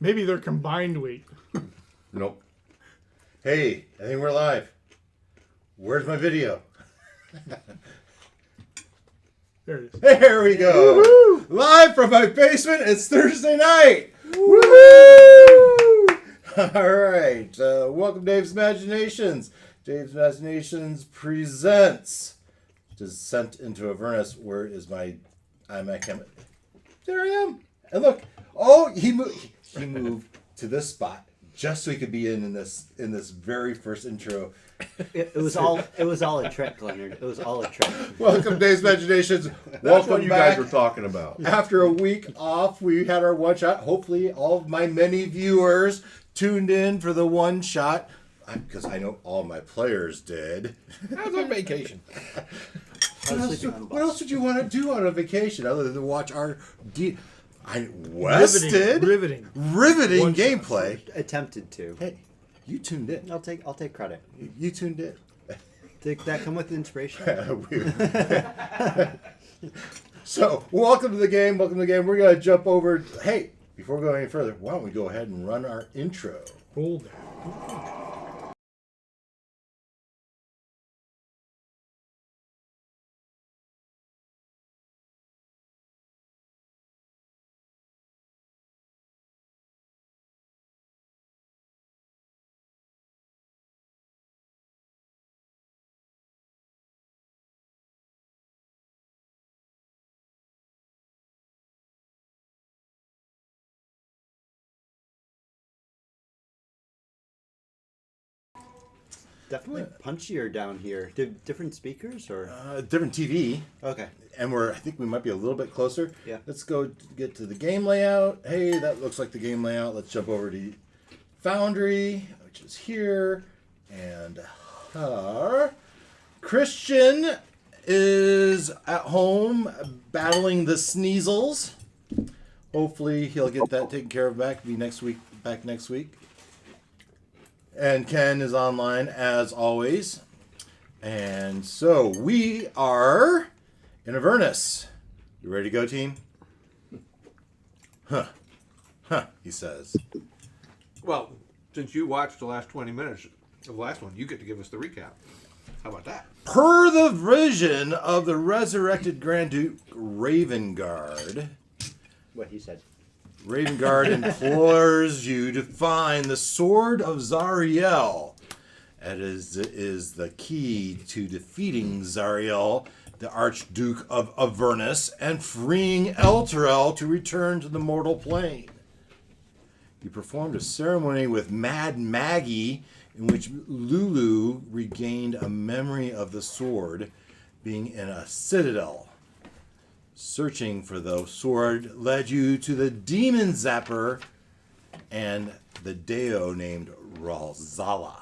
Maybe their combined weight. Nope. Hey, I think we're live. Where's my video? There it is. There we go. Woo-hoo! Live from my basement. It's Thursday night. Woo! All right. Welcome to Dave's Imaginations. Dave's Imaginations presents Descent into Avernus. Where is my iMac camera? There I am. And look. Oh, he moved to this spot just so he could be in this very first intro. It was all a trick, Leonard. It was all a trick. Welcome to Dave's Imaginations. That's Welcome what you back. guys were talking about. After a week off, we had our one shot. Hopefully, all of my many viewers tuned in for the one shot because I know all my players did. I was on vacation. What else would you want to do on a vacation other than watch our riveting One gameplay? Attempted to. Hey, you tuned in. I'll take credit. You tuned in. Did that come with inspiration? So, welcome to the game. Welcome to the game. We're going to jump over. Hey, before we go any further, why don't we go ahead and run our intro? Hold it. Definitely punchier down here. Different speakers or? Different TV. Okay. And I think we might be a little bit closer. Yeah. Let's go get to the game layout. Hey, that looks like the game layout. Let's jump over to Foundry, which is here. And Christian is at home battling the sneezels. Hopefully he'll get that taken care of back next week. And Ken is online as always. And so we are in Avernus. You ready to go, team? Huh, he says. Well, since you watched the last 20 minutes of the last one, you get to give us the recap. How about that? Per the vision of the resurrected Grand Duke Ravengard, What he said. Ravengard implores you to find the Sword of Zariel. It is the key to defeating Zariel, the Archduke of Avernus, and freeing Elturel to return to the mortal plane. You performed a ceremony with Mad Maggie in which Lulu regained a memory of the sword being in a citadel. Searching for the sword led you to the demon zapper and the deo named Ralzala.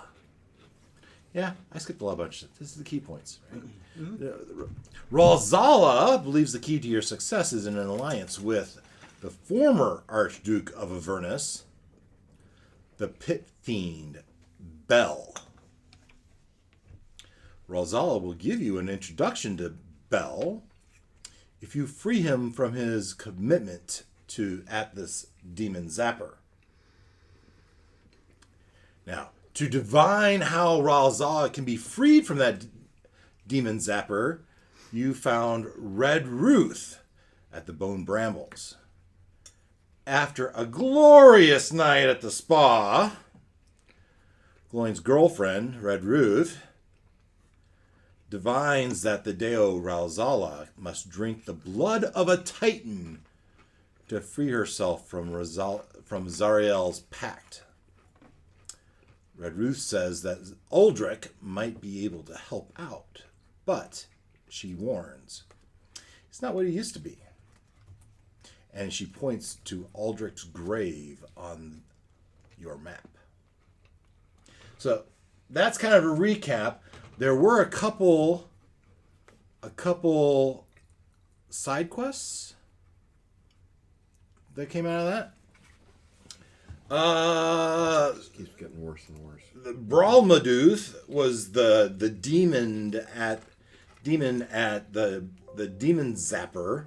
Yeah, I skipped a lot of bunch. This is the key points. Right? Mm-hmm. Ralzala believes the key to your success is in an alliance with the former Archduke of Avernus, the pit fiend Bel. Ralzala will give you an introduction to Bel if you free him from his commitment at this demon zapper. Now, to divine how Ralzala can be freed from that demon zapper, you found Red Ruth at the Bone Brambles. After a glorious night at the spa, Gloin's girlfriend, Red Ruth, divines that the deo Ralzala must drink the blood of a titan to free herself from Zariel's pact. Red Ruth says that Uldrak might be able to help out, but she warns, it's not what he used to be. And she points to Uldrak's grave on your map. So that's kind of a recap. There were a couple side quests that came out of that. This keeps getting worse and worse. The Bralmaduth was the demon at the demon zapper.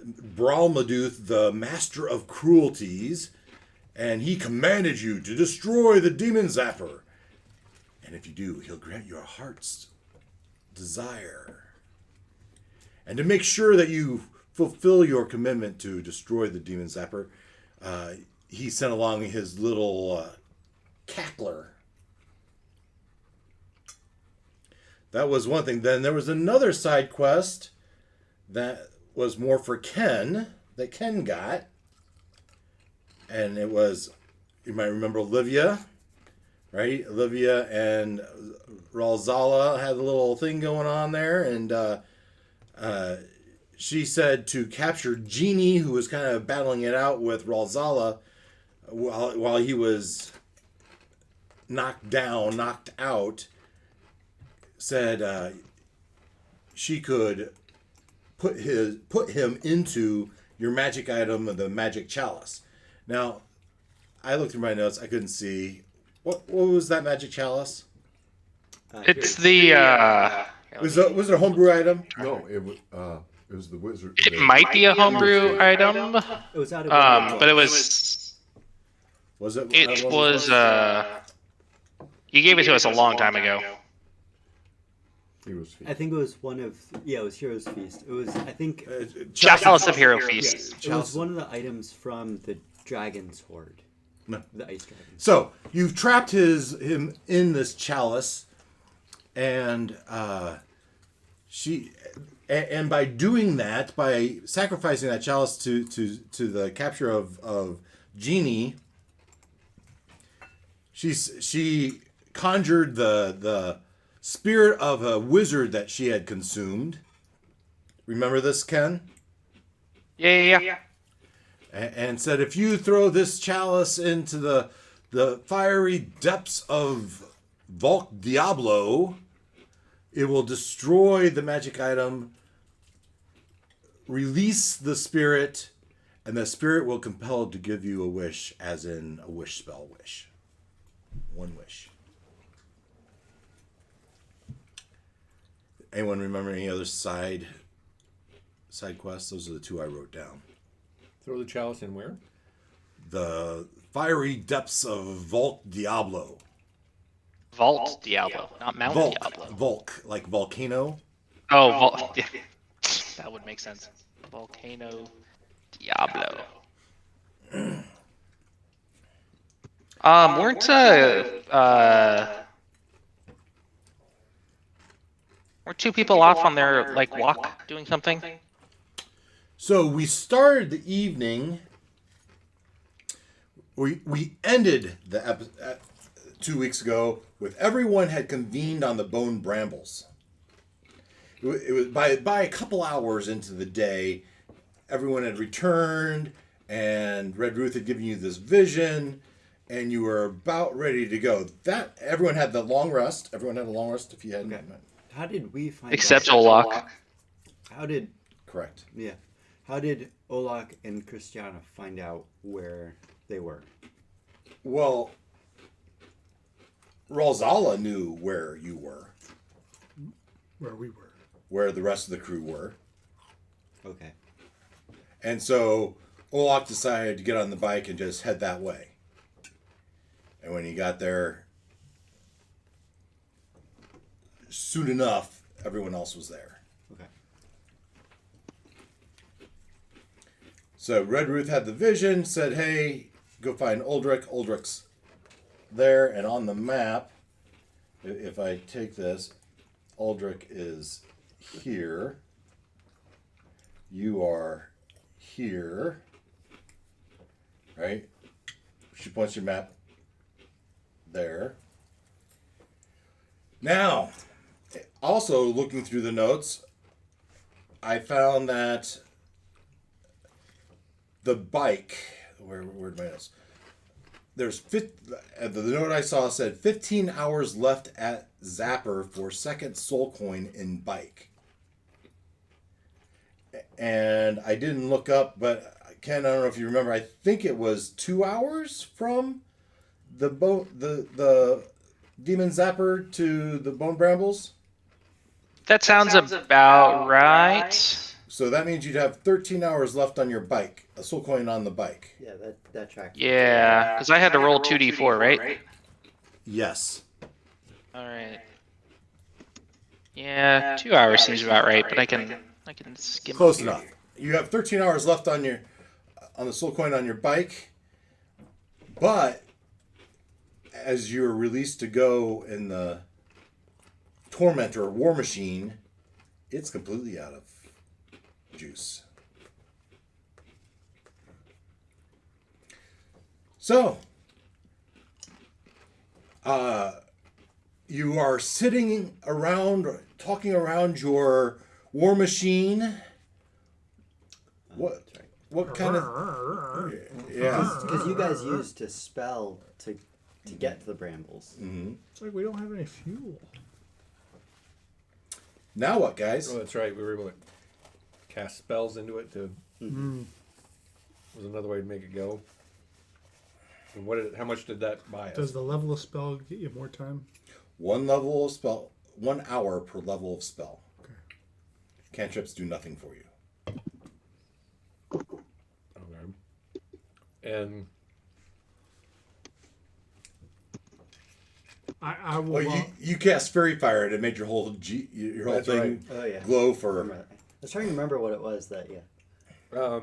Bralmaduth, the master of cruelties, And he commanded you to destroy the demon zapper. And if you do, he'll grant your heart's desire. And to make sure that you fulfill your commitment to destroy the demon zapper, he sent along his little cackler. That was one thing. Then there was another side quest that was more for Ken, that Ken got. And it was, you might remember Olivia, right? Olivia and Ralzala had a little thing going on there. And she said to capture Genie, who was kind of battling it out with Ralzala while he was knocked out, said she could put him into your magic item, the magic chalice. Now, I looked through my notes. I couldn't see. What was that magic chalice? It's the. Was it a homebrew item? No, it was the wizard. It might be a homebrew item, It was out of but it was. Was it? It was. You gave it to us a long time ago. Hero's Feast. I think it was one of it was Hero's Feast. It was I think Chalice of Hero yeah, Feast. it was one of the items from the Dragon's Hoard. No. The Ice Dragon. So you've trapped him in this chalice, and and by doing that, by sacrificing that chalice to the capture of Genie, she conjured the spirit of a wizard that she had consumed. Remember this, Ken? Yeah. And said, if you throw this chalice into the fiery depths of Volk Diablo, it will destroy the magic item, release the spirit, and the spirit will compel it to give you a wish, as in a wish spell wish. One wish. Anyone remember any other side quests? Those are the two I wrote down. Throw the chalice in where? The fiery depths of Volk Diablo. Vault Diablo, not Mount Diablo. Volk, like volcano. Oh, Vault. That would make sense. Volcano Diablo. Weren't two people off on their walk doing something? So we started the evening. We ended the episode 2 weeks ago with everyone had convened on the Bone Brambles. It was by a couple hours into the day, everyone had returned, and Red Ruth had given you this vision, and you were about ready to go. That everyone had the long rest. Everyone had a long rest. If you hadn't, How did we find Except out? Olak. How did correct. How did Olak and Christiana find out where they were? Well, Ralzala knew where you were, Where we were. where the rest of the crew were. Okay. And so Olak decided to get on the bike and just head that way. And when he got there, soon enough, everyone else was there. Okay. So Red Ruth had the vision, said, hey, go find Uldrak. Uldrak's there, and on the map, if I take this, Uldrak is here. You are here. Right? She points your map there. Now, also looking through the notes, I found that the bike, where are my notes? The note I saw said 15 hours left at Zapper for second soul coin in bike. And I didn't look up, but Ken, I don't know if you remember, I think it was 2 hours from the Demon Zapper to the Bone Brambles. That sounds about right. So that means you'd have 13 hours left on your bike. A soul coin on the bike. Yeah, that tracks. Yeah, because I had to roll 2d4, right? Yes. All right. Yeah, 2 hours seems about right, but I can skim. Close a few. enough. You have 13 hours left on the soul coin on your bike, but as you're released to go in the Tormentor or War Machine, it's completely out of juice. So, you are sitting around, talking around your War Machine. What kind of? Yeah. Because you guys used to spell to get to the brambles. Mm-hmm. It's like we don't have any fuel. Now what, guys? Oh, that's right. We were able to cast spells into it to. Was another way to make it go. And how much did that buy us? Does the level of spell get you more time? 1 level of spell, 1 hour per level of spell. Okay. Cantrips do nothing for you. Okay. And I will. Well, you cast Fairy Fire and it made your whole That's thing right. Oh yeah. glow I for. remember that. I was trying to remember what it was that. Yeah.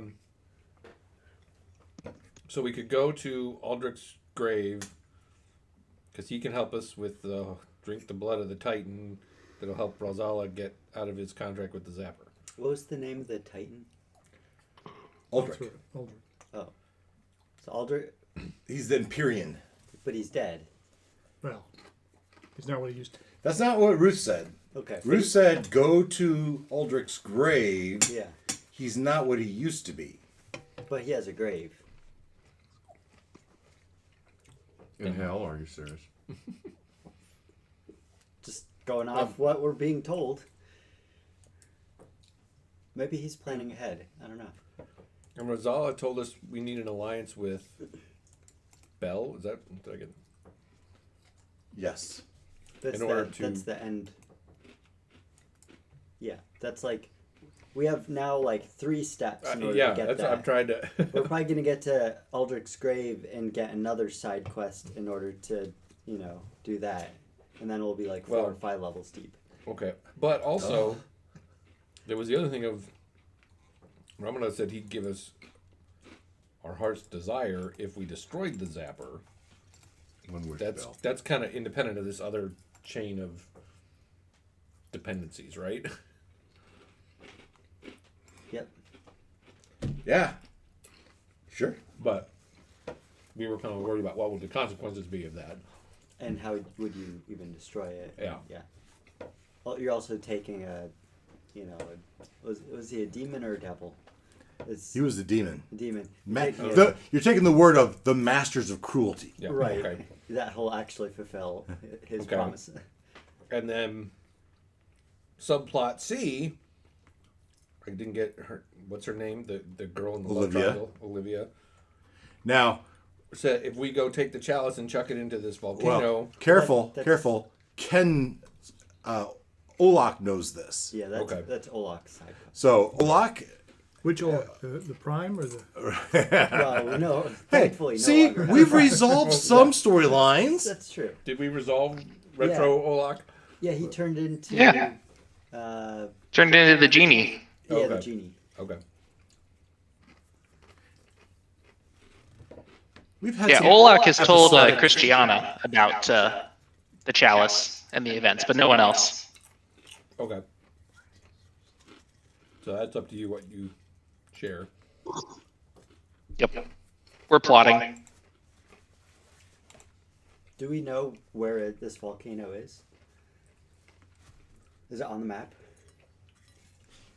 So we could go to Uldrak's grave because he can help us with drink the blood of the Titan. That'll help Rosala get out of his contract with the Zapper. What was the name of the Titan? Uldrak. Uldrak. Oh, so Uldrak, He's the Empyrean. but he's dead. Well, he's not what he used to. That's not what Ruth said. Okay. Ruth said, "Go to Uldrak's grave." Yeah, He's not what he used to be. but he has a grave. Mm-hmm. In hell? Are you serious? Just going off what we're being told. Maybe he's planning ahead. I don't know. And Rosala told us we need an alliance with Bell. Is that? Did I get? Yes. That's In order that's to- the end. Yeah, that's like we have now like 3 steps in order Yeah, to get that's that. what I'm trying to. We're probably gonna get to Uldrak's grave and get another side quest in order to, do that, and then we'll be like 4 Well- or 5 levels deep. Okay, but also there was the other thing of Ramana said he'd give us our heart's desire if we destroyed the Zapper. One wish That's spell. that's kind of independent of this other chain of dependencies, right? Yep. Yeah. Sure. But we were kind of worried about what would the consequences be of that. And how would you even destroy it? Yeah. Yeah. Well, you're also taking was he a demon or a devil? He was the demon. A demon. You're taking the word of the masters of cruelty. Yeah. Right. Okay. That he'll actually fulfill his Okay. promise. And then subplot C. I didn't get her. What's her name? The girl in the love Olivia. triangle. Olivia. Now, Said if we go take the chalice and chuck it into this volcano. well, careful, That's- careful. Ken, Olak knows this. Yeah, Okay. that's Olak's side quest. So Olak, Which Uldrak? The prime or the? Well, no, hey, thankfully, no see, longer. we've resolved some storylines. That's true. Did we resolve retro Olak? Yeah, he turned into. Yeah. Turned into the genie. The Okay. genie. Okay. We've had Yeah, some Olak has told episodic- Christiana about the chalice and the events, but no one else. Okay. So that's up to you what you share. Yep. We're plotting. Do we know where this volcano is? Is it on the map?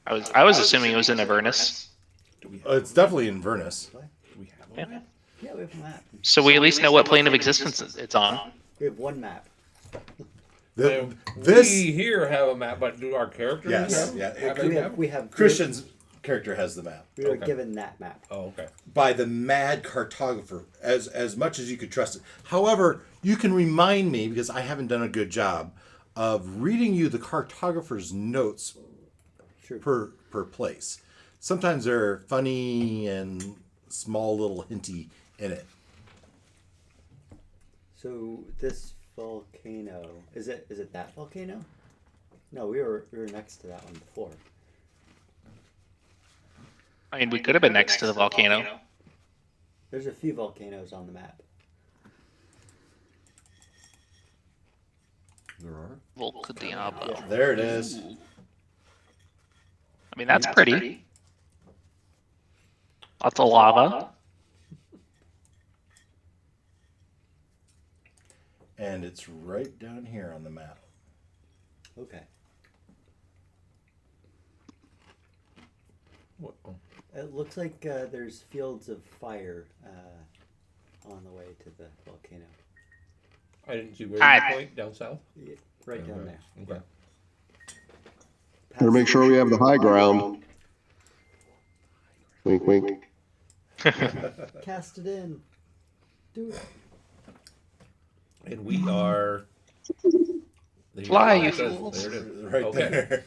I was assuming it was in Avernus. Do we It's definitely in Avernus. do we have a Yeah. map? Yeah, we have a map. So we at least know what plane of existence it's on. We have one map. This, We here have a map, but do our characters yes, have, yeah. have a We map? have. We have. Christian's character has the map We were Okay. given that map. Oh, okay. by the mad cartographer, as much as you could trust it. However, you can remind me, because I haven't done a good job of reading you the cartographer's notes True. per place. sometimes they're funny and small little hinty in it. So this volcano, is it that volcano? No, we were next to that one before. I mean, we could have been next to the volcano. There's a few volcanoes on the map. There are. Volca Diablo. Yeah. There it is. I mean, that's pretty. Lots of lava. And it's right down here on the map. Okay. What? Oh. It looks like there's fields of fire on the way to the volcano. I didn't see where Hi. you point down south. Yeah, right down there. Okay. Better make sure we have the high ground. Wink, wink. Cast it in. Do it. And we are. Fly, you It says- fools. There it is. Right Okay. there.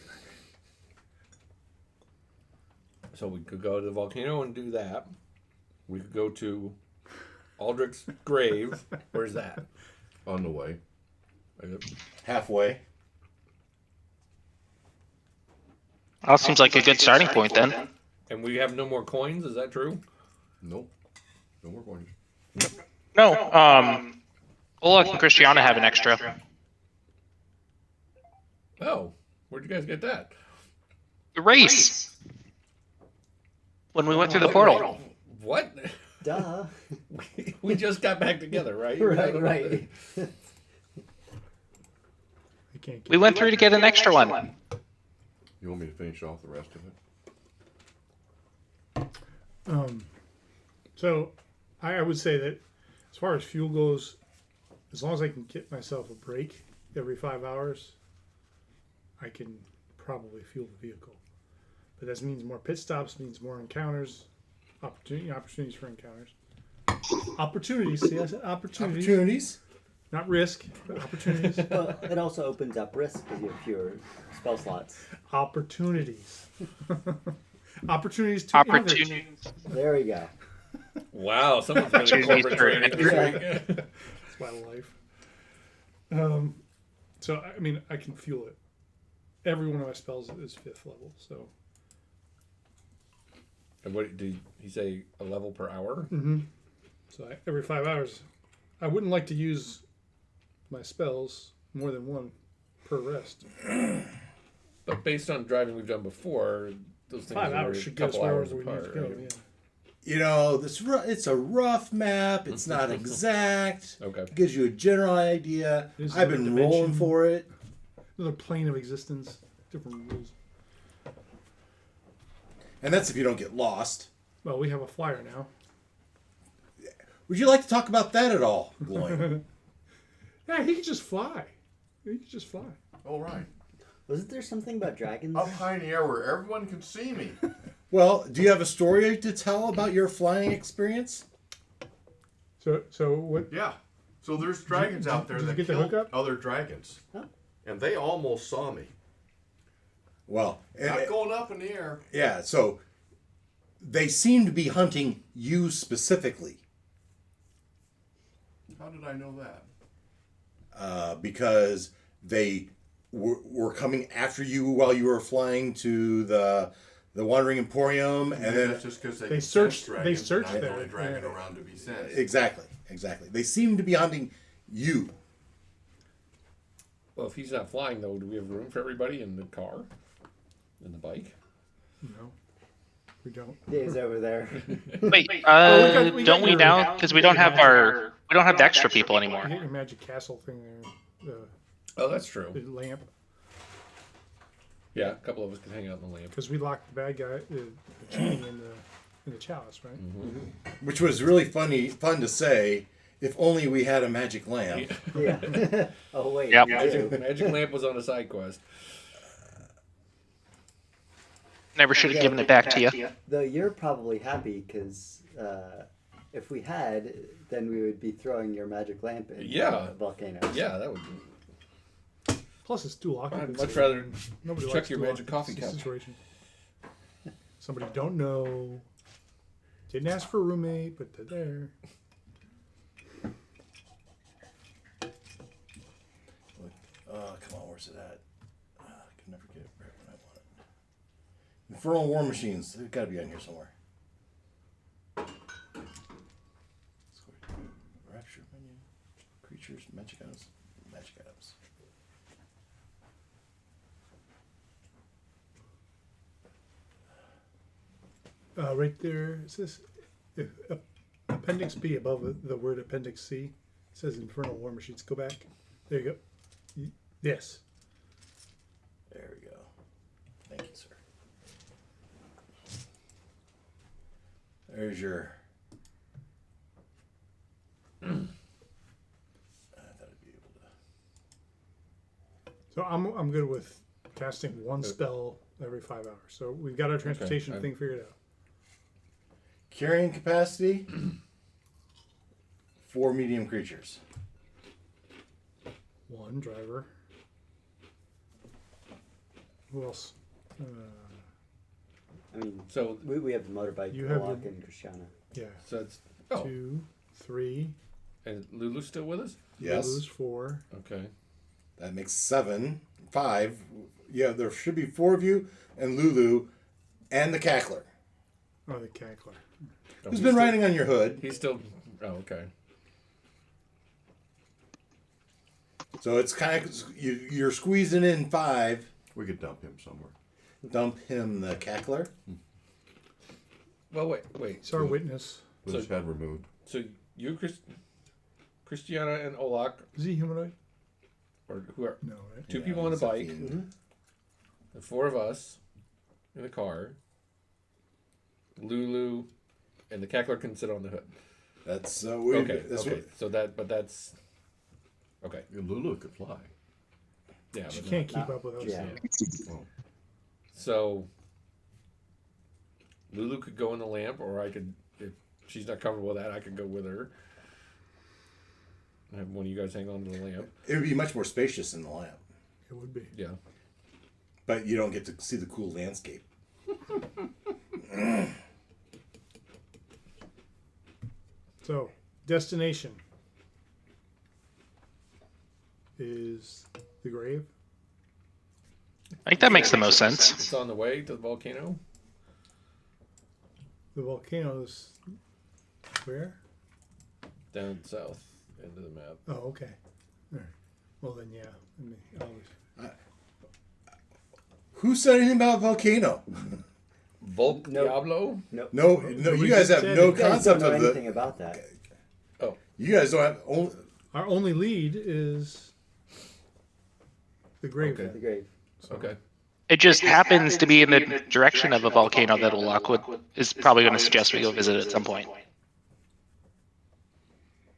So we could go to the volcano and do that. We could go to Uldrak's grave. Where's that? On the way. Halfway. Well, that seems like a good starting point then. And we have no more coins. Is that true? Nope. No more coins. No, Oleg and Christiana have an extra. Oh, where'd you guys get that? The race. When we went through the portal. What? Duh. We just got back together, right? right. I can't We went through to get an extra one. You want me to finish off the rest of it? So I would say that as far as fuel goes, as long as I can get myself a break every 5 hours, I can probably fuel the vehicle. But that means more pit stops, means more encounters, opportunities for encounters. Opportunities, yes, opportunities. Opportunities. Not risk, but opportunities. Well, it also opens up risk because you have fewer spell slots. Opportunities. Opportunities to innovate. Opportunity. There we go. Wow, someone's been in corporate training this week. That's my life. So I mean, I can fuel it. Every one of my spells is 5th level, so And what did he say? A level per hour? every 5 hours. I wouldn't like to use my spells more than one per rest. But based on driving we've done before, those things 5 are hours a should get us couple wherever hours we need to apart. go. Right? Yeah. You know, it's a rough map. It's not exact. Okay. It gives you a general idea. There's I've another been rolling dimension. for it. Another plane of existence, different rules. And that's if you don't get lost. Well, we have a flyer now. Would you like to talk about that at all, Gloin? Yeah, he can just fly. He can just fly. All right. Wasn't there something about dragons? Up high in the air where everyone can see me. Well, do you have a story to tell about your flying experience? So what? Yeah. So there's dragons out there did you that get the kill hookup? other dragons. Huh? And they almost saw me. Well, Not going up in the air. yeah, so they seem to be hunting you specifically How did I know that? because they were coming after you while you were flying to the Wandering Emporium, and then that's just because they can searched- sense they dragons, searched and I'm the there, only dragon yeah. around to be sensed. exactly. They seem to be hunting you. Well, if he's not flying, though, do we have room for everybody in the car? In the bike? No, we don't. Dave's over there. Wait, we got don't we your- now? Because we don't have the extra people You anymore. get your magic castle thing there, Oh, that's true. the lamp, Yeah, a couple of us can hang out in the lamp. because we locked the bad guy, the cheating in the chalice, right? Which was really fun to say. If only we had a magic lamp. Yeah. Oh wait. Yep. you do. Magic lamp was on a side quest. Never should have given it back to you. Though you're probably happy because if we had, then we would be throwing your magic lamp in Yeah. volcanoes. Yeah, that would be. Plus, it's dual I'd occupancy. much rather Nobody check likes your dual magic coffee occupancy cup. situation. Somebody you don't know. Didn't ask for a roommate, but they're there. Come on, where's it at? I can never get it right when I want it. Infernal War Machines. They've got to be on here somewhere. Rapture menu. Creatures, magic items. Magic items. Right there, it says Appendix B above the word Appendix C. It says Infernal War Machines. Go back. There you go. Yes. There we go. Thank you, sir. There's your. I thought I'd be able to. So I'm good with casting one spell every 5 hours. So we've got our transportation thing figured out. Carrying capacity. 4 medium creatures. One driver. Who else? I mean, So we have the motorbike, You have Polak your- and Christiana. Yeah. so it's 2, 3. and Lulu's still with us? Yes. Lulu's 4. Okay. That makes 7. 5. Yeah, there should be 4 of you, and Lulu, and the Cackler. Oh, the Cackler. Oh, Who's he's been still- riding on your hood. He's still. Oh, okay. So it's kind of you're squeezing in 5. We could dump him somewhere. Dump him the Cackler. Well, wait. It's our witness. With So- his head removed. So you, Christiana, and Olak, Is he humanoid? or who are No, right? 2 people on a he's a bike, fiend. the 4 of us in a car. Lulu, and the Cackler can sit on the hood. That's Okay. That's okay. So that's okay. Yeah, Lulu could fly. Yeah. She but can't keep not- up with us. yeah. Well, So Lulu could go in the lamp, or I could, if she's not comfortable with that, I could go with her. And have one of you guys hang on to the lamp. It would be much more spacious in the lamp, It would be. Yeah. but you don't get to see the cool landscape. So, destination is the grave. I think that makes the most sense. It's on the way to the volcano. The volcano's where? Down south end of the map. Oh, okay. All right. Well, then, yeah. I mean, always. Who said anything about volcano? Volk No. Diablo? No, you guys have no You guys don't concept know of anything the. about that. Oh, You guys don't have. Our only lead is the grave. Okay. The grave. okay. It just happens to be in the direction of a volcano that Ulak is probably going to suggest we go visit at some point.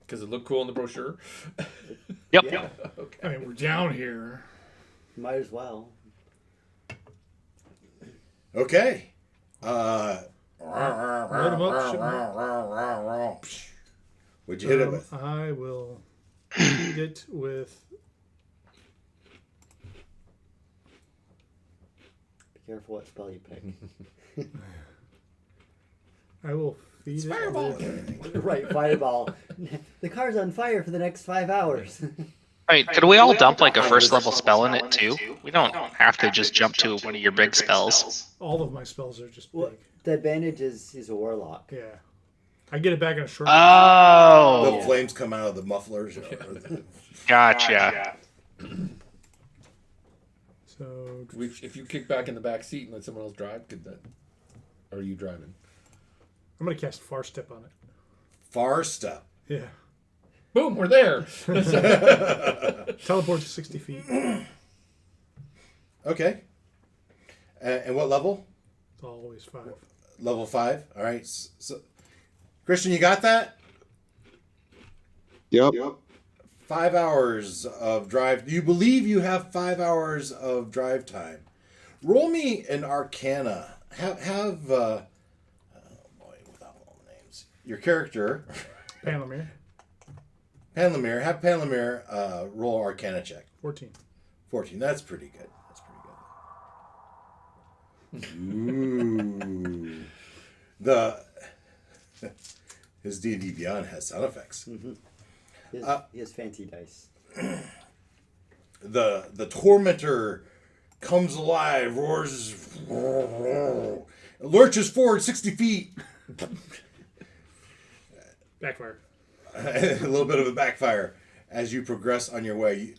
Because it looked cool in the brochure. Yep. Yeah, I mean, we're down here. might as well. Okay. Load 'em up, ship 'em What'd you hit it with? I will feed it with. Be careful what spell you pick. I will feed it with. Right, fireball. The car's on fire for the next 5 hours. Right, could we all dump like a first level spell in it too? We don't have to just jump to one of your big spells. All of my spells are just Well, big. the advantage is he's a warlock. Yeah. I get it back in a short. The Oh, flames come out of the mufflers. gotcha. So If you kick back in the back seat and let someone else drive, could that? Or are you driving? I'm gonna cast Far Step on it. Far step. Yeah. Boom, we're there. Teleport to 60 feet. Okay. And what level? It's always 5. Level 5. All right. So, Christian, you got that? Yep. 5 hours of drive. Do you believe you have 5 hours of drive time? Roll me an Arcana. Have oh boy, without all the names. Your character, Panlamir. Panlamir. Have Panlamir roll Arcana check. 14. 14. That's pretty good. That's pretty good. Ooh. His D&D Beyond has sound effects. He has fancy dice. The tormentor comes alive, roars, lurches forward 60 feet. Backfire. A little bit of a backfire as you progress on your way.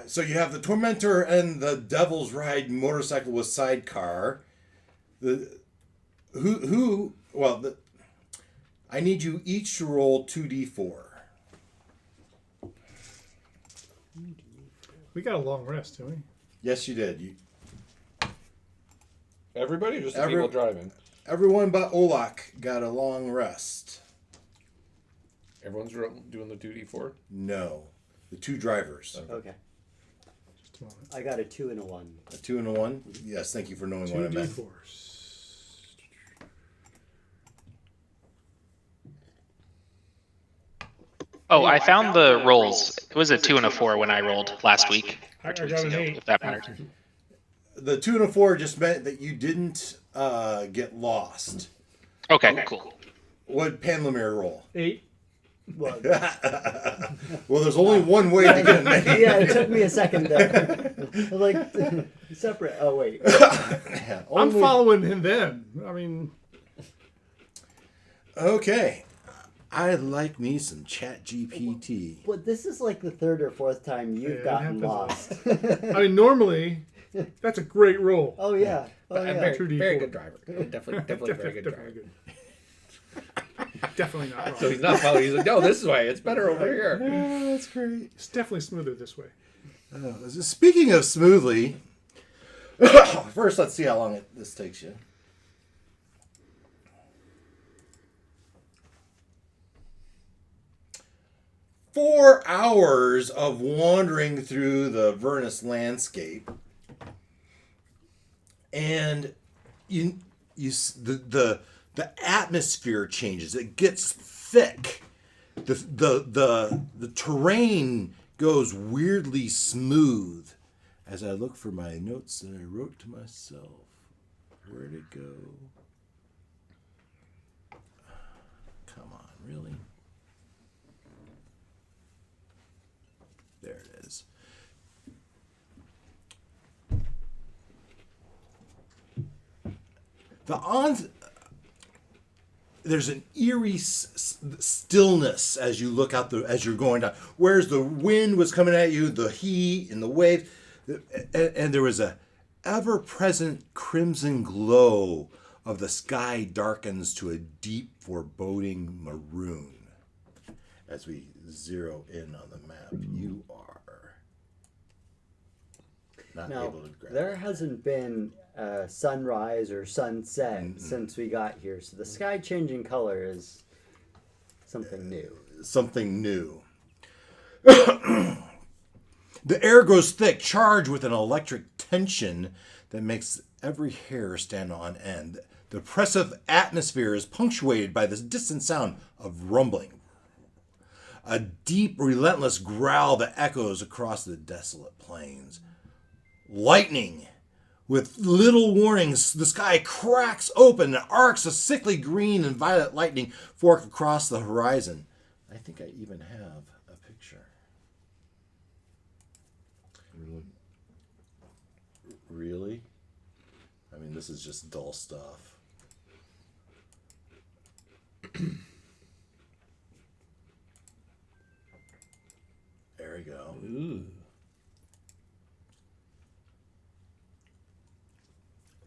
So you have the tormentor and the Devil's Ride motorcycle with sidecar. I need you each to roll 2d4. We got a long rest, didn't we? Yes, you did. Everybody or just the people driving? Everyone but Olak got a long rest. Everyone's doing the 2d4? No. The two drivers. Okay. Just a moment. I got a 2 and a 1. A 2 and a 1? Yes, thank you for knowing what I meant. 2d4s. Oh, I found the rolls. It was a 2 and a 4 when I rolled last week. I 2 got weeks an ago, 8. if that matters. The 2 and a 4 just meant that you didn't get lost. Okay, cool. What did Panlamir roll? 8. Well, Well, there's only one way to get an 8. yeah, it took me a second there. Like, separate. Oh, wait. I'm following him then. I mean, Okay. I like me some Chat GPT. But this is like the 3rd or 4th time you've Yeah, it gotten happens. lost. I mean, normally that's a great roll. Oh, yeah. Oh, I'm yeah. very, 2d4. very good driver. Definitely very good driver. Definitely good. Definitely not wrong. So he's not following. He's like, no, this way. It's better over here. Oh, that's great. It's definitely smoother this way. Speaking of smoothly, first let's see how long this takes you. Four hours of wandering through the Avernus landscape, and the atmosphere changes. It gets thick. The terrain goes weirdly smooth. As I look for my notes that I wrote to myself, where'd it go? Come on, really? There it is. There's an eerie stillness as you look out as you're going down. Whereas the wind was coming at you, the heat and the waves, and there was a ever-present crimson glow of the sky darkens to a deep foreboding maroon. As we zero in on the map, you are not Now, able to grab there it. hasn't been a sunrise or sunset since we got here, so the sky changing color is something new. Something new. The air grows thick, charged with an electric tension that makes every hair stand on end. The oppressive atmosphere is punctuated by this distant sound of rumbling. A deep, relentless growl that echoes across the desolate plains. Lightning. With little warnings, the sky cracks open and arcs of sickly green and violet lightning fork across the horizon. I think I even have a picture. Really? I mean, this is just dull stuff. There we go. Ooh.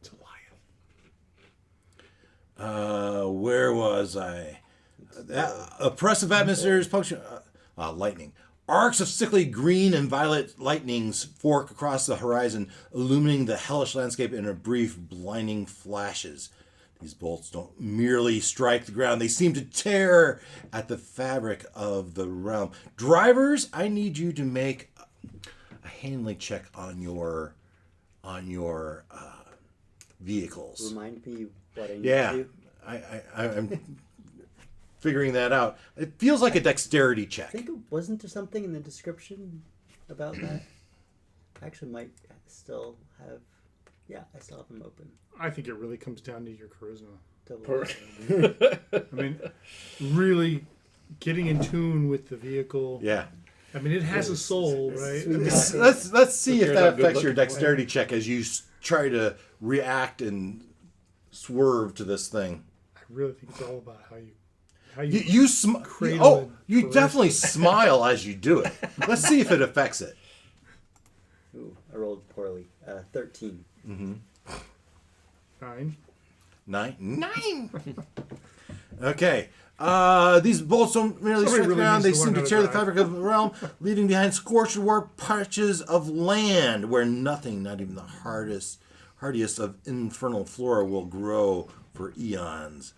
It's a lion. Where was I? Oppressive atmospheres, punctual lightning. Arcs of sickly green and violet lightnings fork across the horizon, illumining the hellish landscape in a brief, blinding flashes. These bolts don't merely strike the ground; they seem to tear at the fabric of the realm. Drivers, I need you to make a handling check on your vehicles. Remind me what I need Yeah, to do. I'm figuring that out. It feels like a dexterity I check. think wasn't there something in the description about that? I actually might still have Yeah, I still have them open. I think it really comes down to your charisma. Double. I mean, really getting in tune with the vehicle. Yeah. I mean, it has a soul, right? I mean, Let's see if Depends that how good affects your looking dexterity check as you try to react and swerve to this thing. I really think it's all about how you You cradle you and definitely smile as you do it. Let's see if it affects it. Ooh, I rolled poorly. 13. 9. 9. Okay. These bolts don't merely Somebody strike the really ground, they needs to seem learn to how to tear the drive. fabric of the realm, leaving behind scorched and warped patches of land where nothing, not even the hardiest of infernal flora, will grow for eons.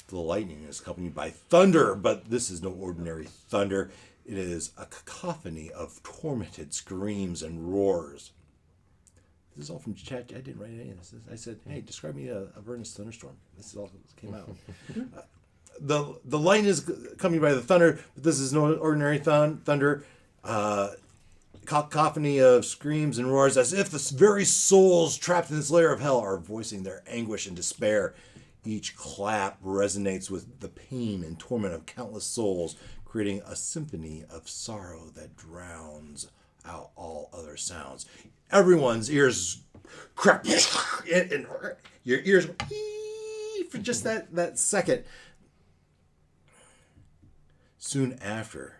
The lightning is accompanied by thunder, but this is no ordinary thunder. It is a cacophony of tormented screams and roars. This is all from chat. I didn't write any of this. I said, hey, describe me a Avernus thunderstorm. This is all that came out. The lightning is accompanied by the thunder, but this is no ordinary thunder. Cacophony of screams and roars, as if the very souls trapped in this lair of hell are voicing their anguish and despair. Each clap resonates with the pain and torment of countless souls, creating a symphony of sorrow that drowns out all other sounds. Everyone's ears crack, and your ears go for just that second. Soon after,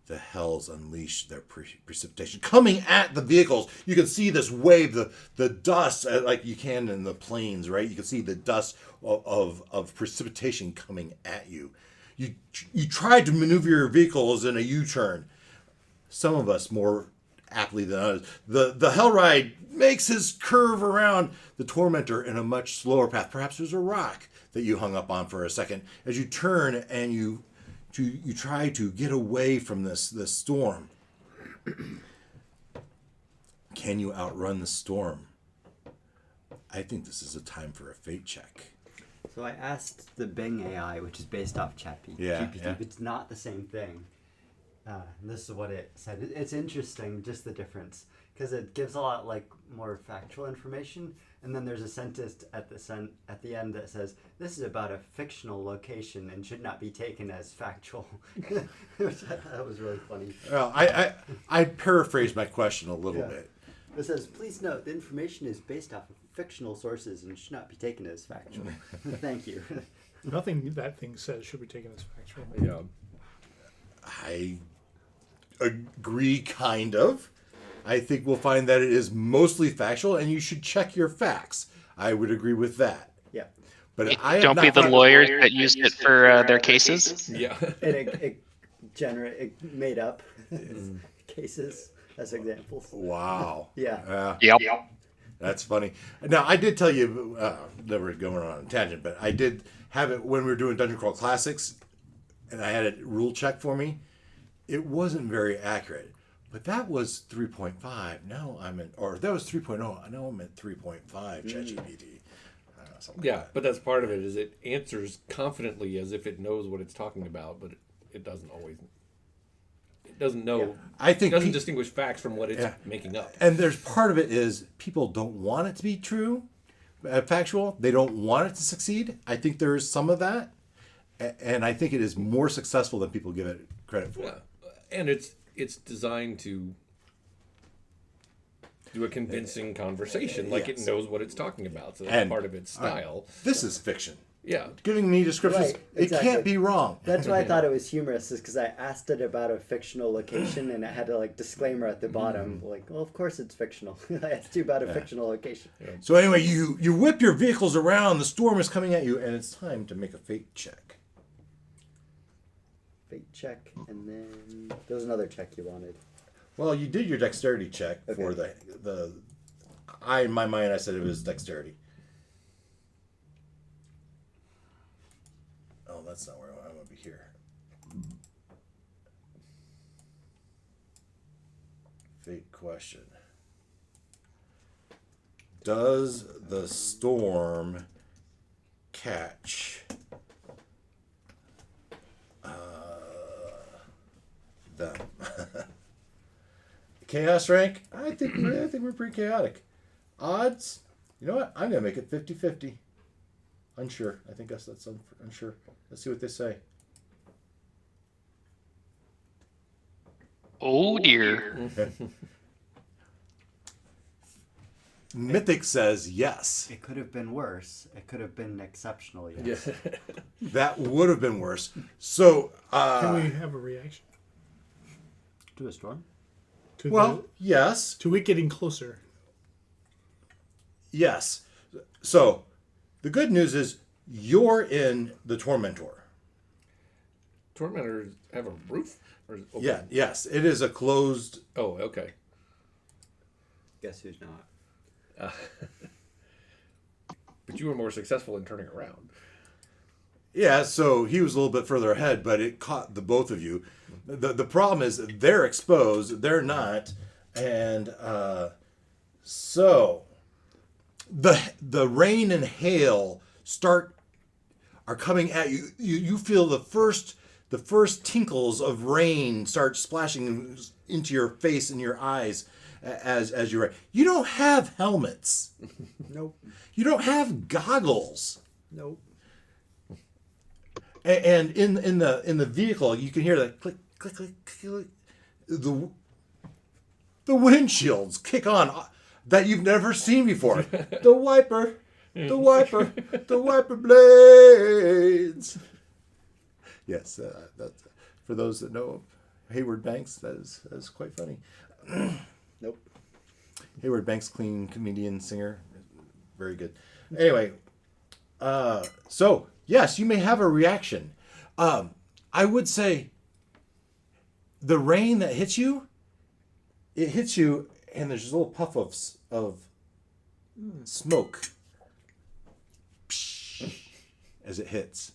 the hells unleash their precipitation, coming at the vehicles. You can see this wave, the dust, like you can in the plains, right? You can see the dust of precipitation coming at you. You tried to maneuver your vehicles in a U-turn. Some of us more aptly than others. The Hellride makes his curve around the Tormentor in a much slower path. Perhaps there's a rock that you hung up on for a second. As you turn and you try to get away from this storm. Can you outrun the storm? I think this is a time for a fate check. So I asked the Bing AI, which is based off GPT. Yeah. It's not the same thing. This is what it said. It's interesting, just the difference, because it gives a lot more factual information, and then there's a sentence at the end that says this is about a fictional location and should not be taken as factual. Which I thought was really funny. Well, I paraphrased my question a little bit. It says, please note, the information is based off of fictional sources and should not be taken as factual. Thank you. Nothing that thing says should be taken as factual. Yeah. I agree, kind of. I think we'll find that it is mostly factual, and you should check your facts. I would agree with that. Yeah. But I have Don't be not the found- lawyers that used it for their cases. Yeah. And it made up cases as examples. Wow. Yeah. Yep. That's funny. Now, I did tell you, never going on a tangent, but I did have it when we were doing Dungeon Crawl Classics, and I had it rule check for me. It wasn't very accurate, but that was 3.5. Now that was 3.0. Now I'm at 3.5 ChatGPT. Yeah, but that's part of it. Is it answers confidently as if it knows what it's talking about, but it doesn't always. It doesn't know. Yeah. I think it doesn't distinguish facts from what it's Yeah. making up. And there's part of it is people don't want it to be true, factual. They don't want it to succeed. I think there is some of that, and I think it is more successful than people give it credit for. Yeah. And it's designed to do a convincing conversation, like Yes. it knows what it's talking about. So that's And- part of its style. This is fiction. Yeah. Giving me descriptions, Right, it exactly. can't be wrong. That's why I thought it was humorous, is because I asked it about a fictional location and it had a disclaimer at the bottom, well, of course it's fictional. I asked you about a fictional location. So anyway, you whip your vehicles around. The storm is coming at you, and it's time to make a fate check. Fate check, and then there was another check you wanted. Well, you did your dexterity check for Okay. the. In my mind, I said it was dexterity. Oh, that's not where I want to be here. Fate question. Does the storm catch them? Chaos rank? I think we're pretty chaotic. Odds? You know what? I'm going to make it 50-50. Unsure. I think that's unsure. Let's see what they say. Oh dear. Mythic says yes. It could have been worse. It could have been exceptional. Yes. Yeah. That would have been worse. So, Can we have a reaction To a storm. to well, yes. to it getting closer? Yes. So, the good news is you're in the Tormentor. Tormentors have a roof? Or is it open? Yeah, yes. It is a closed. Oh, okay. Guess who's not? But you were more successful in turning around. Yeah, so he was a little bit further ahead, but it caught the both of you. The problem is they're exposed, they're not, and so the rain and hail are coming at you. You feel the first tinkles of rain start splashing into your face and your eyes as you're. You don't have helmets. Nope. You don't have goggles. Nope. And in the vehicle, you can hear the click, click, click, click. The windshields kick on that you've never seen before. The wiper blades. Yes, that's for those that know Hayward Banks. That is quite funny. Nope. Hayward Banks, clean comedian, singer, very good. Anyway, so yes, you may have a reaction. I would say the rain that hits you, it hits you, and there's a little puff of smoke as it hits.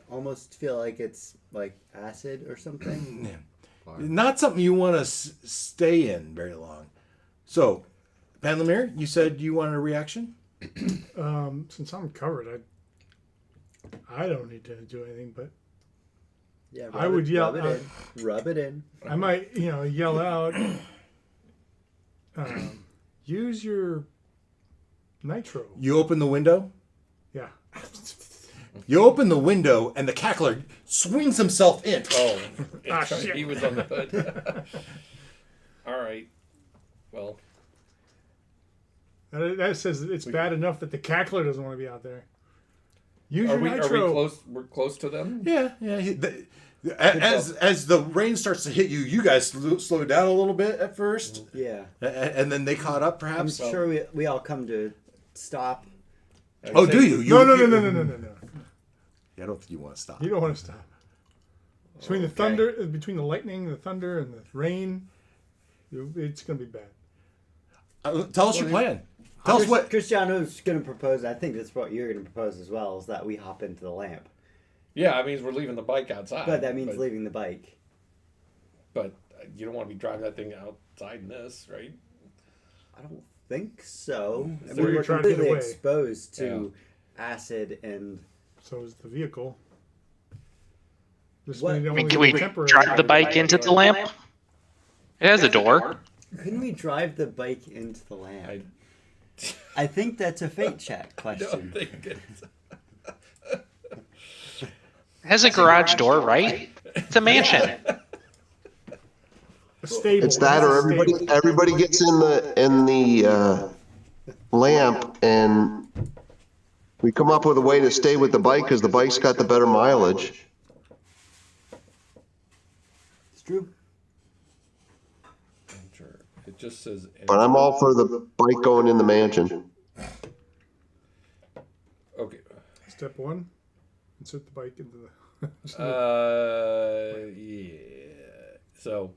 Almost feel like it's like acid or something. Not something you want to stay in very long. So, Panlamir, you said you wanted a reaction? Since I'm covered, I don't need to do anything, but Yeah. I would yell. Rub it in. I might, yell out. Use your nitro. You open the window? Yeah. You open the window, and the cackler swings himself in. Oh, Ah, shit. he was on the hood. All right. Well, That says it's bad enough that the cackler doesn't want to be out there. Use are your we nitro. close? We're close to them. Yeah. As the rain starts to hit you, you guys slow down a little bit at first, Yeah. and then they caught up, I'm perhaps. sure we all come to stop. Oh, do you? No. Yeah, I don't think you want to stop. You don't want to stop. Between the thunder, between the lightning, the thunder, and the rain, it's going to be bad. Tell us your plan. Tell us what. Cristiano's going to propose. I think that's what you're going to propose as well. Is that we hop into the lamp? Yeah, that means we're leaving the bike outside. But that means leaving the bike. But you don't want to be driving that thing outside in this, right? I don't think so. I So mean, you're we're trying to get completely away. exposed to acid and. So is the vehicle. This What? may I only mean, can be we temporary. drive the bike into the lamp? It has a door. Couldn't we drive the bike into the lamp? I I think that's a fate check don't question. think it's. It has a garage door, right? It's a mansion. A stable. It's that, or everybody gets in the lamp, and we come up with a way to stay with the bike because the bike's got the better mileage. It's true. I'm sure. It just says. But I'm all for the bike going in the mansion. Okay. Step one, insert the bike into the. Yeah. So,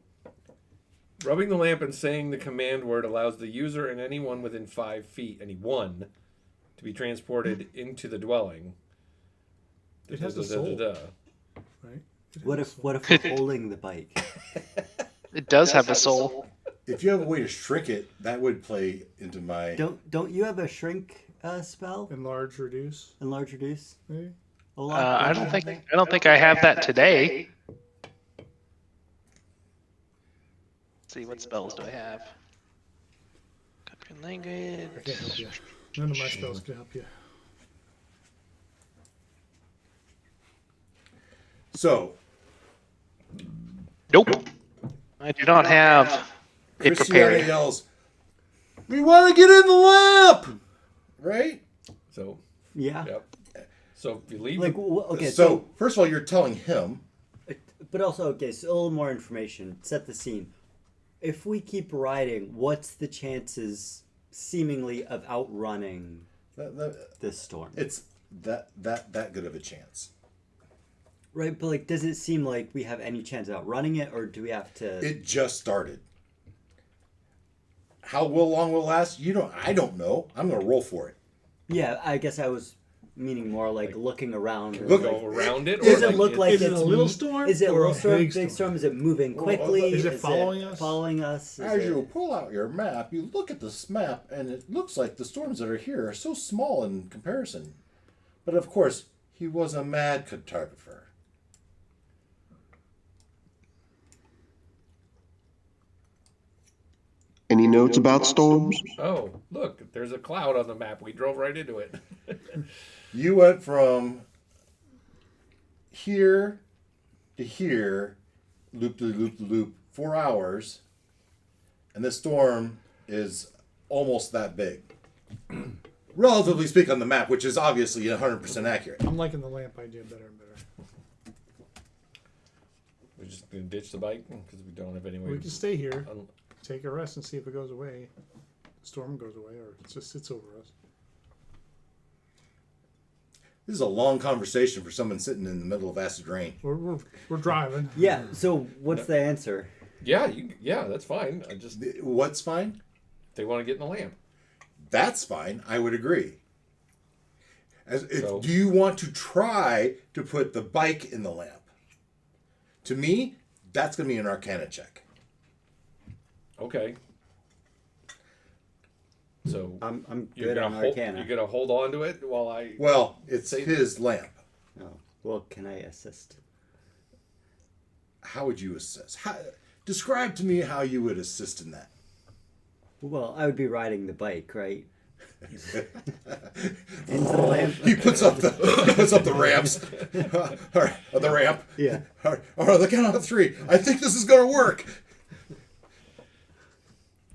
rubbing the lamp and saying the command word allows the user and anyone within 5 feet, anyone, to be transported into the dwelling. It has a soul. Right? What if we're holding the bike? It does have a soul. If you have a way to shrink it, that would play into my. Don't you have a shrink spell? Enlarge, reduce, Enlarge, reduce. maybe. I don't think I have that today. Let's see, what spells do I have? Broken language. I can't help you. None of my spells can help you. So, Nope. I do not have it Christiana prepared. yells, "We want to get in the lamp!" Right? So, Yeah. yep. So if you leave, Like, okay, So, first of all, you're telling him. but also, okay, so a little more information. Set the scene. If we keep riding, what's the chances, seemingly, of outrunning this storm? It's that good of a chance. Right, but like, does it seem like we have any chance of outrunning it, or do we have to? It just started. How long will it last? I don't know. I'm gonna roll for it. Yeah, I guess I was meaning more like looking around. or Look- like- go around it. Does or it look like Is it it's a little storm Is it a or little a storm? big Big storm? storm? Is it moving quickly? Is it following us? Following us? Is As it- you pull out your map, you look at this map, and it looks like the storms that are here are so small in comparison. But of course, he was a mad cartographer. Any notes about storms? Oh, look, there's a cloud on the map. We drove right into it. You went from here to here, loop to loop to loop, 4 hours, and this storm is almost that big. Relatively speaking on the map, which is obviously 100% accurate. I'm liking the lamp idea better and better. We're just gonna ditch the bike because we don't have any way. We can stay here, Un- take a rest, and see if it goes away. The storm goes away, or it just sits over us. This is a long conversation for someone sitting in the middle of acid rain. We're driving. Yeah. So what's the answer? Yeah, that's fine. What's fine? They want to get in the lamp. That's fine. I would agree. So- Do you want to try to put the bike in the lamp? To me, that's going to be an Arcana check. Okay. So I'm you're good gonna on hold. Arcana. You're gonna hold on to it while I. Well, it's Say- his lamp. Oh, well, can I assist? How would you assist? Describe to me how you would assist in that. Well, I would be riding the bike, right? Into the lamp. He puts up the ramps. Or the ramp. Yeah. Or the count of 3. I think this is going to work.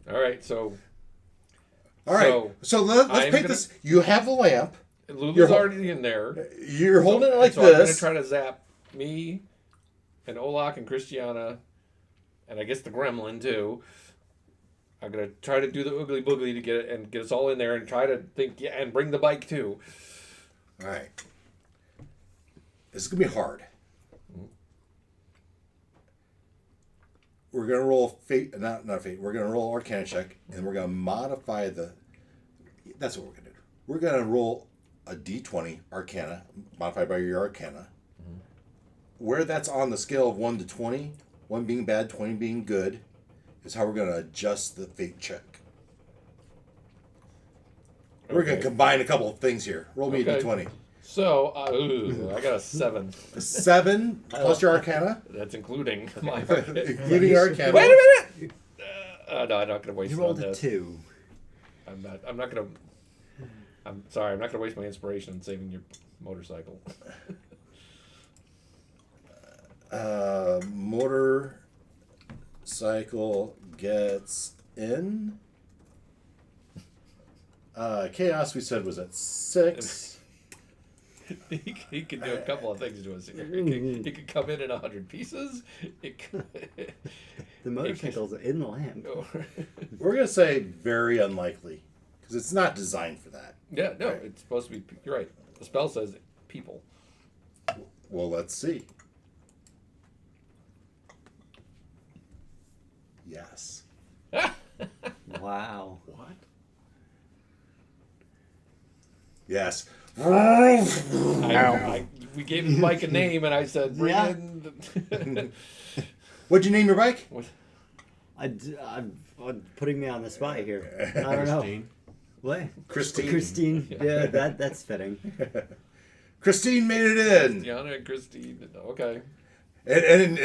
All right. So All right. So let's I'm paint gonna- this. You have the lamp. Lulu's You're hol- already in there. You're holding it like so I'm gonna this. try to zap me, and Olak and Christiana, and I guess the Gremlin too. I'm gonna try to do the oogly boogly to get it and get us all in there and try to think. Yeah, and bring the bike too. All right. This is going to be hard. We're going to roll fate, not fate. We're going to roll Arcana check, and we're going to modify the. That's what we're going to do. We're going to roll a d20 Arcana, modified by your Arcana. Where that's on the scale of 1 to 20, 1 being bad, 20 being good, is how we're going to adjust the fate check. We're going to Okay. combine a couple of things here. Roll me Okay. a d20. So I got a 7. A 7 plus your Arcana, That's including my. including your Arcana. Wait a minute. No, I'm not gonna waste You it on rolled a this. 2. I'm not gonna. I'm sorry. I'm not gonna waste my inspiration on saving your motorcycle. Motorcycle gets in. Chaos, we said, was at 6. He can do a couple of things to us here. He could come in 100 pieces. It could, The motorcycle's in the lamp. We're going to say very unlikely, because it's not designed for that. yeah, no, Right. it's supposed to be. You're right. The spell says people. Well, let's see. Yes. Wow. What? Yes. We gave his bike a name, and I said, "Bring Yeah. in." What'd you name your bike? I'm putting me on the spot here. I don't know. Christine. What? Christine. Christine. Yeah, that's fitting. Christine made it in. Tiana and Christine. Okay. And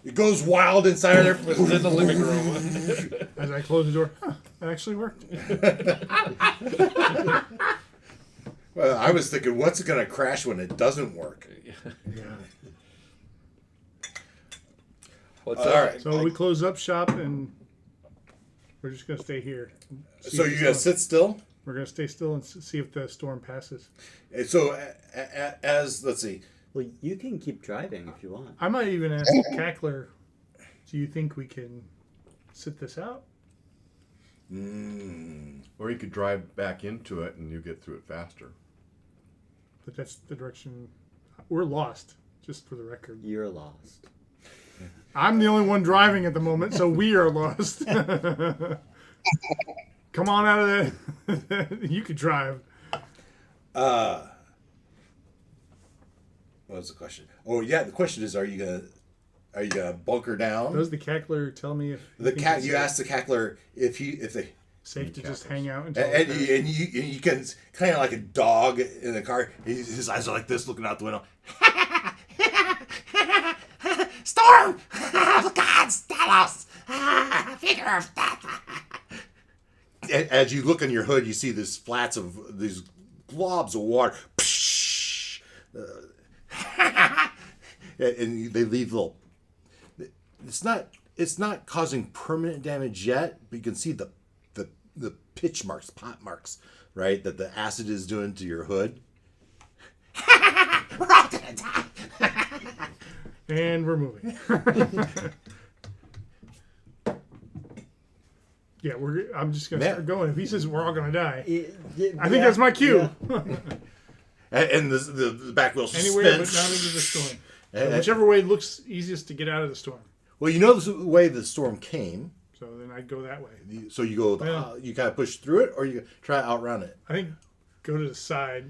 it goes wild inside of there. It's in the living room. As I close the door, That actually worked. Well, I was thinking, what's it going to crash when it doesn't work? Yeah. What's All up? right. So we close up shop and we're just gonna stay here. See So if you the going to storm- sit still? We're gonna stay still and see if the storm passes. And so as let's see, Well, you can keep driving if you want. I might even ask the cackler. Do you think we can sit this out? Or you could drive back into it and you get through it faster. But that's the direction. We're lost, just for the record. You're lost. I'm the only one driving at the moment, so we are lost. Come on out of there. You could drive. what was the question? Oh yeah, the question is, are you gonna bunker down? Does the cackler tell me if he The thinks cat. it's You asked the cackler if they. safe to just hang out until And you can kind of like a dog in the car. His eyes are like this, looking out the window. Storm! God, Stalos! Figure of death! As you look on your hood, you see these flats of these globs of water. And they leave little. It's not causing permanent damage yet, but you can see the pitch marks, pot marks, right? That the acid is doing to your hood. We're all gonna die. and we're moving. Yeah, I'm just gonna start going. If he says we're all gonna die, I think that's my cue. And the back wheel Anywhere but spins. not into the storm. So whichever way looks easiest to get out of the storm. Well, you know the way the storm came, So then I'd go that way. so you go. Yeah. You kind of push through it, or you try to outrun it. I think go to the side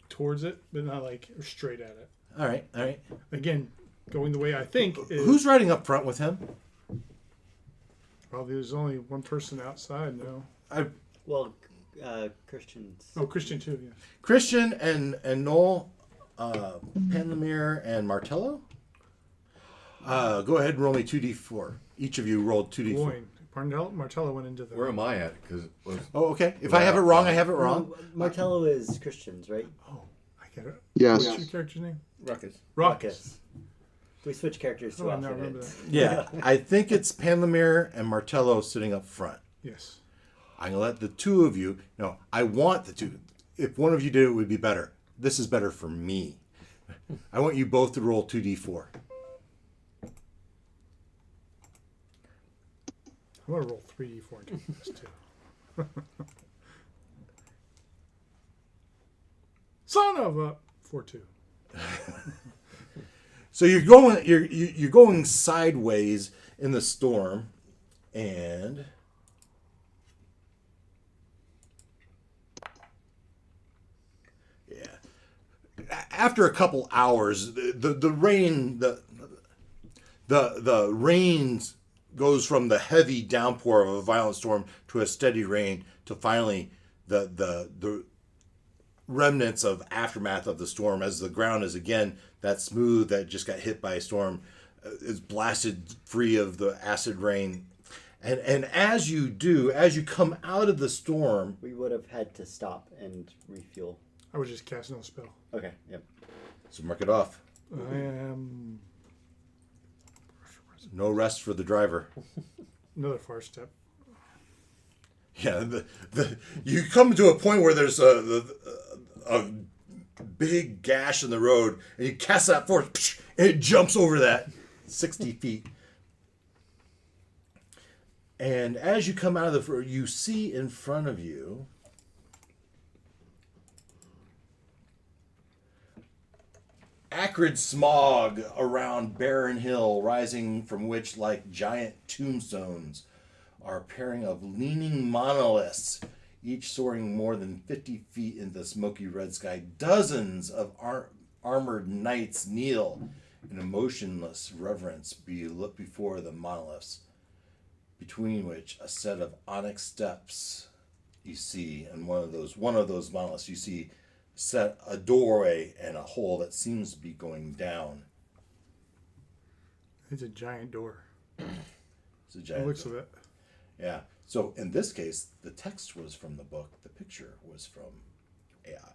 towards it, but not like straight at it. All right, all right. Again, going the way I think is Who's riding up front with him? probably there's only one person outside now. Well, Christians. Oh, Christian too. Yeah. Christian and Noel, Panlamir and Martello. Go ahead and roll me 2d4. Each of you rolled 2d4. Boyne. Martello went into the. Where am I at? Because Oh, okay. If I have it wrong, I have it wrong. No, Martello is Christians, right? Oh, I get it. Yes. What's your character's name? Ruckus. Ruckus. We switch characters too Oh, I often. now remember It's- that. Yeah, I think it's Panlamir and Martello sitting up front. Yes. I'm gonna let the two of you. No, I want the two. If one of you did, it would be better. This is better for me. I want you both to roll 2d4. I'm gonna roll 3d4 and take this too. Son of a 4-2. So you're going sideways in the storm, and yeah, after a couple hours, the rain the rain goes from the heavy downpour of a violent storm to a steady rain to finally the remnants of aftermath of the storm, as the ground is again that smooth that just got hit by a storm, is blasted free of the acid rain. And as you come out of the storm, We would have had to stop and refuel. I would just cast no spell. Okay, yep. so mark it off. I am No rest for the driver. another far step. Yeah, you come to a point where there's a big gash in the road, and you cast that force, and it jumps over that 60 feet. And as you come out of you see in front of you acrid smog around Barren Hill, rising from which, like giant tombstones, are a pairing of leaning monoliths, each soaring more than 50 feet into the smoky red sky. Dozens of armored knights kneel in emotionless reverence before the monoliths, between which a set of onyx steps you see, and one of those monoliths you see set a doorway and a hole that seems to be going down. It's a giant door. It's a By the giant looks of it. Yeah. So in this case, the text was from the book. The picture was from AI.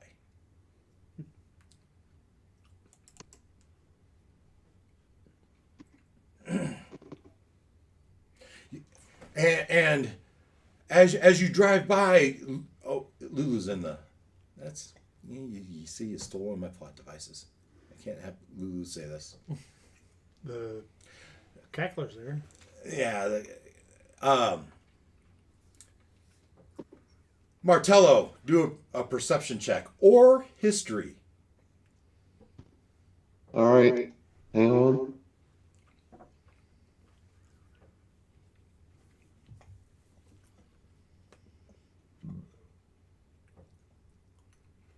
And as you drive by, oh, Lulu's in the. That's you see, you stole one of my plot devices. I can't have Lulu say this. The cackler's there. Yeah. Martello, do a perception check or history. All right. Hang on.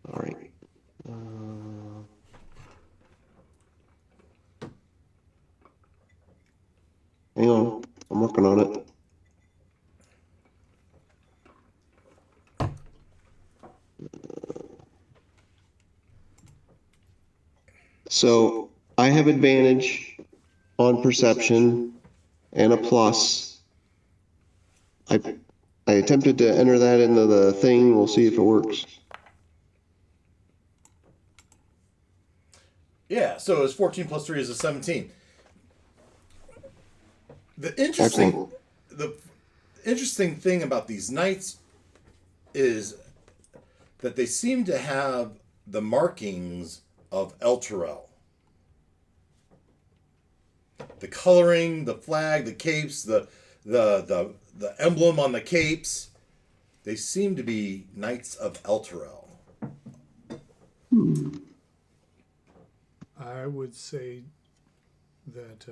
All right. Hang on. I'm working on it. So I have advantage on perception and a plus. I attempted to enter that into the thing. We'll see if it works. Yeah, so it's 14 plus 3 is a 17. The Excellent. interesting thing about these knights is that they seem to have the markings of Elturel. The coloring, the flag, the capes, the emblem on the capes, they seem to be knights of Elturel. I would say that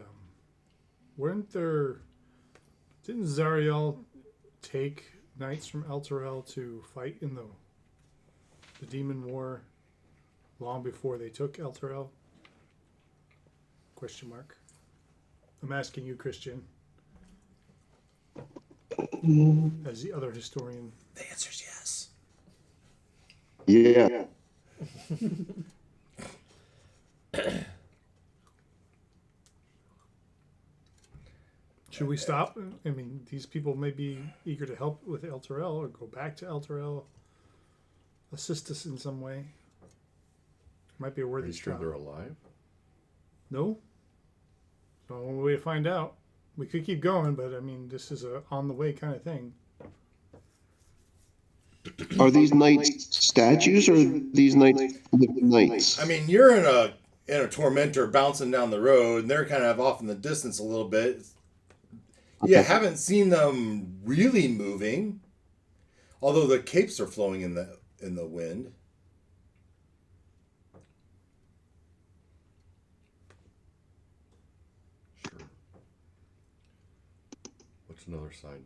didn't Zariel take knights from Elturel to fight in the demon war long before they took Elturel? Question mark. I'm asking you, Christian, as the other historian. The answer's yes. Yeah. Should we stop? I mean, these people may be eager to help with Elturel or go back to Elturel, assist us in some way. Might be a Are worthy you sure stop. they're alive? No? So one way to find out. We could keep going, but I mean, this is a on the way kind of thing. Are these knights statues or are these knights? I mean, you're in a tormentor bouncing down the road, and they're kind of off in the distance a little bit. You haven't seen them really moving, although the capes are flowing in the wind. Sure. What's another side?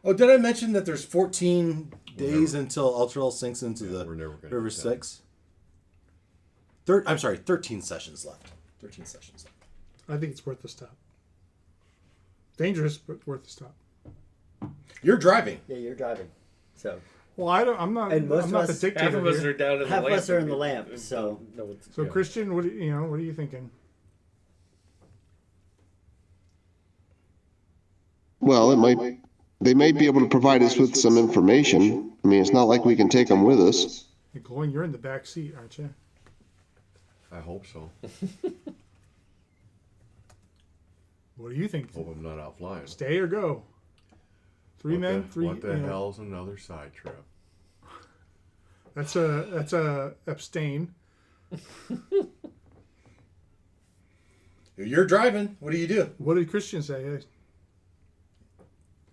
Oh, did I mention that there's 14 days until Ultrael sinks into the we're never gonna River get that. Styx? 13 sessions left. 13 sessions left. I think it's worth the stop. Dangerous, but worth the stop. You're driving. Yeah, you're driving. So Well, I'm not. And most I'm of not the us- dictator Half of us here. are down in the half lamp. of us are in the lamp. So No, it's, So yeah. Christian, what are you thinking? Well, they might be able to provide us with some information. I mean, it's not like we can take them with us. Hey, Gloin, you're in the back seat, aren't you? I hope so. What do you think? Hope I'm not out flying. Stay or go? Three men, three. What the hell's another side trip? That's a abstain. You're driving. What do you do? What did Christian say?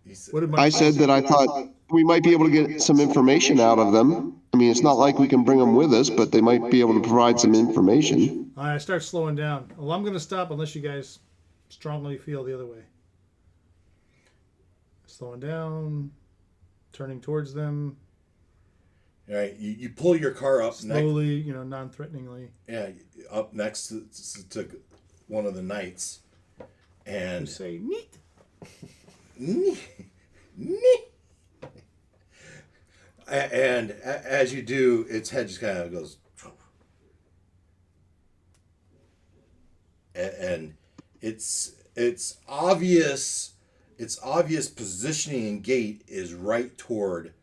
He said, What did I said that I thought we might be able to get some information out of them. I mean, it's not like we can bring them with us, but they might be able to provide some information. All right, I start slowing down. Well, I'm going to stop unless you guys strongly feel the other way. Slowing down, turning towards them all right, you pull your car up slowly, non-threateningly. up next to one of the knights, You and say, neat. and as you do, its head just kind of goes, and it's obvious its obvious positioning and gait is right toward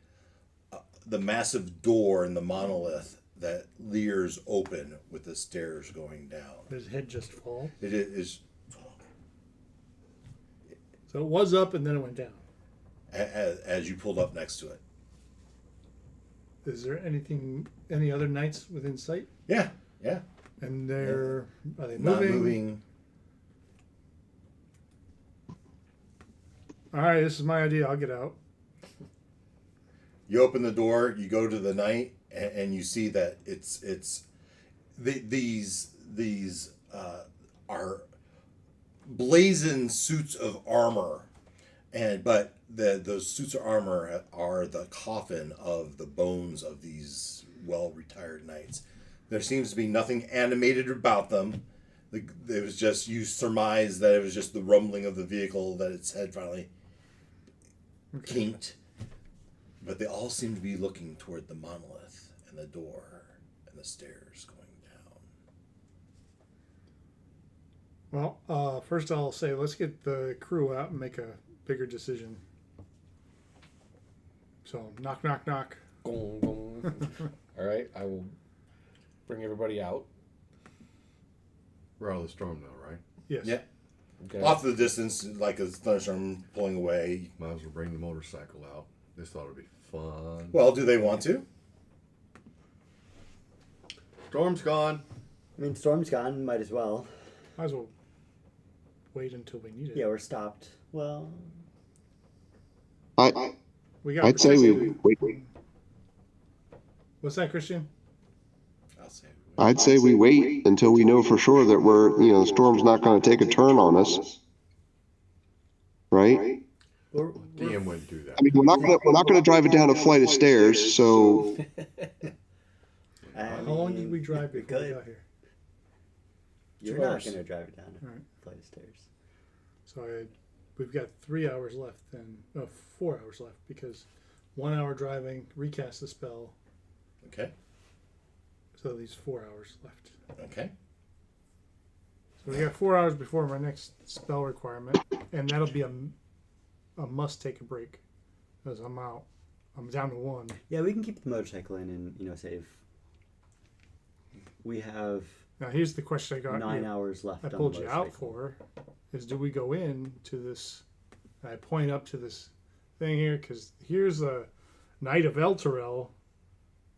the massive door in the monolith that leers open with the stairs going down. Did his head just fall? It is So it was up and then it went down. as you pulled up next to it. Is there any other knights within sight? Yeah. And are they Not moving? moving. All right, this is my idea. I'll get out. You open the door, you go to the knight, and you see that these are blazoned suits of armor, but those suits of armor are the coffin of the bones of these well-retired knights. There seems to be nothing animated about them. It was just, you surmise that it was just the rumbling of the vehicle, that its head finally kinked. But they all seem to be looking toward the monolith and the door and the stairs going down. Well, first I'll say let's get the crew out and make a bigger decision. So knock, knock, knock. Gong, gong. All right, I will bring everybody out. We're out of the storm now, right? Yes. Yeah. Okay. Off to the distance, like a thunderstorm pulling away. Might as well bring the motorcycle out. This thought it'd be fun. Well, do they want to? Storm's gone. I mean, storm's gone. Might as well. Might as well wait until we need it. Yeah, we're stopped. Well, We got I'd say we protected. wait. What's that, Christian? I'll say. I'd say we wait until we know for sure that the storm's not going to take a turn on us. Right? DM wouldn't do that. I mean, we're not going to drive it down a flight of stairs. So How long did we drive we before we could. got here? You're 2 not hours. going to drive it down a Alright. flight of stairs. So we've got 3 hours left then. 4 hours left because 1 hour driving, recast the spell. Okay. So these 4 hours left. Okay. So we got 4 hours before my next spell requirement, and that'll be a must take a break because I'm out. I'm down to 1. Yeah, we can keep the motorcycle in and save. We have Now here's the question I got. 9 hours left. I on the pulled you out motorcycle. for is do we go in to this? I point up to this thing here because here's a Knight of Elturel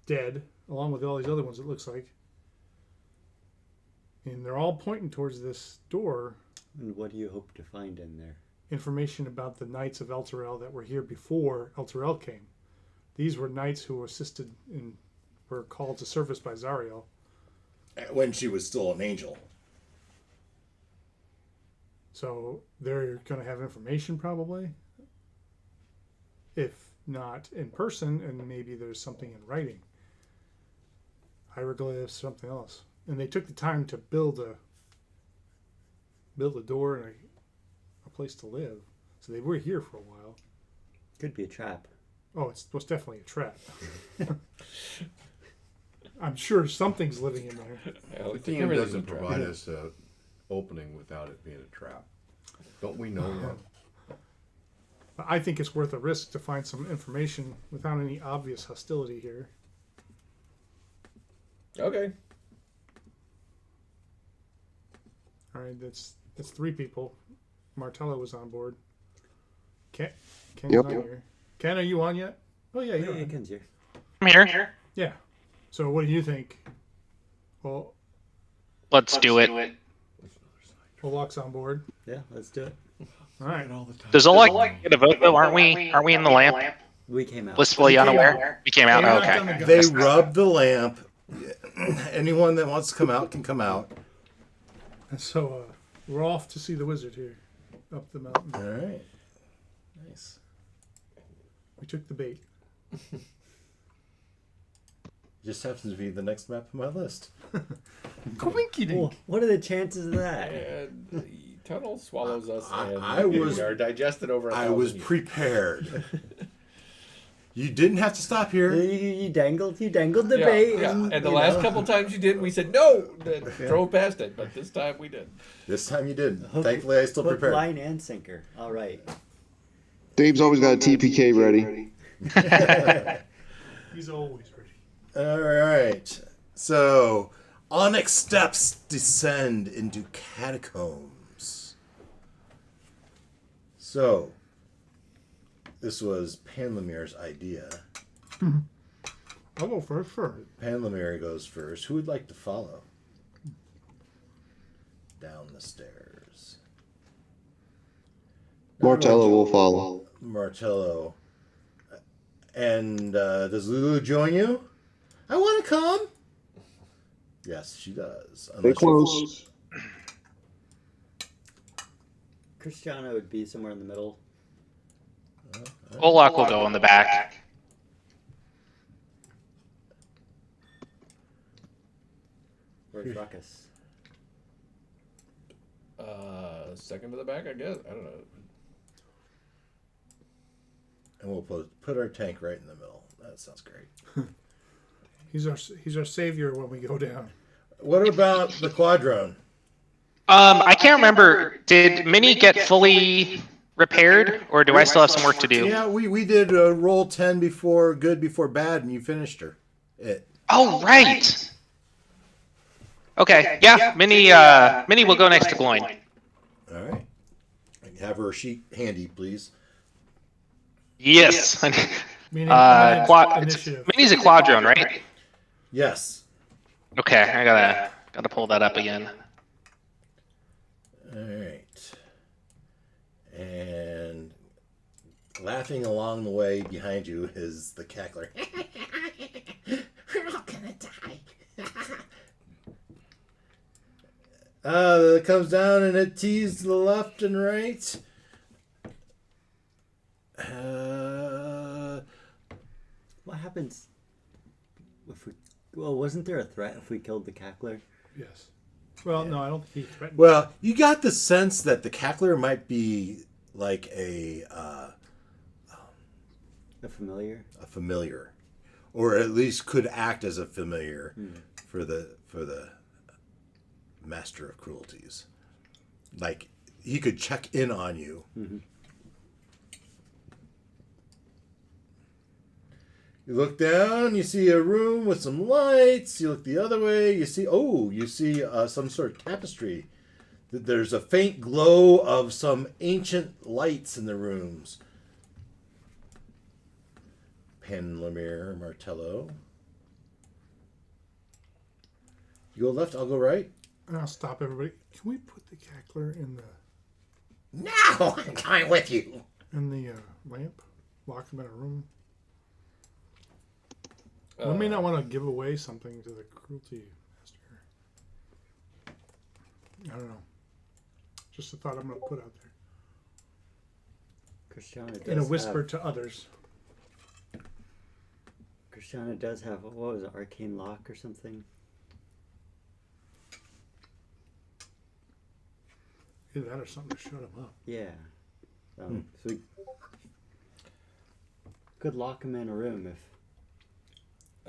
dead, along with all these other ones. It looks like, and they're all pointing towards this door. And what do you hope to find in there? Information about the Knights of Elturel that were here before Elturel came. These were knights who assisted and were called to service by Zariel. When she was still an angel. So they're going to have information probably. If not in person, and maybe there's something in writing. Hieroglyphs, something else. And they took the time to build a door and a place to live. So they were here for a while. Could be a trap. Oh, it's definitely a trap. I'm sure something's living in there. Well, The I think DM everything's doesn't a trap. provide us an opening without it being a trap. Don't we know that? But I think it's worth a risk to find some information without any obvious hostility here. Okay. All right, that's 3 people. Martello was on board. Ken's Yep. not here. Ken, are you on yet? Oh yeah, you're Yeah, on. Ken's here. I'm here. Yeah. So what do you think? Well, Let's do it. Olak's on board. Yeah, let's do it. All right. Does Olak get a vote though? Aren't we in the lamp? We came out. Blissfully unaware. We came out. You're Oh, not okay. gonna go. They rub the lamp. Anyone that wants to come out can come out. And so we're off to see the wizard here, up the mountain. All right. Nice. We took the bait. Just happens to be the next map on my list. Coinky Well, what are the chances of that? And the tunnel swallows us, and I was- we are digested over. I was 1,000 years. prepared. You didn't have to stop here. You dangled the Yeah, bait. yeah. And the last couple times you did, we said no, then drove past it. But this time we did. This time you did. Thankfully, I still Hook, prepared. line, and sinker. All right. Dave's always got a TPK ready. He's always ready. All right. So, onyx steps descend into catacombs. So, this was Panlamir's idea. I'll go first. Panlamir goes first. Who would like to follow? Down the stairs. Martello will follow. Martello. And does Lulu join you? I want to come. Yes, she does. Stay close. Christiana would be somewhere in the middle. Olak will go in the back. Where's Ruckus? Second to the back, I guess. I don't know. And we'll put our tank right in the middle. That sounds great. He's our savior when we go down. What about the quadrone? I can't remember. Did Minnie get fully repaired, or do I still have some work to do? Yeah, we did roll 10 before good before bad, and you finished her. Oh, right. Okay, yeah, Minnie will go next to Gloin. All right. Have her sheet handy, please. Yes. Meaning initiative. Minnie's a quadrone, right? Yes. Okay, I gotta pull that up again. All right. And laughing along the way behind you is the cackler. We're all gonna die. It comes down and it tees to the left and right. What happens if we... Well, wasn't there a threat if we killed the cackler? Yes. Well, no, I don't think he threatened. Well, you got the sense that the cackler might be like a familiar, or at least could act as a familiar for the master of cruelties. Like he could check in on you. Mm-hmm. You look down, you see a room with some lights. You look the other way, you see some sort of tapestry. There's a faint glow of some ancient lights in the rooms. Panlamir, Martello. You go left, I'll go right. And I'll stop everybody. Can we put the cackler in the No, I'm going with you. lamp? Lock him in a room? We may not want to give away something to the cruelty master. I don't know. Just a thought I'm going to put out there. Christiana does In a whisper have, to others. Christiana does have, what was it, arcane lock or something? Either that or something to shut him up. Yeah. So we could lock him in a room if... I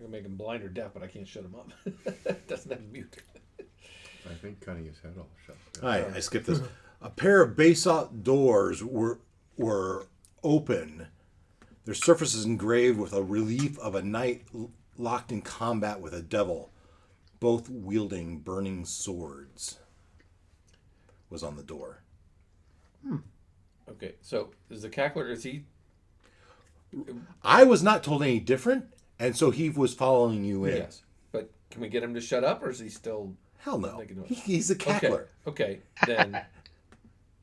can make him blind or deaf, but I can't shut him up. Doesn't have mute. I think cutting his head off shut. All right, I skipped this. A pair of basalt doors were open. Their surfaces engraved with a relief of a knight locked in combat with a devil, both wielding burning swords. Was on the door. Okay, so is the cackler, is he... I was not told any different, and so he was following you in. Yes, but can we get him to shut up, or is he still... Hell no. making noise? He's a cackler. Okay, then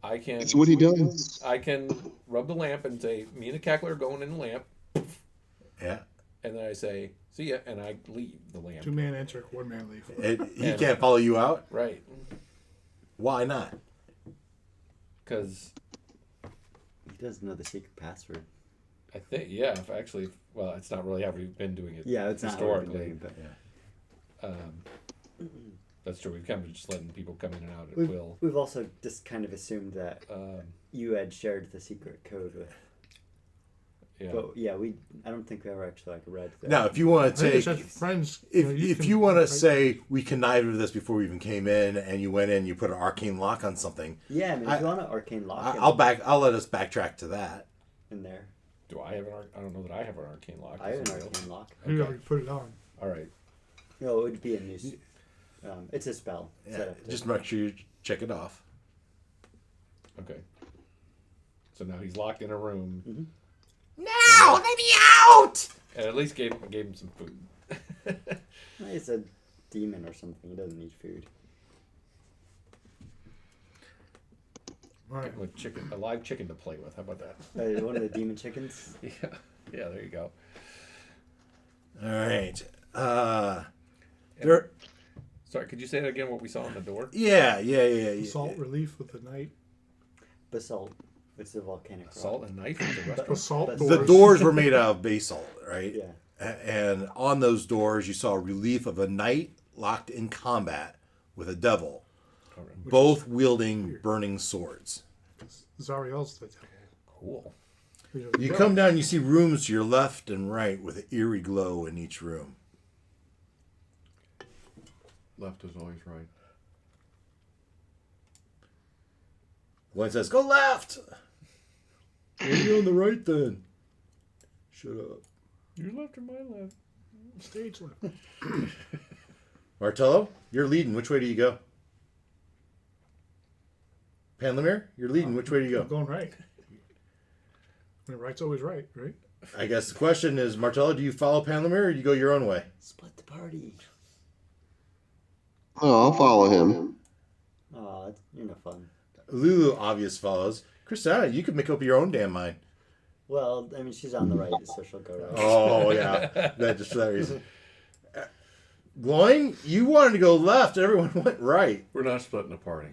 I can... It's what he does. I can rub the lamp and say, me and the cackler are going in the lamp, Yeah. and then I say, see ya, and I leave the lamp. 2-man enter, 1-man leave. He can't follow you out? Right, Why not? because He does know the secret password. I think, yeah, if actually, well, it's not really how we've been doing it. Yeah, it's not how we've been historically. doing it, but... That's true. We've kind of just letting people come in and out at will. We've also just kind of assumed that you had shared the secret code with Yeah. But yeah, I don't think we ever actually like read that. Now, if you want I to think it's take, just friends. if you want to say we connived with this before we even came in, and you went in, you put an arcane lock on something. Yeah, I mean, if you want an arcane lock I'll let us backtrack to that. in there. Do I have I don't know that I have an arcane lock. I have an Somebody else? arcane lock. You already put it on. All right. No, it would be a new. It's a spell. Yeah, set up to- just make sure you check it off. Okay. So now he's locked in a room. Mm-hmm. No, let me out! And at least gave him some food. It's a demon or something. He doesn't need food. All right. Give him a live chicken to play with. How about that? One of the demon chickens. Yeah. Yeah. There you go. All right. Sorry, could you say that again? What we saw on the door? Yeah. Salt relief with the night. Basalt. It's a volcanic rock. Salt and knife at the restaurant. Basalt The doors. The doors were made out of basalt, right? Yeah. And on those doors, you saw a relief of a knight locked in combat with a devil, both wielding burning swords. Zariel's the devil. Cool. You come down, you see rooms to your left and right with an eerie glow in each room. Left is always right. One says, "Go left." Well, you're on the right then. Shut up. Your left or my left? Stage left. Martello, you're leading. Which way do you go? Panlamir, you're leading. Which way do you I'm go? going right. I mean, right's always right, right? I guess the question is, Martello, do you follow Panlamir or do you go your own way? Split the party. Oh, I'll follow him. Oh, you're no fun. Lulu obvious follows. Christina, you could make up your own damn mind. Well, I mean, she's on the right, so she'll go right. Oh, yeah. That just for that reason. Gloin, you wanted to go left. Everyone went right. We're not splitting the party.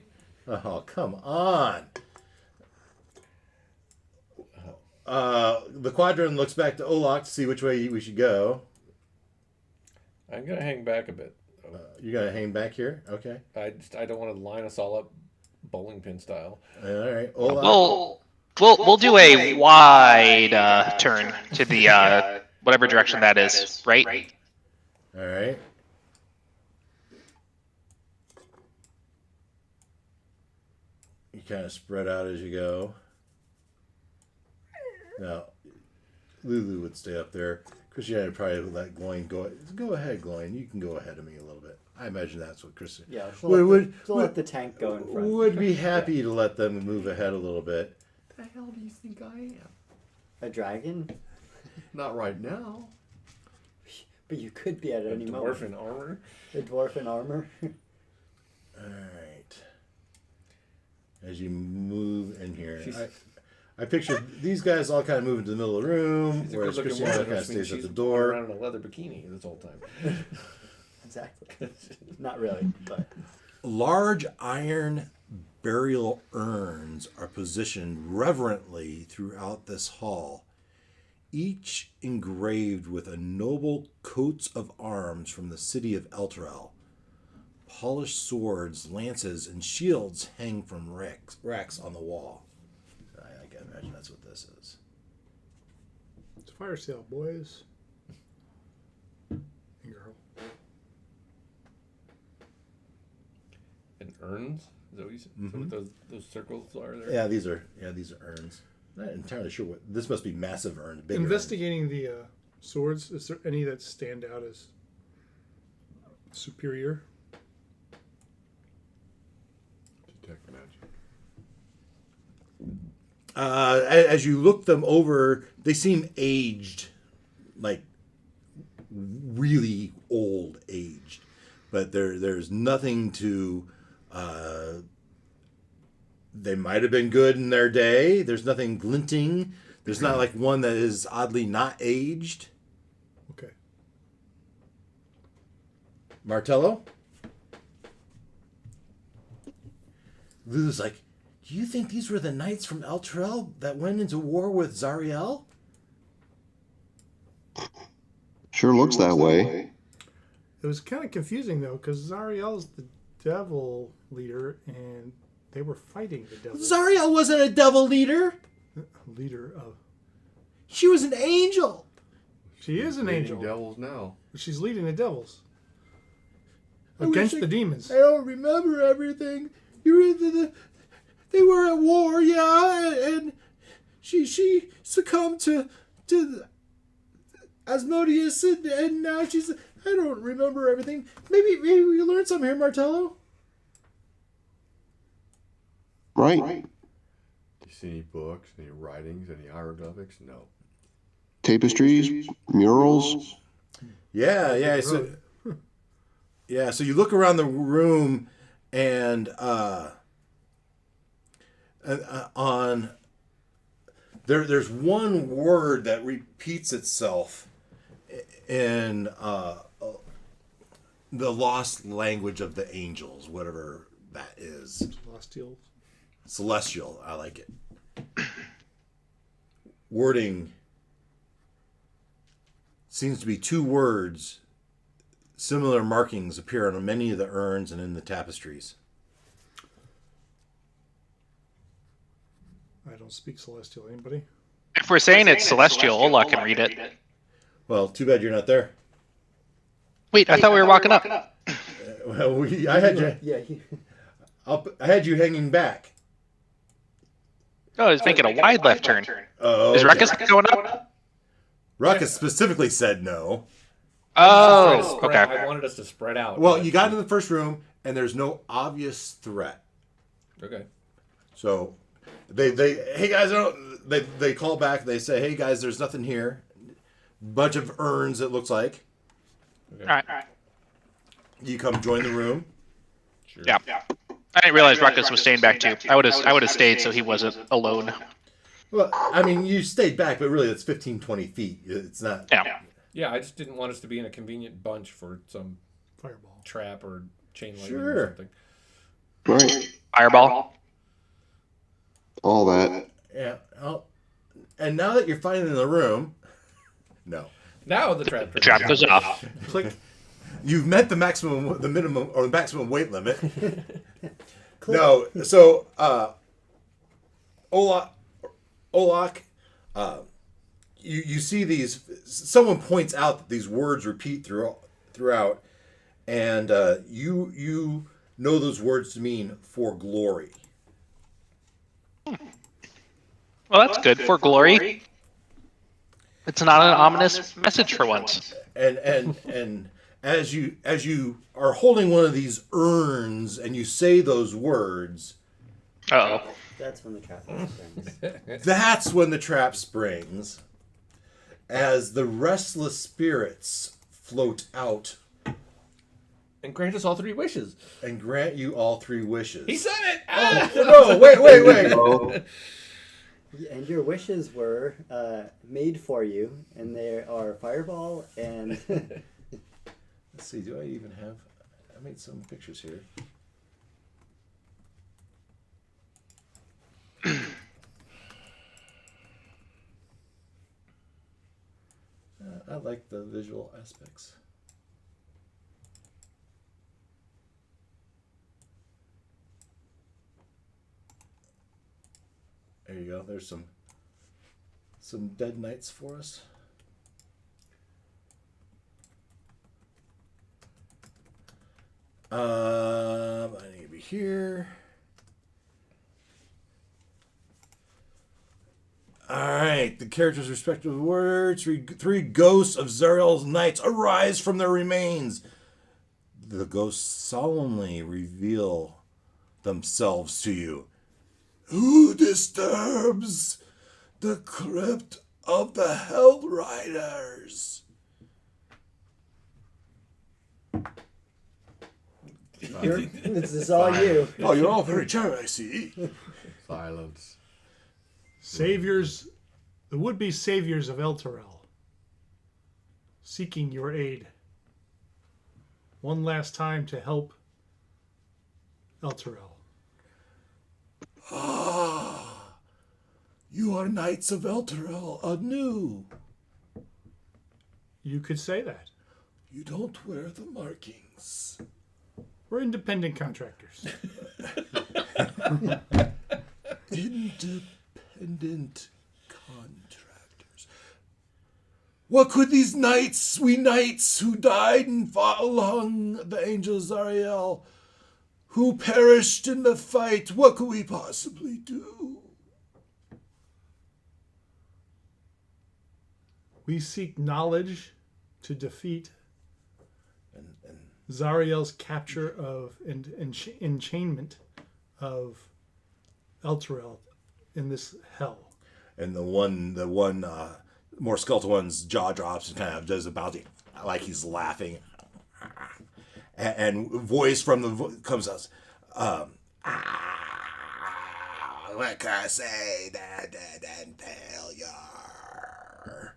Oh, come on. The quadrant looks back to Olak to see which way we should go. I'm gonna hang back a bit. You got to hang back here? Okay. I don't want to line us all up bowling pin style. All right. Olak. We'll do a wide turn to the whatever direction that is, right? All right. You kind of spread out as you go. Now, Lulu would stay up there. Christiana would probably let Gloin go. Go ahead, Gloin. You can go ahead of me a little bit. I imagine that's what Christiana Yeah, she'll let the tank go in front. would be happy to let them move ahead a little bit. The hell do you think I am? A dragon? Not right now. But you could be at A any dwarf moment. in armor. A dwarf in armor? All right. As you move in here, I picture these guys all kind of move into the middle of the room, She's a whereas good-looking Christiana woman, kind of which means stays at the she's door. around in a leather bikini this whole time. Exactly. Not really, but Large iron burial urns are positioned reverently throughout this hall, each engraved with a noble coats of arms from the city of Elturel. Polished swords, lances, and shields hang from racks on the wall. I can imagine that's what this is. It's a fire sale, boys. And girl. And urns? Is that what you said? Is that what those circles are there? Yeah, these are urns. Not entirely sure what this must be. Massive urns. Big Investigating the swords, is there any that stand out as superior? Detect magic. As you look them over, they seem aged, like really old aged. But there's nothing to. They might have been good in their day. There's nothing glinting. There's not like one that is oddly not aged. Okay. Martello? Lulu's like, do you think these were the knights from Elturel that went into war with Zariel? Sure looks that way. It was kind of confusing though, because Zariel's the devil leader, and they were fighting the devil Zariel wasn't a devil leader. leader of. She was an angel. She is an Leading angel. devils now. She's leading the devils against the demons. I don't remember everything. They were at war, yeah, and she succumbed to Asmodeus, and now she's. I don't remember everything. Maybe we learned something here, Martello. Right. You see any books, any writings, any hieroglyphics? No. Tapestries, murals. Yeah. So, yeah. So you look around the room, and on there's one word that repeats itself in the lost language of the angels, whatever that is. Celestial. I like it. Wording seems to be two words. Similar markings appear on many of the urns and in the tapestries. I don't speak Celestial. Anybody? If we're saying it's celestial, Ola can read it. Well, too bad you're not there. Wait, I thought we were walking up. Well, I had you. Yeah. I had you hanging back. Oh, he's making a wide left turn. Oh, Is okay. Ruckus going up? Ruckus specifically said no. Oh, okay. I wanted us to spread out. Well, you got into the first room, and there's no obvious threat. Okay. So, hey guys, they call back. They say, hey guys, there's nothing here. Bunch of urns, it looks like. Okay. All right. You come join the room. Sure. Yeah. I didn't realize Ruckus was staying back too. I would have stayed so he wasn't alone. Well, I mean, you stayed back, but really it's 15, 20 feet. It's not. Yeah. Yeah, I just didn't want us to be in a convenient bunch for some Fireball. trap or chain lightning Sure. or something. Right. Fireball. All that. Yeah. And now that you're finally in the room, no. Now the trap. The trap goes off. Click. You've met the minimum, or the maximum weight limit. No. So, Olak, you see these. Someone points out that these words repeat throughout, and you know those words to mean for glory. Well, that's good. For glory. It's not an ominous message for once. And as you are holding one of these urns and you say those words, Uh-oh. That's when the trap springs. that's when the trap springs. As the restless spirits float out And grant us all 3 wishes. and grant you all 3 wishes. He said it! Ah! No, wait. Oh, And your wishes were made for you, and they are fireball and Let's see, do I even have... I made some pictures here. I like the visual aspects. There you go. There's some dead knights for us. I need to be here. Alright, the characters' respective words. 3 ghosts of Zariel's knights arise from their remains. The ghosts solemnly reveal themselves to you. Who disturbs the crypt of the Hellriders? this is all you. Oh, you're all very charming, I see. Silence. Saviors, the would-be saviors of Elturel, seeking your aid. One last time to help Elturel. Ah, you are knights of Elturel anew. You could say that. You don't wear the markings. We're independent contractors. Independent contractors. What could these knights, we knights who died and fought along the angel Zariel, who perished in the fight, what could we possibly do? We seek knowledge to defeat And Zariel's capture of and enchainment of Elturel in this hell. the one more skeletal one's jaw drops and kind of does a bounty, like he's laughing. And voice from the comes out. What can I say? Dead and failure.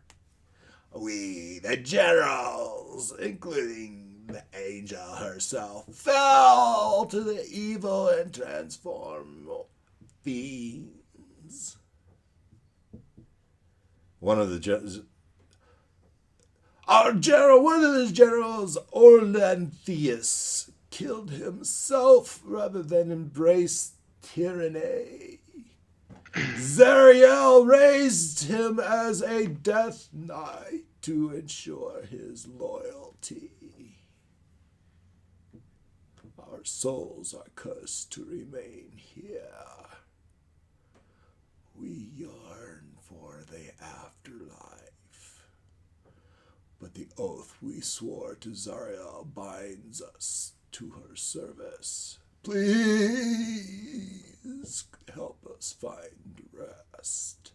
We, the generals, including the angel herself, fell to the evil and transformed fiends. One of the one of the generals, Orlantheus, killed himself rather than embrace tyranny. Zariel raised him as a death knight to ensure his loyalty. Our souls are cursed to remain here. We yearn for the afterlife. But the oath we swore to Zariel binds us to her service. Please help us find rest.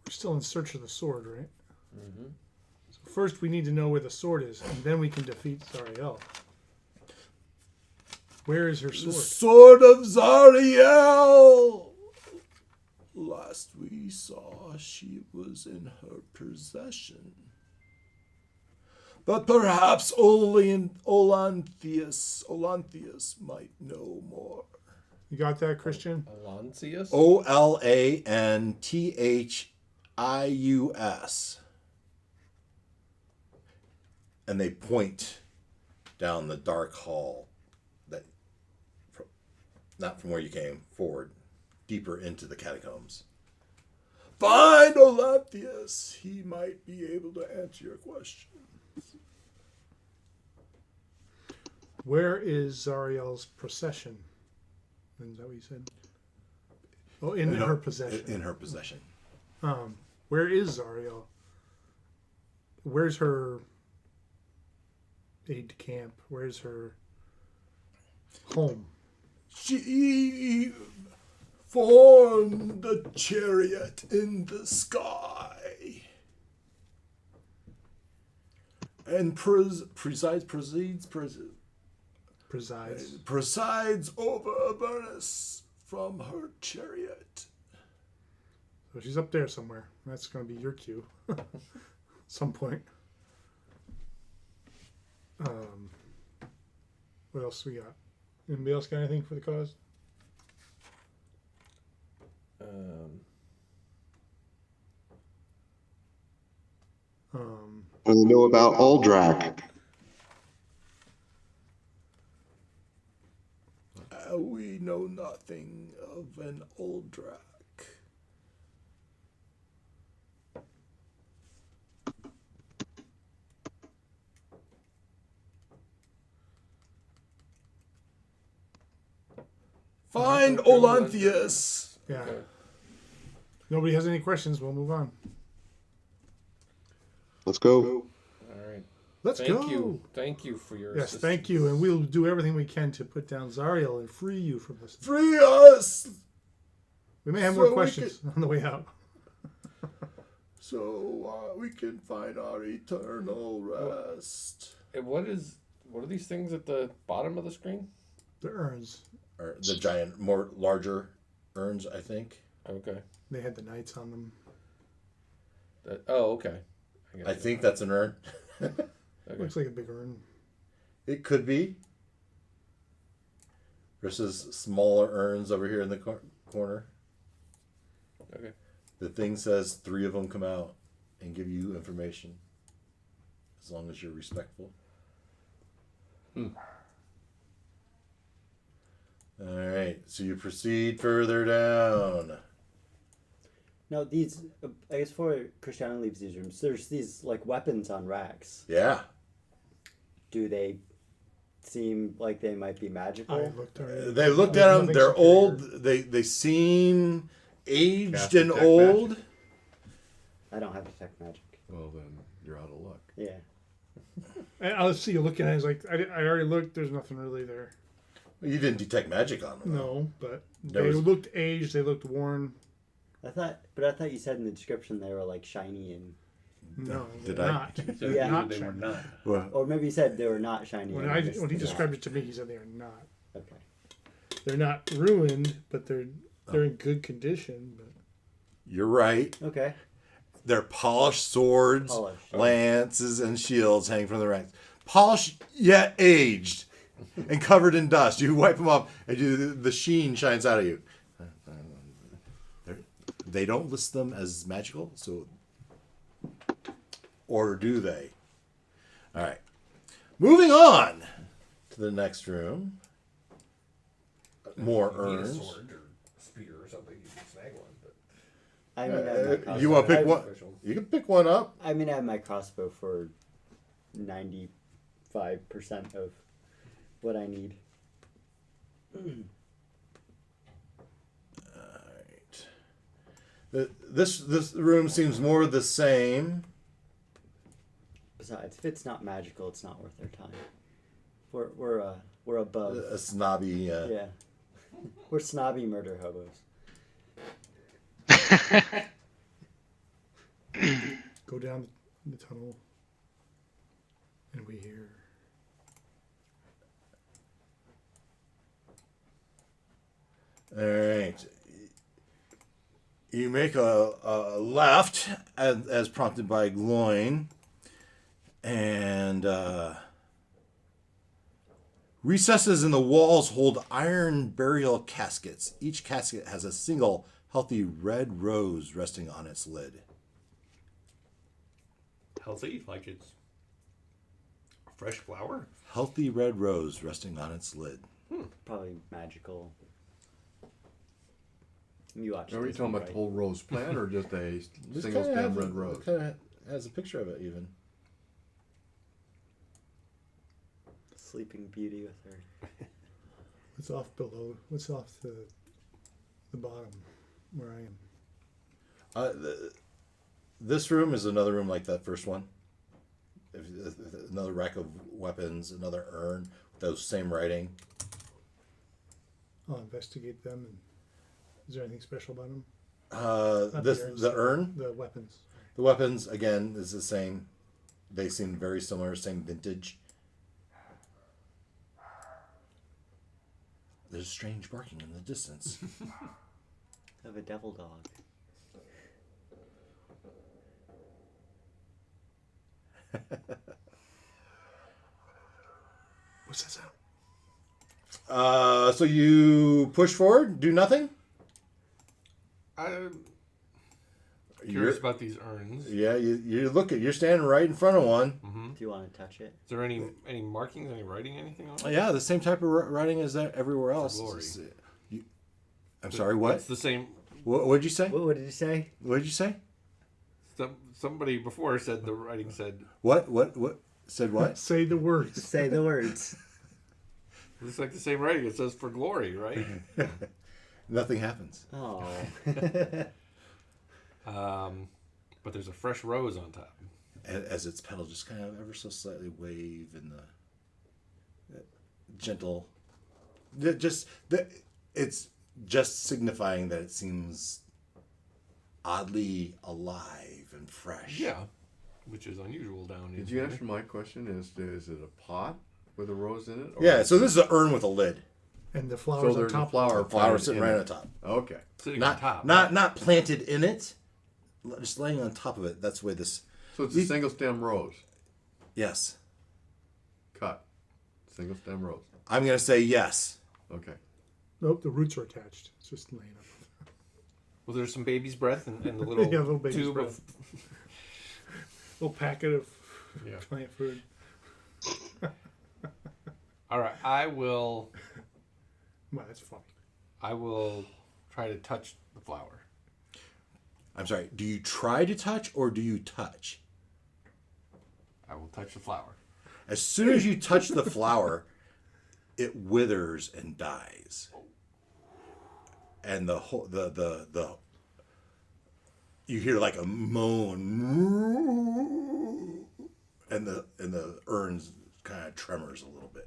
We're still in search of the sword, right? Mm-hmm. So first we need to know where the sword is, and then we can defeat Zariel. Where is her sword? The sword of Zariel! Last we saw, she was in her possession. But perhaps Olanthius might know more. You got that, Christian? Alancius? Olanthius. And they point down the dark hall, that not from where you came, forward, deeper into the catacombs. Find Olanthius. He might be able to answer your question. Where is Zariel's procession? Is that what you said? Oh, in her possession. In her possession. Where is Zariel? Where's her aide de camp? Where's her home? She formed a chariot in the sky and presides over Avernus from her chariot. So she's up there somewhere. That's going to be your cue. Some point. What else we got? Anybody else got anything for the cause? What do they know about Uldrak? We know nothing of an Uldrak. Find Olanthius. Yeah. Okay. Nobody has any questions. We'll move on. Let's go. All right. Let's go. Thank you for your Yes, assistance. thank you. And we'll do everything we can to put down Zariel and free you from this. Free us, We may have So more we questions on the way out. so we can find our eternal rest. And what are these things at the bottom of the screen? The urns. Or the giant, larger urns, I think. Okay. They had the knights on them. Okay. I think that's an urn. Okay. Looks like a big urn. It could be. Versus smaller urns over here in the corner. Okay. The thing says 3 of them come out and give you information. As long as you're respectful. Alright, so you proceed further down. Now these, I guess before Christiana leaves these rooms, there's these like weapons on racks. Yeah. Do they seem like they might be I magical? looked already. They looked There's at them. nothing They're superior. old. They seem aged Cast and detect old. magic. I don't have detect magic. Well, then you're out of luck. Yeah. And I see you looking at it. It's like I already looked. There's nothing really there. You didn't detect magic on them. No, but There they was- looked aged. They looked worn. I thought you said in the description they were like shiny and, No, Did they're I? not. So Yeah. Not they were shiny. not. Well, or maybe you said they were not shiny. When and I just when he not. described it to me, he said they are not. Okay. They're not ruined, but they're in good condition. But you're right. Okay. They're polished swords, Polished. lances, and shields hanging from the ranks. Polished yet aged and covered in dust. You wipe them off, and the sheen shines out of you. They don't list them as magical, so. Or do they? All right. Moving on to the next room. More You need a urns. sword or spear or something. You can snag one. But I mean, I have my crossbow. You want to pick I- one? You can pick one up. I mean, I have my crossbow for 95% of what I need. This room seems more the same. Besides, if it's not magical, it's not worth their time. We're above. A snobby. Yeah. We're snobby murder hobos. go down the tunnel, and we hear. All right. You make a left as prompted by Gloin, and recesses in the walls hold iron burial caskets. Each casket has a single healthy red rose resting on its lid. Healthy, like it's a fresh flower. Healthy red rose resting on its lid. Probably magical. You watch. Are we this talking one, about the right? whole rose plant or just a This single kinda stem have- red rose? kinda has a picture of it even. Sleeping Beauty with her. What's off below? What's off the bottom where I am? This room is another room like that first one. Another rack of weapons, another urn with those same writing. I'll investigate them. And is there anything special about them? Not The urns, urn, the weapons. the weapons again is the same. They seem very similar, same vintage. There's strange barking in the distance. Of a devil dog. What's that sound? So you push forward, do nothing. I'm You're, curious about these urns. yeah, you look at. You're standing right in front of one. Do you want to touch it? Is there any markings, any writing, anything on it? Yeah, the same type of writing as that everywhere else. glory. I'm sorry. What? It's the same. What'd you say? What did you say? What'd you say? Somebody before said the writing said What said what? Say the words. Say the words. it's like the same writing. It says for glory, right? Nothing happens. Oh. But there's a fresh rose on top. As its petals just kind of ever so slightly wave in the gentle. It's just signifying that it seems oddly alive and fresh. Yeah, which is unusual down Did in you here. answer my question? Is it a pot with a rose in it? Or Yeah. So this is an urn with a lid. And the So flowers on there's a top. flower. Flower planted sitting in right it. on top. Okay. Sitting on Not top. not planted in it. Just laying on top of it. That's the way this. So it's a single stem rose. Yes. Cut. Single stem rose. I'm gonna say yes. Okay. Nope, the roots are attached. It's just laying up. Well, there's some baby's breath and the little, Yeah, little baby's tube breath. Little packet of Yeah. plant food. All right, I will Well, that's funny. try to touch the flower. I'm sorry. Do you try to touch or do you touch? I will touch the flower. As soon as you touch the flower, it withers and dies. And the whole the you hear like a moan, and the urns kind of tremors a little bit.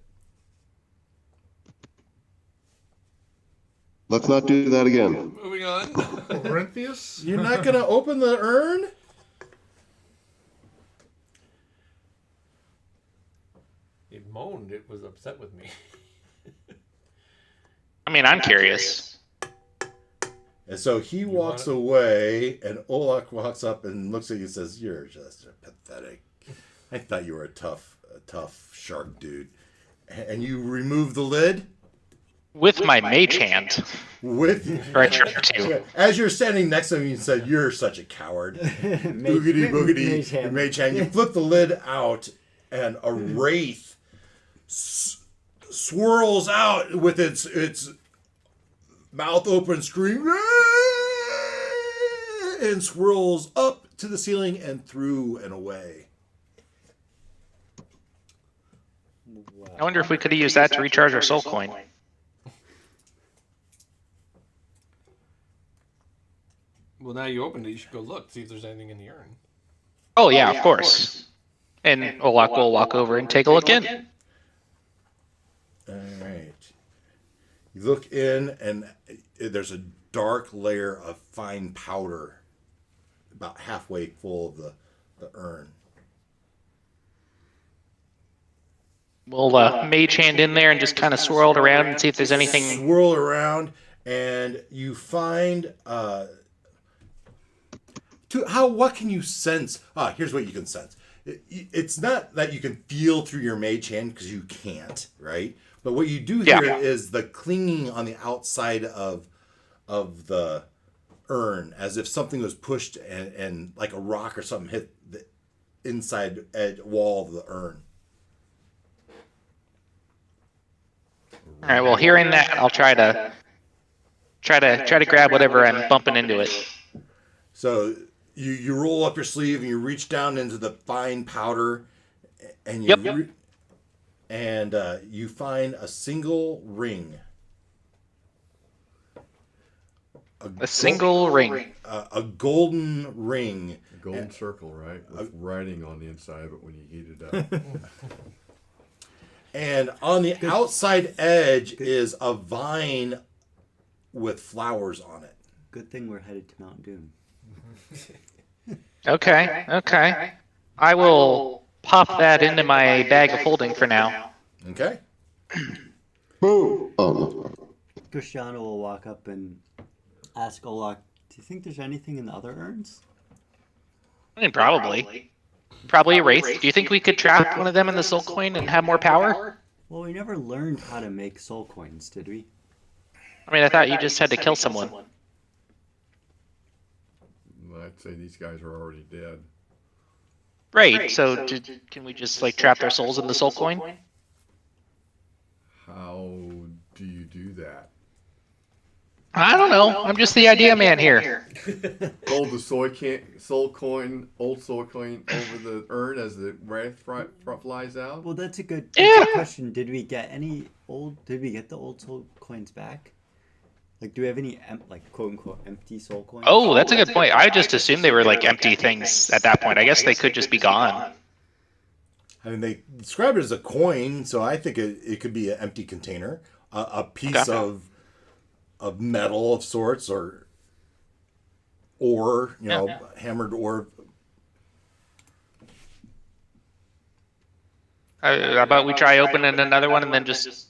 Let's not do that again. Moving on. Corinthius? You're not gonna open the urn? It moaned. It was upset with me. I mean, I'm curious. And so he walks away, and Olak walks up and looks at you and says, "You're just pathetic. I thought you were a tough shark dude." And you remove the lid With my mage hand. with Or I try to. as you're standing next to him. You said, "You're such a coward." Boogity boogity. Mage hand. Your mage hand. You flip the lid out, and a wraith swirls out with its mouth open, scream, and swirls up to the ceiling and through and away. I wonder if we could have used that to recharge our soul coin. Well, now you opened it. You should go look, see if there's anything in the urn. Oh, yeah, of course. And Olak will walk over and take a look in. All right. You look in, and there's a dark layer of fine powder about halfway full of the urn. We'll mage hand in there and just kind of swirl it around and see if there's anything. Swirl around, and you find what can you sense? Here's what you can sense. It's not that you can feel through your mage hand, because you can't, right? But what you do hear is the clinging on the outside of the urn, as if something was pushed and like a rock or something hit the inside edge wall of the urn. All right. Well, hearing that, I'll try to grab whatever I'm bumping into it. So you roll up your sleeve and you reach down into the fine powder, and you you find a single ring. A single ring. A golden ring. A golden circle, right? With writing on the inside of it when you heat it up. And on the outside edge is a vine with flowers on it. Good thing we're headed to Mount Doom. Okay. I will pop that into my bag of holding for now. Okay. Boom. Oh, no. Cristiano will walk up and ask Olak, "Do you think there's anything in the other urns?" I mean, probably a wraith. Do you think we could trap one of them in the soul coin and have more power? Well, we never learned how to make soul coins, did we? I mean, I thought you just had to kill someone. I'd say these guys are already dead. Right. So can we just like trap their souls in the soul coin? How do you do that? I don't know. I'm just the idea man here. Hold the old soul coin over the urn as the wraith flies out? Well, that's a good question. Did we get the old soul coins back? Like, do we have any quote unquote empty soul coins? Oh, that's a good point. I just assumed they were like empty things at that point. I guess they could just be gone. I mean, they describe it as a coin, so I think it could be an empty container, a piece of metal of sorts, or ore, hammered ore. How about we try opening another one and then just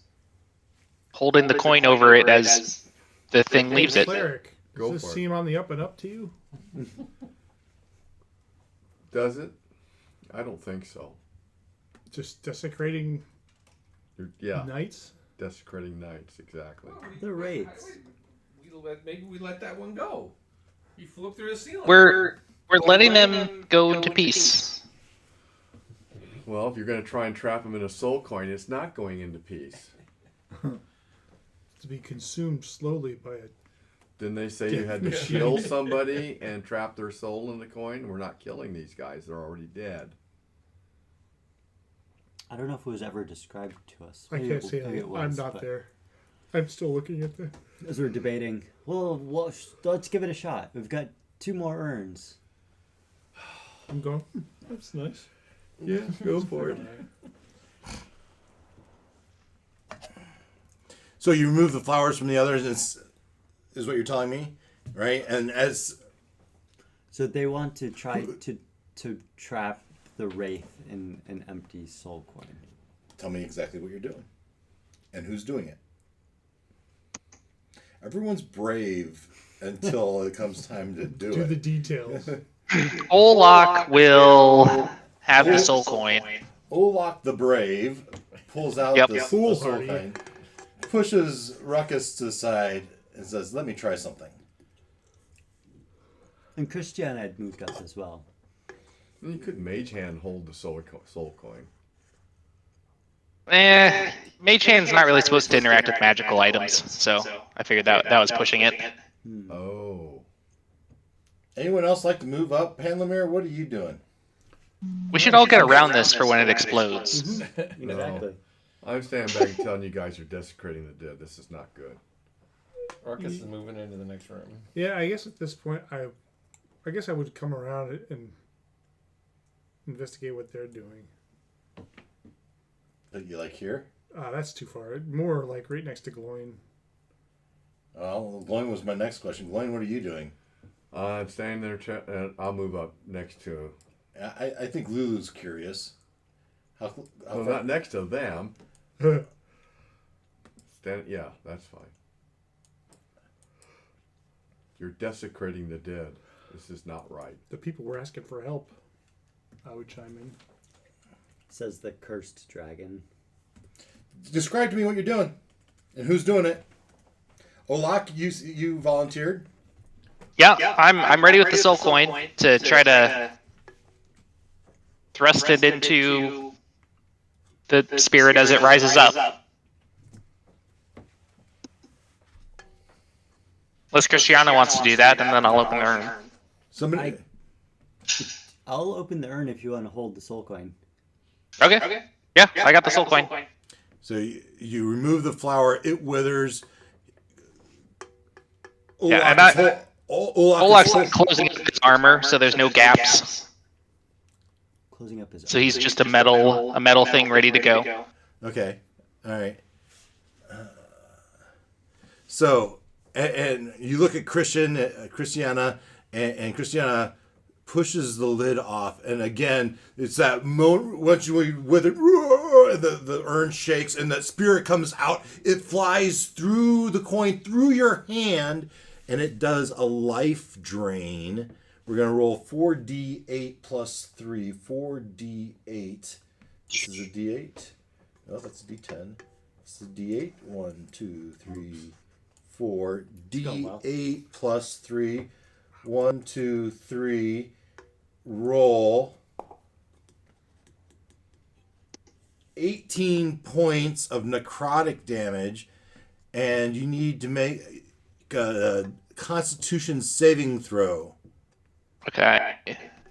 holding the coin over it as the thing leaves it? Cleric, Go does this for it. seem on the up and up to you? Does it? I don't think so. Just desecrating Yeah, knights? desecrating knights, exactly. The wraiths. Maybe we let that one go. He flew up through the ceiling. We're letting them go into peace. Well, if you're going to try and trap them in a soul coin, it's not going into peace. To be consumed slowly by a Didn't they say you had to kill somebody and trap their soul in the coin? We're not killing these guys. They're already dead. I don't know if it was ever described to us. I can't say maybe it was, I'm not but there. I'm still looking at the. As we're debating, well, let's give it a shot. We've got 2 more urns. I'm going. That's nice. Yeah, go for it. So you remove the flowers from the others, is what you're telling me, right? And So they want to try to trap the wraith in an empty soul coin. tell me exactly what you're doing and who's doing it. Everyone's brave until it comes time to do Do it. the details. Olak will have the soul coin. Olak the Brave pulls out Yep. the Foolhardy. soul coin, pushes Ruckus to the side, and says, "Let me try something." And Christiana had moved up as well. You could mage hand hold the soul coin. Mage Hand's not really supposed to interact with magical items, so I figured that was pushing it. Oh. Anyone else like to move up? Panlamir, what are you doing? We should all get around this for when it explodes. Exactly. I'm standing back and telling you guys you're desecrating the dead. This is not good. Ruckus is moving into the next room. Yeah, I guess at this point, I guess I would come around and investigate what they're doing. You like here? That's too far. More like right next to Gloin. Well, Gloin was my next question. Gloin, what are you doing? I'm standing there, and I'll move up next to. I think Lulu's curious. How Well, far- not next to them. Yeah, that's fine. You're desecrating the dead. This is not right. The people were asking for help. I would chime in. Says the cursed dragon. Describe to me what you're doing and who's doing it. Olak, you volunteered. Yeah, I'm ready with the soul coin to try to thrust it into the spirit as it rises up. Unless Christiana wants to do that, and then I'll open the urn. Somebody. I'll open the urn if you want to hold the soul coin. Okay. Yeah, I got the soul coin. So you remove the flower, it withers. Yeah, and Olak's Olak's closing up his armor, so there's no gaps. Closing up his. So he's just a metal thing ready to go. Okay. All right. So, and you look at Christiana, and Christiana pushes the lid off, and again, it's that moment once you with it, the urn shakes, and that spirit comes out. It flies through the coin, through your hand, and it does a life drain. We're gonna roll 4d8 plus 3. 4d8. This is a d8. No, that's a d10. This is a d8. 1, 2, 3, 4. d8 plus 3. 1, 2, 3. Roll 18 points of necrotic damage, and you need to make a Constitution saving throw. Okay.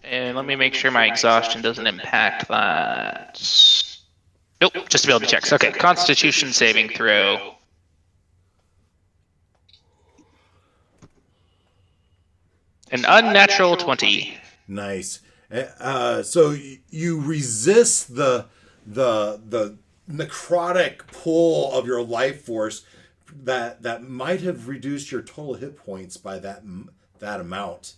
And let me make sure my exhaustion doesn't impact that. Nope, just ability checks. Okay, Constitution saving throw. An unnatural 20. Nice. So you resist the necrotic pull of your life force that might have reduced your total hit points by that amount.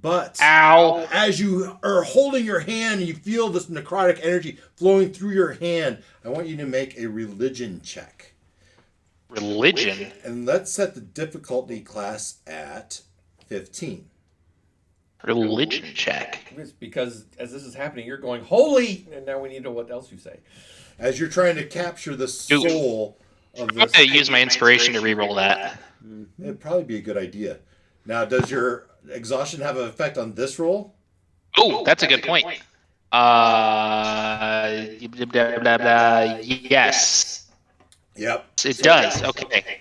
But Ow. as you are holding your hand and you feel this necrotic energy flowing through your hand, I want you to make a religion check. Religion? And let's set the difficulty class at 15. Religion check. It's because as this is happening, you're going, holy! And now we need to know what else you say. As you're trying to capture the soul of I'm this, going to use my inspiration to reroll that. it'd probably be a good idea. Now, does your exhaustion have an effect on this roll? Oh, that's a good point. Yes. Yep. It does. Okay.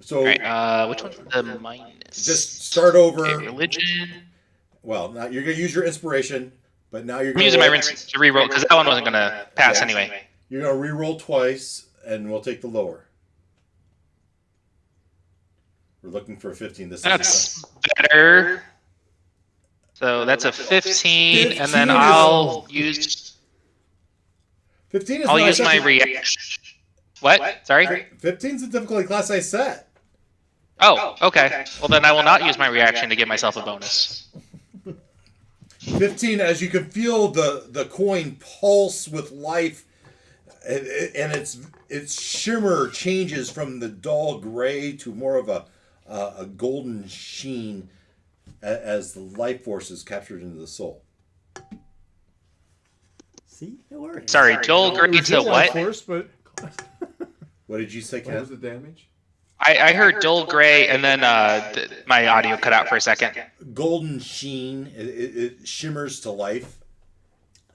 So Alright, which one's the minus? just start over. Okay, religion. Well, now you're gonna use your inspiration, but now you're I'm gonna using my roll- rinse to reroll because that one wasn't gonna pass anyway. You're gonna re-roll twice, and we'll take the lower. We're looking for a 15. This That's better. So that's a 15, and 15 then is- I'll use 15 is I'll not use my acceptable. reaction. What? Sorry? 15 is a difficulty class I set. Oh, okay. Well, then I will not use my reaction to give myself a bonus. 15, as you can feel the coin pulse with life, and its shimmer changes from the dull gray to more of a golden sheen as the life force is captured into the soul. See, it works. Sorry, Joel It Gray was to your life what? force, but What did you say, What was Ken? the damage? I heard dull gray, and then my audio cut out for a second. Golden sheen. It shimmers to life.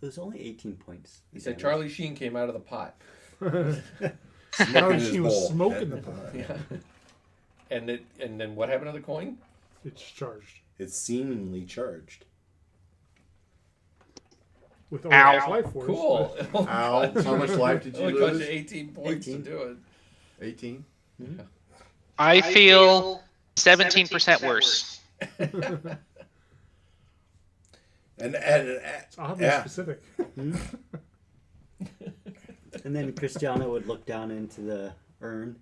It was only 18 points. He said Charlie Sheen came out of the pot. now in his she was bowl. smoking the pot. Yeah. And then what happened to the coin? It's charged It's seemingly charged. with Ow. Ulrik's life force. Cool. Ow. How much life did It you only cost you lose? 18 points 18. to do it. 18. I feel 17% worse. And It's oddly yeah. specific. And then Christiana would look down into the urn.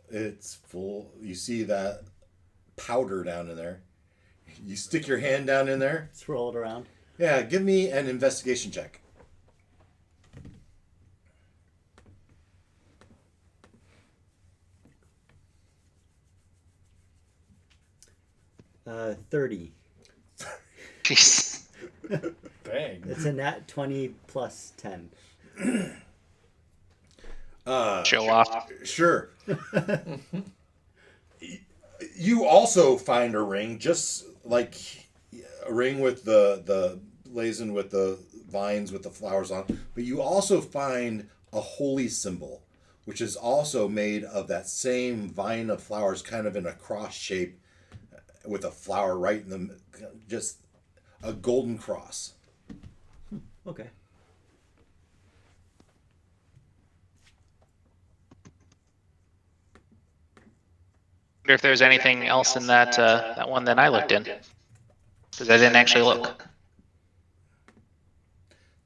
It's full. You see that powder down in there. You stick your hand down in there. Swirl it around. Yeah, give me an investigation check. 30. Jeez. Dang. It's a nat 20 plus 10. Show off. Sure. You also find a ring, just like a ring with the blazoned with the vines with the flowers on. But you also find a holy symbol, which is also made of that same vine of flowers, kind of in a cross shape, with a flower right in the, just a golden cross. Okay. Wonder if there's anything else in that one that I looked in, because I didn't actually look.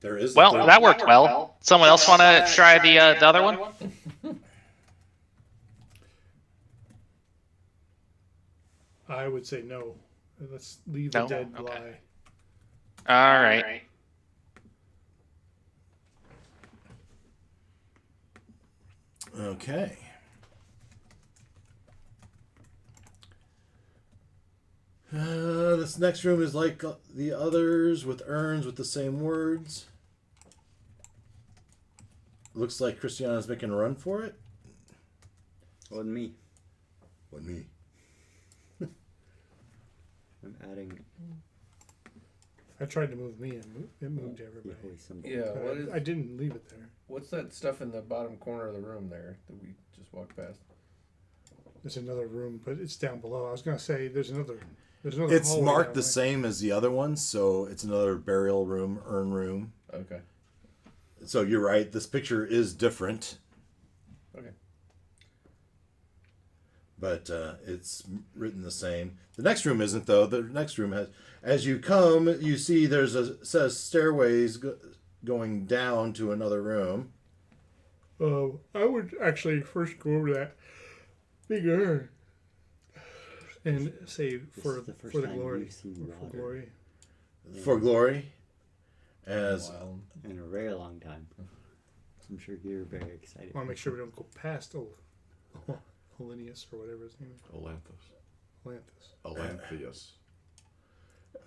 There is. Well, that worked well. Someone else want to try the other one? I would say no. Let's leave the No? dead Okay. lie. All right. Okay. This next room is like the others, with urns with the same words. Looks like Christiana's making a run for it. Wasn't me. What me? I'm adding I tried to move me and it moved the everybody. holy symbol. Yeah, But what is I didn't leave it there. what's that stuff in the bottom corner of the room there that we just walked past? There's another room, but it's down below. I was gonna say there's another. It's hallway marked down the there. same as the other ones, so it's another burial room, urn room. Okay. So you're right. This picture is different, Okay. but it's written the same. The next room isn't, though. The next room has, as you come, you see there's says stairways going down to another room. I would actually first go over that big urn and say for is the first the time glory, you've seen for water. glory. For glory, as Wow. In a very long time. I'm sure you're very excited. I want to make sure we don't go past Holinius or whatever his name is. Atlantis. Atlantis. Atlantheus.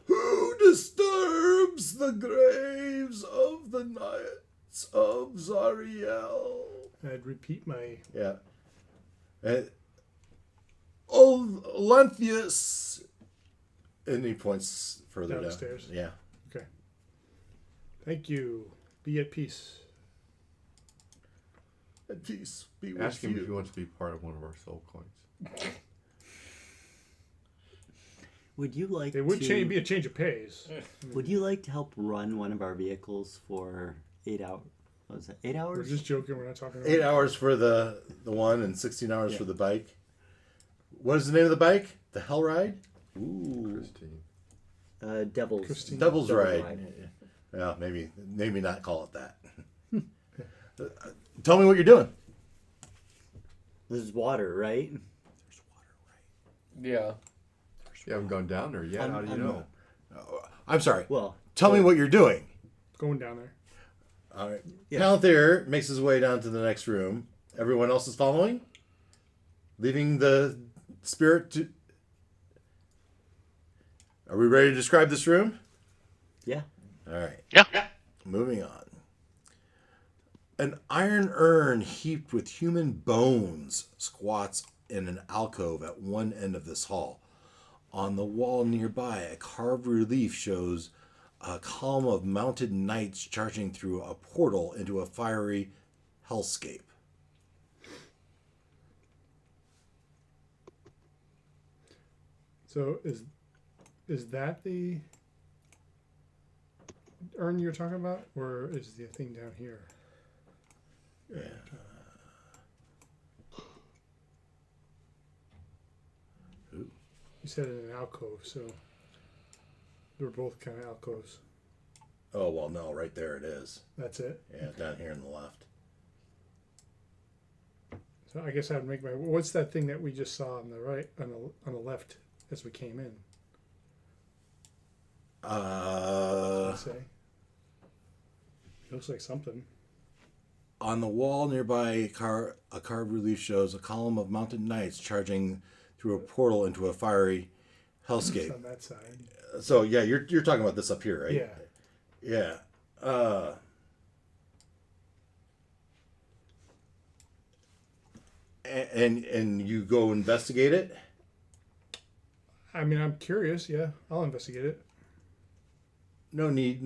who disturbs the graves of the knights of Zariel? I'd repeat my. Yeah. Olanthius. And he points further Downstairs. down. Yeah. Okay. Thank you. Be at peace. At peace be with Ask him you. if he wants to be part of one of our soul coins. Would you like It would to be a change of pace. Would you like to help run one of our vehicles for 8 hours? What was that? 8 We're hours? just joking. We're not talking about 8 hours for the one and 16 hours Yeah. for the bike. What is the name of the bike? The Hellride? Ooh. Christine. Devil's. Christine. Devil's Ride. Yeah, maybe not call it that. Tell me what you're doing. This is water, right? Yeah. You haven't gone down there yet. How do you know? I'm sorry. Well, Tell me what you're doing. going down there. All right. Yeah. Palantir makes his way down to the next room. Everyone else is following? Leaving the spirit to... Are we ready to describe this room? yeah. All right. Yeah. Moving on. An iron urn heaped with human bones squats in an alcove at one end of this hall. On the wall nearby, a carved relief shows a column of mounted knights charging through a portal into a fiery hellscape. So is that the urn you're talking about, or is the thing down here? Yeah. You said in an alcove, so they're both kind of alcoves. Oh, well, no, right there it is. That's it. Yeah, down here on the left. So I guess I'd make my. What's that thing that we just saw on the right, on the left as we came in? Let's say. It looks like something. On the wall nearby, a carved relief shows a column of mounted knights charging through a portal into a fiery It's hellscape. on that side. So yeah, you're talking about this up here, right? Yeah. Yeah. And you go investigate it. I mean, I'm curious. Yeah, I'll investigate it. No need.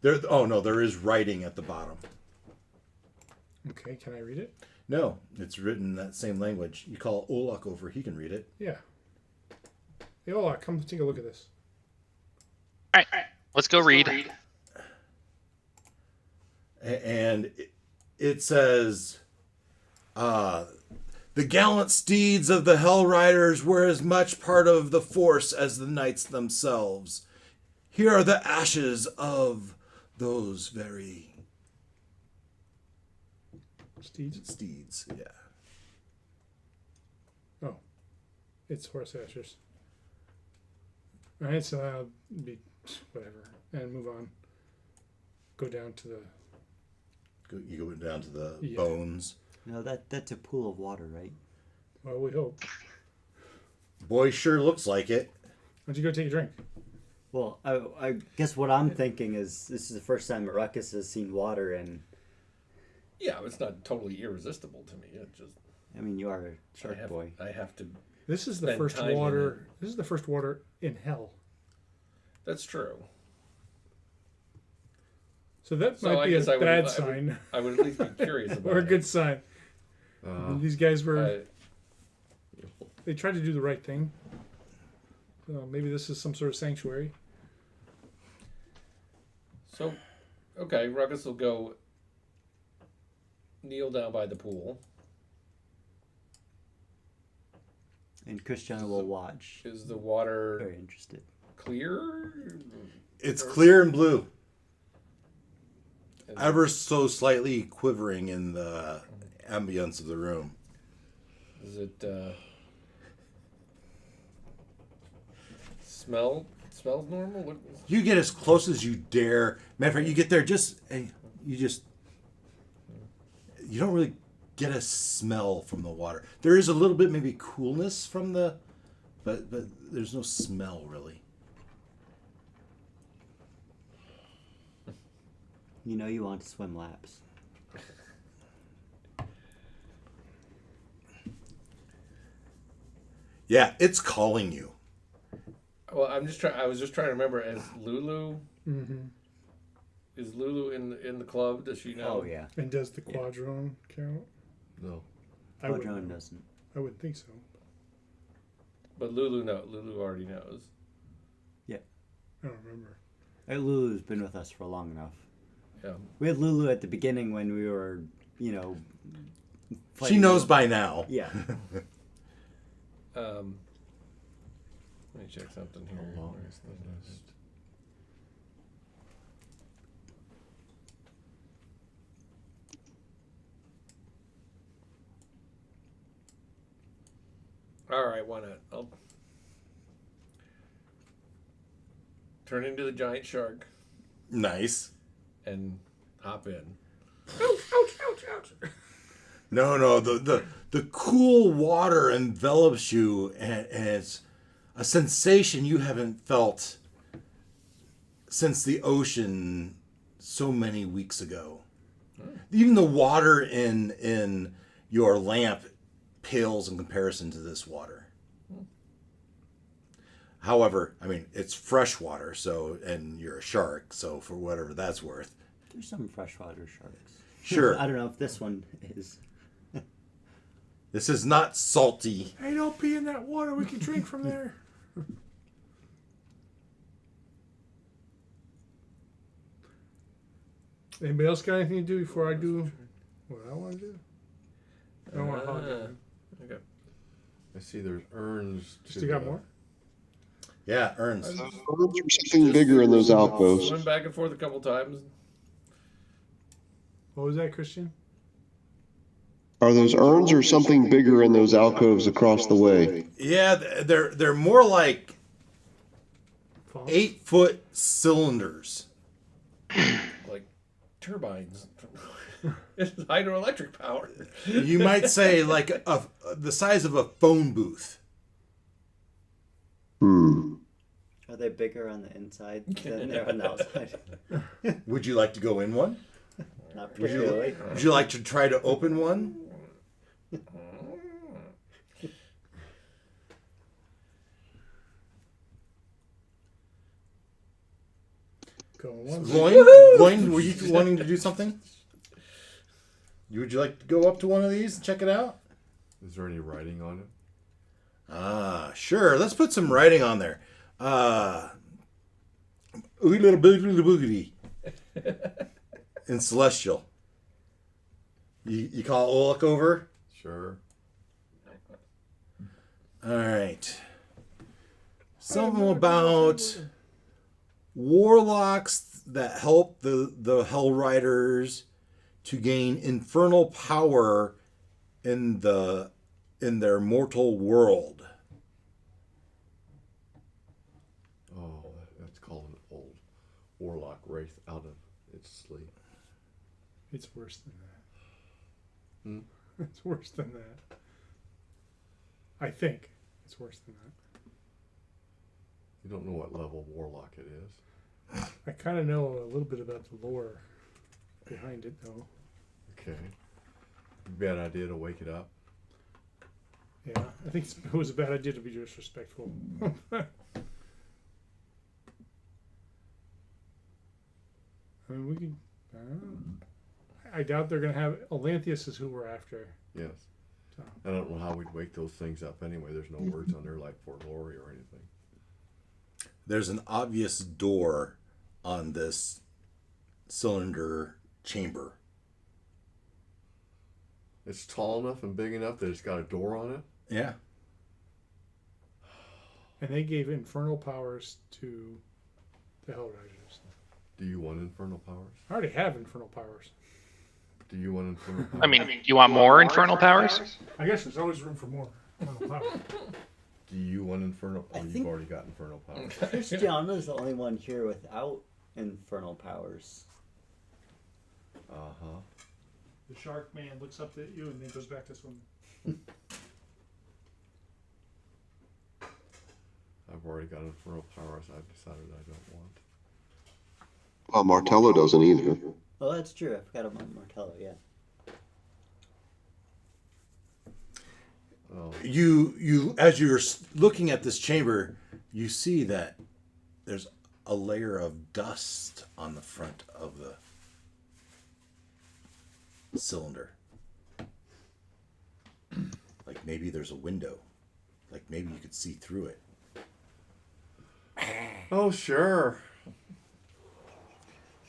There. Oh no, there is writing at the bottom. Okay, can I read it? No, it's written in that same language. You call Olak over; he can read it. Yeah. Hey, Ola, come take a look at this. All right. Let's go read. And it says, the gallant steeds of the Hellriders were as much part of the force as the knights themselves. Here are the ashes of those very Steeds. yeah. Oh, it's horse ashes. All right, so I'll be whatever and move on. Go down to the. You go down to the Yeah. bones. No, that's a pool of water, right? Well, we hope. Boy, sure looks like it. Why don't you go take a drink? Well, I guess what I'm thinking is this is the first time Ruckus has seen water, and Yeah, it's not totally irresistible to me. It just I mean, you are a shark boy. I have to. This is the Spend first time in water. This is the first water in hell. That's true. So that So might I be a guess I would- bad I would- sign I would at least be curious about or a it. good sign. These guys were. I- They tried to do the right thing. So maybe this is some sort of sanctuary. So, okay, Ruckus will go kneel down by the pool. And Christiana will watch. Is the water Very interested. clear? It's clear and blue, And ever so slightly quivering in the ambience of the room. Does it smells normal? What, You get as close as you dare. Matter of fact, you get there you don't really get a smell from the water. There is a little bit maybe coolness from but there's no smell really. You know you want to swim laps. Yeah, it's calling you. well, I was just trying to remember. As Lulu, Mm-hmm. is Lulu in the club? Does she know? Oh yeah. And does the quadrone count? No. I wouldn't. Quadrone doesn't. I wouldn't think so. But Lulu already knows. I don't remember. Lulu's been with us for long enough. Yeah. We had Lulu at the beginning when we were, you know. She fighting knows the- by now. Yeah. Let me check something here. How long Where's is the the list? list? All right, why not? I'll turn into the giant shark Nice. and hop in. No. The cool water envelops you, and it's a sensation you haven't felt since the ocean so many weeks ago. Even the water in your lamp pales in comparison to this water. However, I mean, it's fresh water, so, and you're a shark, so for whatever that's worth. There's some freshwater sharks. Sure. I don't know if this one is. This is not salty. Hey, don't pee in that water. We can drink from there. Anybody else got anything to do before I do what I want to do? I don't want to hog it. Okay. I see there's urns. to Still got the- more? Yeah, urns. Urns or something bigger in those alcoves. Swim back and forth a couple times. What was that, Christian? Are those urns or something bigger in those alcoves across the way? Yeah, they're more like Fall? 8-foot cylinders. Like turbines. It's hydroelectric power. You might say like the size of a phone booth. Are they bigger on the inside than they're on the outside? Would you like to go in one? Not particularly. Would you like to try to open one? Going once. Gloin, were you wanting to do something? Would you like to go up to one of these and check it out? Is there any writing on it? Ah, sure. Let's put some writing on there. Oogie little boogity boogity. In Celestial. You call Olak over? Sure. Alright. Something about warlocks that help the Hellriders to gain infernal power in their mortal world. Oh, that's called an old warlock wraith out of its sleep. It's worse than that. Hmm? It's worse than that. I think it's worse than that. You don't know what level warlock it is. I kind of know a little bit about the lore behind it, though. Okay. Bad idea to wake it up. Yeah, I think it was a bad idea to be disrespectful. I mean, we can. I doubt they're going to have. Olanthius is who we're after. Yes. So. I don't know how we'd wake those things up anyway. There's no words on there like for glory or anything. There's an obvious door on this cylinder chamber. It's tall enough and big enough that it's got a door on it. Yeah. And they gave infernal powers to the Hellriders. Do you want infernal powers? I already have infernal powers. Do you want infernal powers? I mean, you want more infernal powers? I guess there's always room for more infernal powers. Do you want infernal? I Oh, you've think- already got infernal powers. Christiana's the only one here without infernal powers. Uh-huh. The shark man looks up at you and then goes back to swimming. I've already got infernal powers I've decided I don't want. Well, Martello doesn't either. Oh, that's true. I forgot about Martello, yeah. Oh, You as you're looking at this chamber, you see that there's a layer of dust on the front of the cylinder. Like maybe there's a window. Like maybe you could see through it. Oh, sure.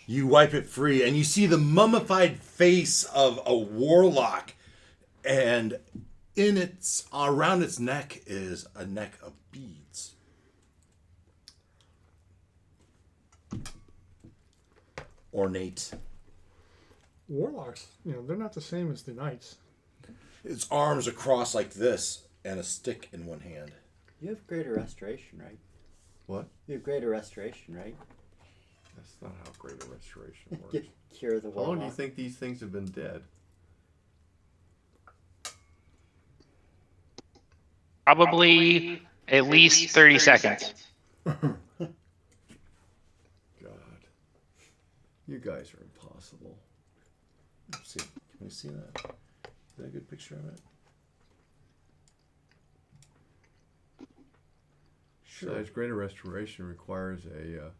You wipe it free, and you see the mummified face of a warlock, and around its neck is a neck of beads. Ornate. Warlocks, they're not the same as the knights. Its arms are crossed like this, and a stick in one hand. You have greater restoration, right? What? You have greater restoration, right? That's not how greater restoration works. You cure the How long do you warlock. think these things have been dead? Probably at least 30 seconds. God. You guys are impossible. Let's see. Can we see that? Is that a good picture of it? Besides, greater restoration requires a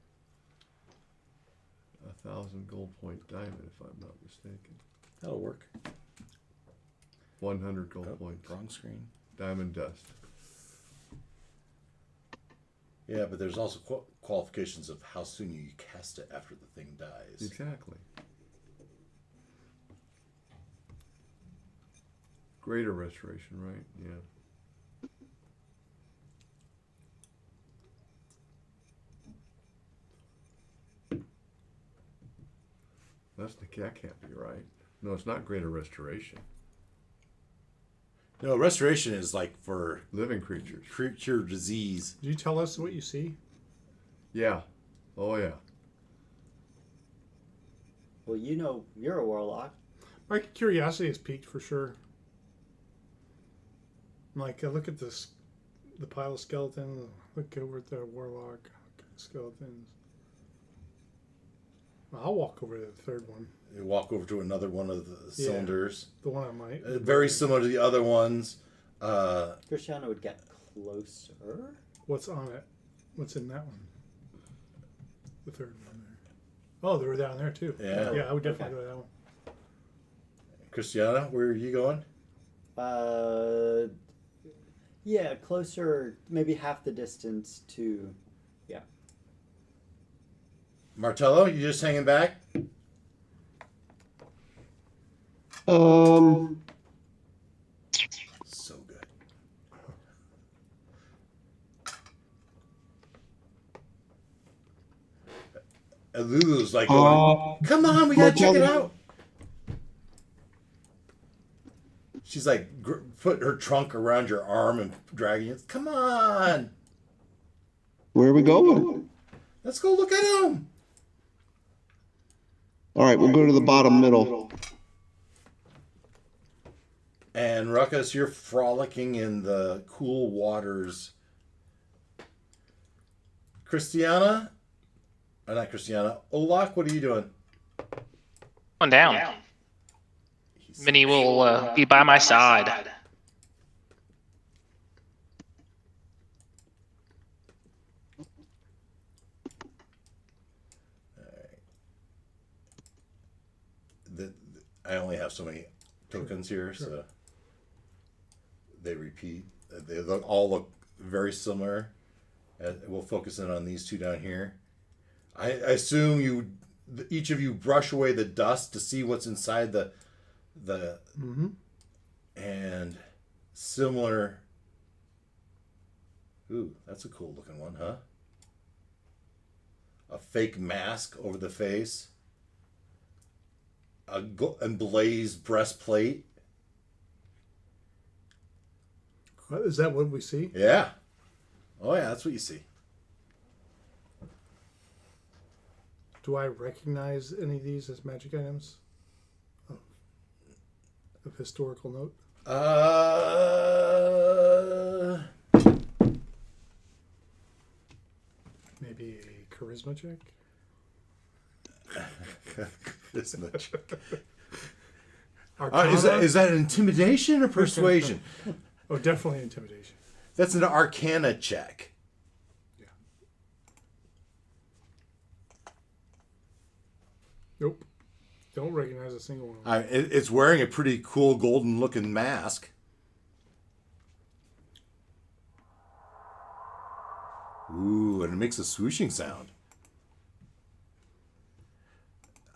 1,000 gold point diamond, if I'm not mistaken. That'll work. 100 gold Oh, points. wrong screen. Diamond dust. Yeah, but there's also qualifications of how soon you cast it after the thing dies. Exactly. Greater restoration, right? Yeah. That can't be right. No, it's not greater restoration. No, restoration is like for Living creatures. cure disease. Did you tell us what you see? Yeah. Oh, yeah. Well, you're a warlock. My curiosity is piqued for sure. Like, I look at the pile of skeletons, look over at the warlock, look at the skeletons. I'll walk over to the third one, You walk over to another one of the cylinders. the one I might. Very similar to the other ones. Christiana would get closer. What's on it? What's in that one? The third one there. Oh, they were down there too. Yeah. Yeah, I would definitely Okay. go to that one. Christiana, where are you going? Yeah, closer, maybe half the distance to. Yeah. Martello, you just hanging back? So good. And Lulu's like, going, come on, we gotta check it out. She's like, put her trunk around your arm and dragging it. Come on, Where are we going? let's go look at him. All right, we'll go to the bottom middle. And Ruckus, you're frolicking in the cool waters. Christiana? Not Christiana. Olak, what are you doing? One down. Minnie will be by my side. I only have so many tokens here, so they repeat. They all look very similar. We'll focus in on these two down here. I assume each of you brush away the dust to see what's inside the and similar. Ooh, that's a cool looking one, huh? A fake mask over the face. A emblazed breastplate. Is that what we see? Yeah. Oh yeah, that's what you see. Do I recognize any of these as magic items? Of historical note? Maybe a charisma check? Charisma check. Arcana? Is that intimidation or persuasion? Oh, definitely intimidation. That's an Arcana check. Yeah. Nope. Don't recognize a single one. It's wearing a pretty cool golden looking mask. Ooh, and makes a swooshing sound.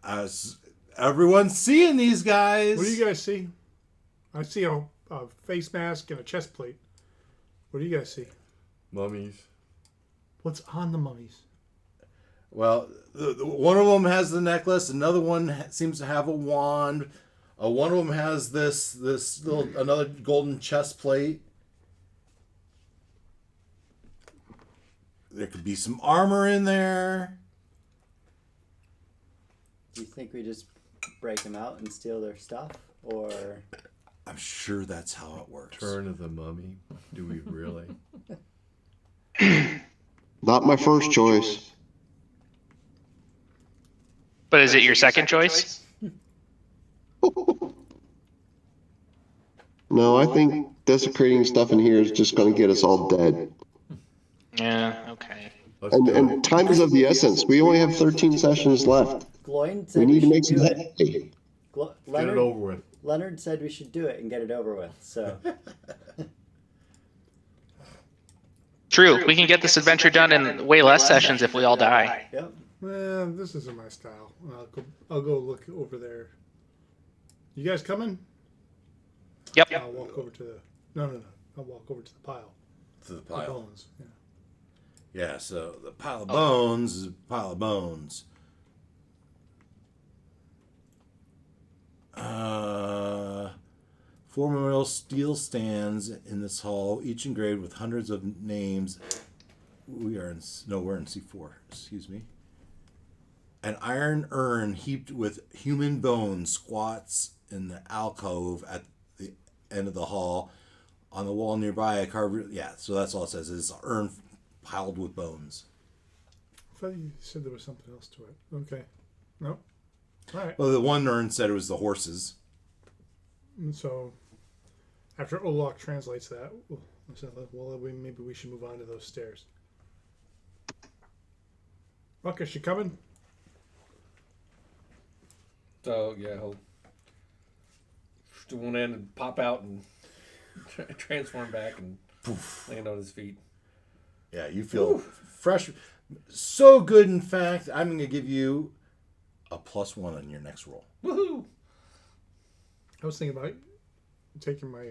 As everyone's seeing these guys. What do you guys see? I see a face mask and a chest plate. What do you guys see? Mummies. What's on the mummies? Well, one of them has the necklace. Another one seems to have a wand. One of them has this little another golden chest plate. There could be some armor in there. Do you think we just break them out and steal their stuff, or? I'm sure that's how it works. Turn of the mummy. Do we really? Not my first choice. But is it your second choice? No, I think desecrating stuff in here is just going to get us all dead. Yeah, okay. Let's And, do and it. time is of the essence. We only have 13 sessions left. Gloin We said we need to should make some do it. headway. Glo- Get it Leonard, over with. Leonard said we should do it and get it over with. So True. We can get this adventure done in way less sessions if we all die. yep. Well, this isn't my style. I'll go look over there. You guys coming? Yep. I'll walk over to the. No. I'll walk over to the pile. To the The pile. bones. Yeah. Yeah, so the pile of bones is a pile of bones. Four memorial steel stands in this hall, each engraved with hundreds of names. We're in C4. Excuse me. An iron urn heaped with human bones squats in the alcove at the end of the hall. On the wall nearby, a carved. Yeah, so that's all it says. Is urn piled with bones. I thought you said there was something else to it. Okay. Nope. All right. Well, the one urn said it was the horses. And so, after Olok translates that, maybe we should move on to those stairs. Ruckus, you coming? So yeah, he'll do one end and pop out and transform back and land on his feet. Yeah, you feel fresh. So good, in fact, I'm going to give you a +1 on your next roll. Woohoo! I was thinking about taking my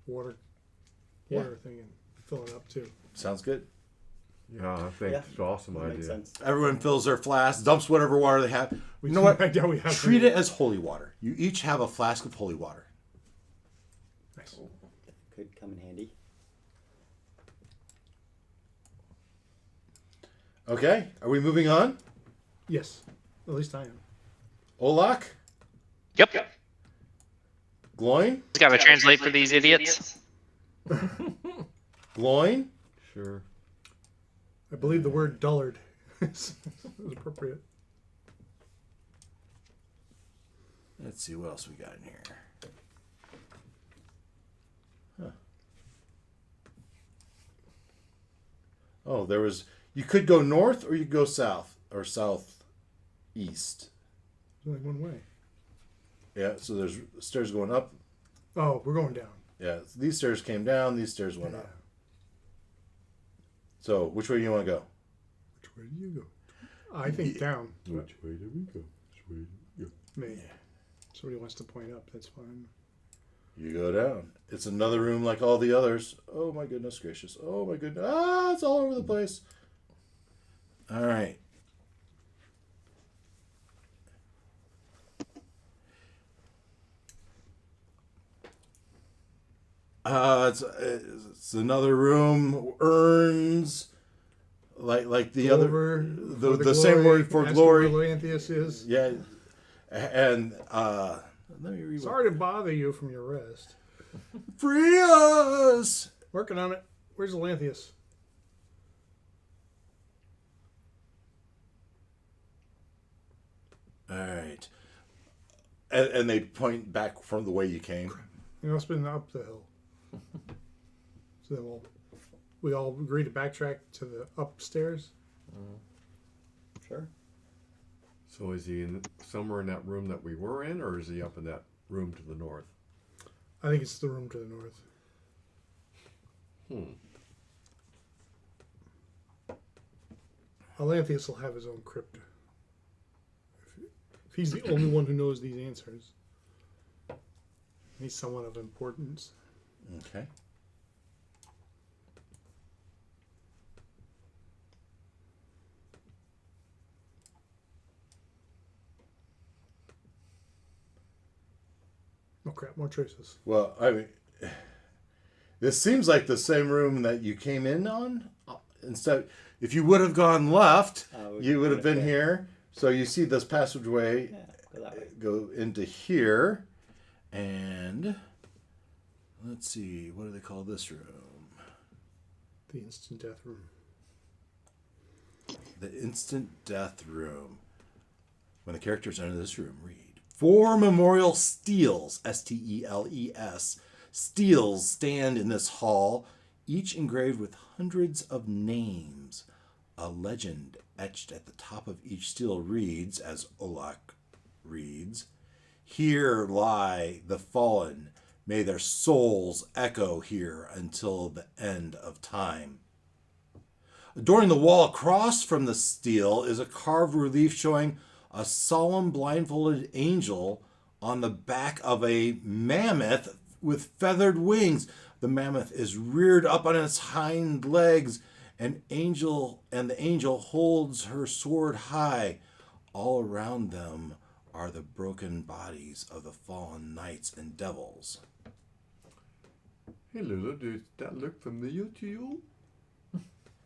water thing and filling it up too. Sounds good. Yeah, I think Yeah. it's an awesome That makes idea. sense. Everyone fills their flask, dumps whatever water they have. You know what? I doubt we have Treat any. it as holy water. You each have a flask of holy water. Nice. Could come in handy. Okay, are we moving on? Yes, at least I am. Olak? Yep. Gloin? Just gotta translate for these idiots. Gloin? Sure. I believe the word dullard is appropriate. Let's see what else we got in here. Huh. Oh, there was. You could go north or you could go south or southeast. There's only one way. Yeah, so there's stairs going up. Oh, we're going down. Yeah, so these stairs came down, these stairs went Yeah. up. So, which way do you want to go? Which way do you go? I think down. Which way do we go? Which way do we go? Me. Somebody wants to point up. That's fine. You go down. It's another room like all the others. Oh my goodness gracious. Oh my goodness. Ah, it's all over the place. All right. It's another room. Urns, like the other, Over the same word for ask glory. Where Lanthius is. Yeah, and let me read. Sorry to bother you from your rest. Free us. Working on it. Where's Lanthius? All right, and they point back from the way you came. You know, it's been up the hill. So then we all agree to backtrack to the upstairs. Sure. So is he somewhere in that room that we were in, or is he up in that room to the north? I think it's the room to the north. Alanthius will have his own crypt. If he's the only one who knows these answers, he's somewhat of importance. Okay. Oh crap, more choices. Well, I mean, this seems like the same room that you came in on. Instead, if you would have gone left, you would have been here. So you see this passageway Go that way. go into here. And let's see, what do they call this room? The instant death room. The instant death room. When the characters enter this room, read 4 memorial steels, Steles, steels stand in this hall, each engraved with hundreds of names. A legend etched at the top of each steel reads, as Uldrak reads, "Here lie the fallen. May their souls echo here until the end of time." Adorning the wall across from the steel is a carved relief showing a solemn blindfolded angel on the back of a mammoth with feathered wings. The mammoth is reared up on its hind legs, and the angel holds her sword high. All around them are the broken bodies of the fallen knights and devils. Hey Lulu, does that look familiar to you?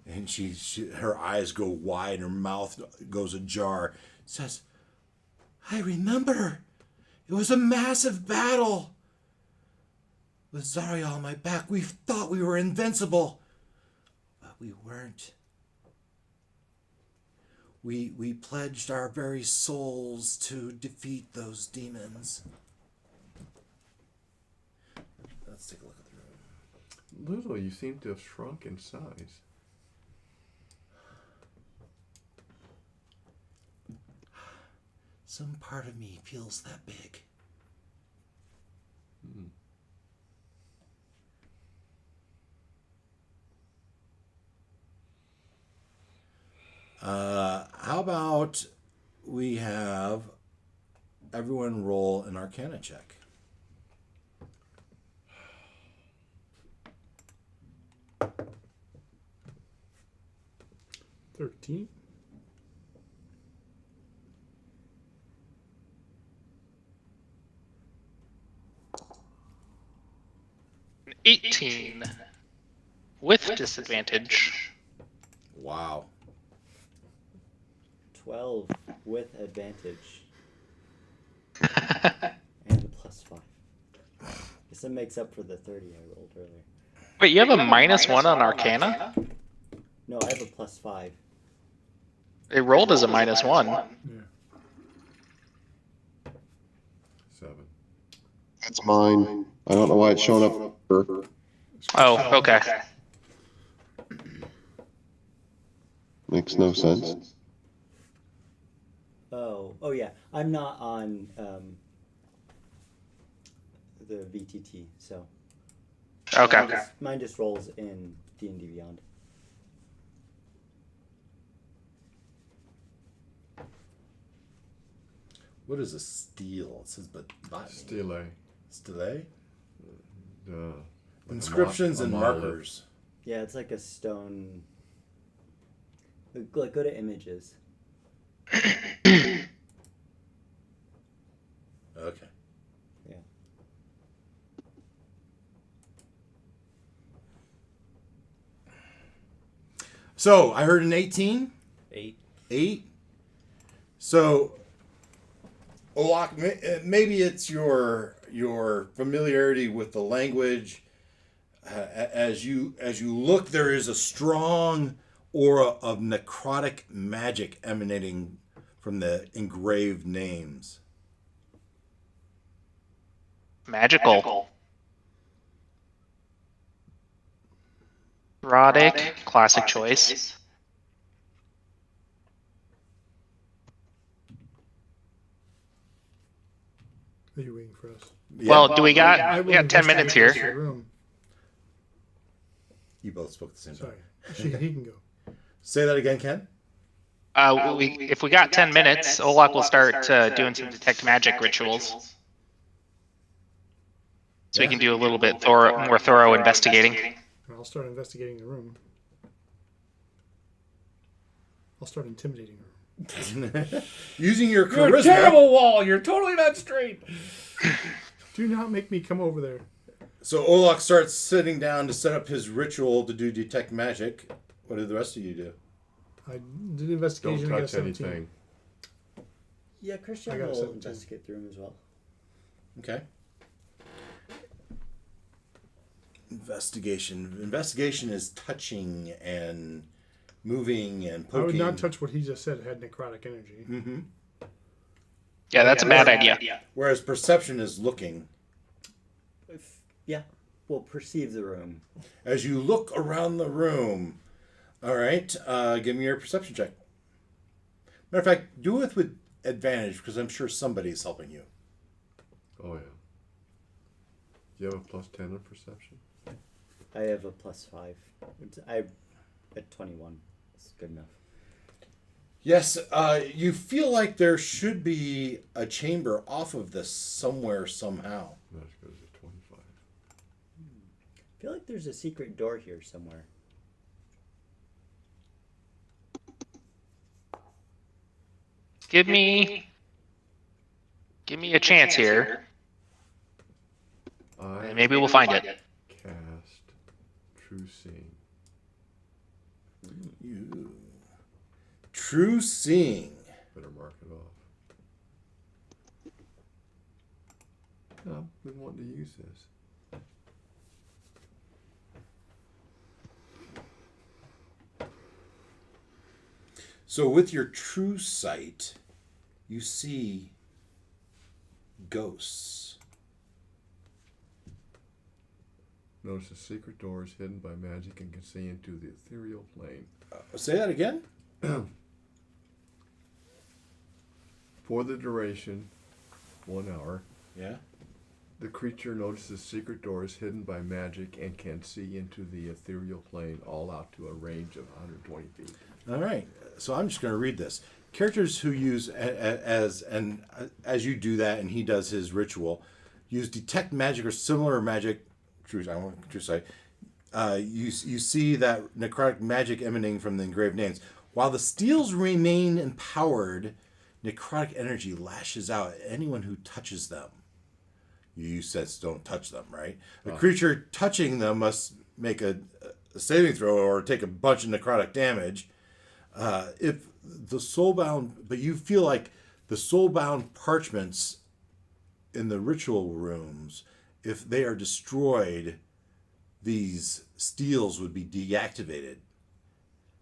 And her eyes go wide, her mouth goes ajar. Says, "I remember. It was a massive battle. With Zariel on my back, we thought we were invincible. But we weren't. We pledged our very souls to defeat those demons." Let's take a look at the room. Lulu, you seem to have shrunk in size. Some part of me feels that big. How about we have everyone roll an Arcana check? $13. An 18 with disadvantage. Wow. 12 with advantage. And a +5. Guess that makes up for the 30 I rolled earlier. Wait, you have a -1 on Arcana? No, I have a +5. It rolled as a -1. Yeah. 7. That's mine. I don't know why it's showing up. For, Oh, okay. makes no sense. Oh yeah. I'm not on the VTT, so Okay. mine just rolls in D&D Beyond. What is a stele? It says botany. Stele. Stele? Like Inscriptions a and monolith. markers. Yeah, it's like a stone. Like, go to images. Okay. Yeah. So I heard an 18. 8. 8. So, Uldrak, maybe it's your familiarity with the language. As you look, there is a strong aura of necrotic magic emanating from the engraved names. Magical. Rhotic, classic choice. Are you waiting for us? Yeah, Well, we I got will 10 minutes investigate the here. room. you both spoke at the same time. Sorry. He can go. Say that again, Ken. If we got 10 minutes, Olak will start doing some detect magic rituals. So we can do a little bit more thorough investigating. And I'll start investigating the room. I'll start intimidating her. Using your You're a charisma. terrible wall. You're totally not straight. Do not make me come over there. So Olak starts sitting down to set up his ritual to do detect magic. What did the rest of you do? I did investigation. Don't I got touch 17. anything. Yeah, I Christian got will 17. investigate the room as well. Okay. Investigation. Investigation is touching and moving and poking. I would not touch what he just said. It had necrotic energy. Mm-hmm. Yeah, that's a bad idea. Whereas perception is looking. Yeah, we'll perceive the room. As you look around the room, all right, give me your perception check. Matter of fact, do it with advantage because I'm sure somebody's helping you. Oh yeah. Do you have a plus 10 on perception? I have a +5. I at 21. It's good enough. Yes, you feel like there should be a chamber off of this somewhere, somehow. That goes to 25. I feel like there's a secret door here somewhere. Give me a chance here, I and maybe we'll find it. cast True Seeing. You. True seeing. Better mark it off. No, I've been wanting to use this. So with your true sight, you see ghosts. Notice the secret door is hidden by magic and can see into the ethereal plane. Say that again? For the duration, 1 hour, Yeah. the creature notices the secret door is hidden by magic and can see into the ethereal plane all out to a range of 120 feet. All right. So I'm just going to read this. Characters who use as you do that and he does his ritual, use detect magic or similar magic. True sight. You see that necrotic magic emanating from the engraved names. While the steels remain empowered, necrotic energy lashes out at anyone who touches them. You said don't touch them, right? A creature touching them must make a saving throw or take a bunch of necrotic damage. If the soulbound, but you feel like the soulbound parchments in the ritual rooms, if they are destroyed, these steels would be deactivated.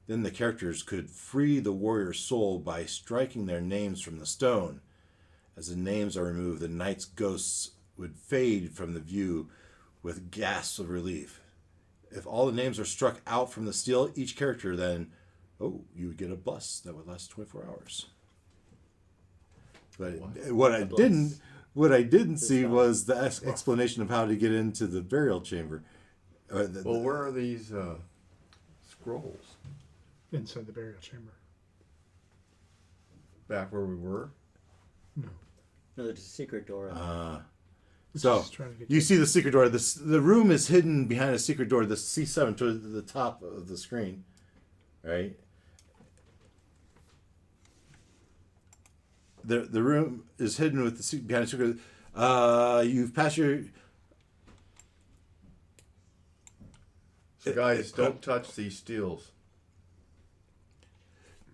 Then the characters could free the warrior's soul by striking their names from the stone. As the names are removed, the knight's ghosts would fade from the view with gasps of relief. If all the names are struck out from the steel, each character then, you would get a bless that would last 24 hours. But what I didn't see was the explanation of how to get into the burial chamber. Well, where are these scrolls? Inside the burial chamber. Back where we were? No, there's a secret door. So Just trying to get you see the secret door. The room is hidden behind a secret door. The C7 to the top of the screen, right? The room is hidden with behind a secret. You've passed your. So guys, don't touch these steels.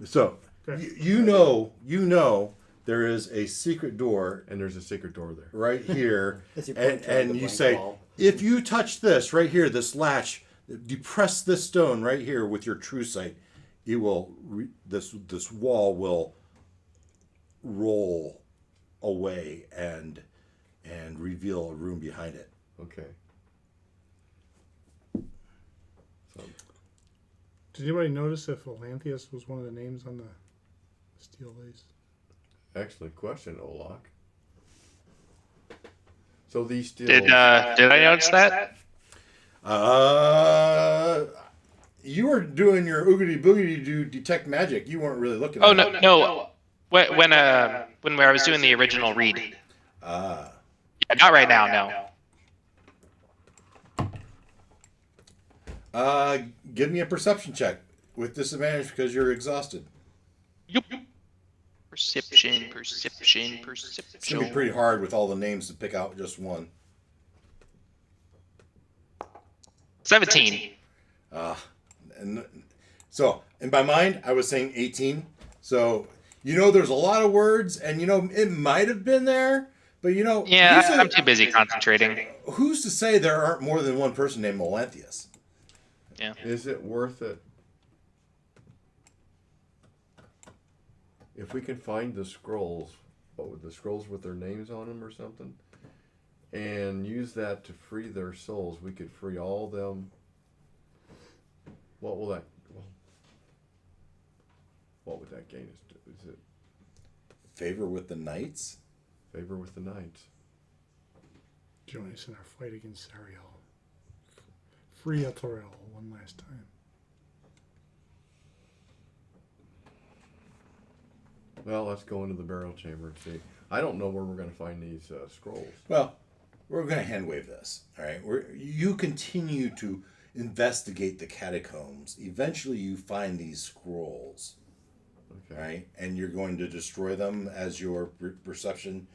So Okay. you know there is a secret door And there's a secret door there. right here, As you point toward and the you blank say, wall. if you touch this right here, this latch, you press this stone right here with your true sight, it will this wall will roll away and reveal a room behind it. Okay. So, Did anybody notice if Olanthius was one of the names on the steel lace? excellent question, Olak. So these steels. Did I notice that? you were doing your oogity boogity to detect magic. You weren't really looking. Oh at no, it. no. When I was doing the original read. Ah. Yeah, not right now. No. Give me a perception check with disadvantage because you're exhausted. Yup. Perception. It's gonna be pretty hard with all the names to pick out just one. 17. And so in my mind, I was saying 18. So there's a lot of words, and it might have been there, but Yeah, I'm too busy concentrating. Who's to say there aren't more than one person named Melanthius? Yeah. Is it worth it? If we can find the scrolls, the scrolls with their names on them or something, and use that to free their souls, we could free all them. What will that? What would that gain us? Is it Favor with the knights? favor with the knights? Join us in our fight against Zariel. Free Etorel one last time. Well, let's go into the burial chamber and see. I don't know where we're going to find these scrolls. Well, we're going to hand wave this. All right. You continue to investigate the catacombs. Eventually, you find these scrolls. Okay. Right, and you're going to destroy them as your perception,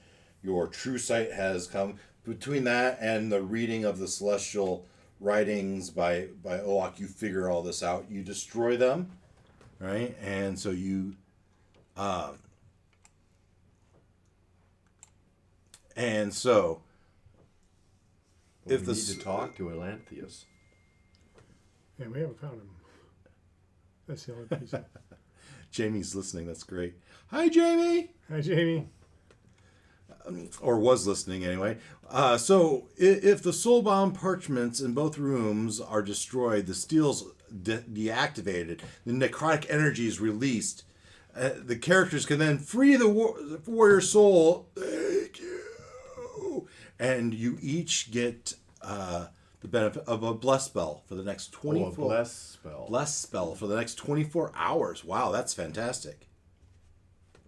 your true sight has come. Between that and the reading of the celestial writings by Olak, you figure all this out. You destroy them, right, and so you, and so Well, we need to talk to Elanthius. Yeah, we haven't found him. That's the only piece. Jamie's listening. That's great. Hi, Jamie. Hi, Jamie. Or was listening anyway. So if the soulbound parchments in both rooms are destroyed, the steel's deactivated, the necrotic energy is released. The characters can then free the warrior soul. Thank you. And you each get the benefit of a bless spell for the next 24. Oh, a bless spell. Bless spell for the next 24 hours. Wow, that's fantastic.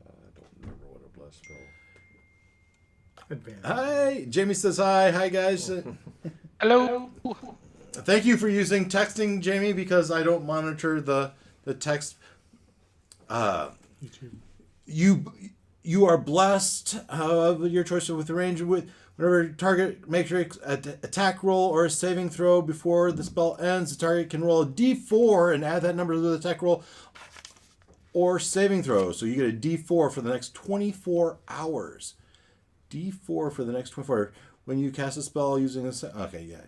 I don't remember what a bless spell. Advantage. Hi, Jamie says hi. Hi, guys. Hello. Thank you for using texting, Jamie, because I don't monitor the text. YouTube. You are blessed with your choice with the range with whenever target makes an attack roll or a saving throw before the spell ends. The target can roll a D4 and add that number to the attack roll or saving throw. So you get a D4 for the next 24 hours. D4 for the next 24 hours. When you cast a spell using a... Okay, yeah.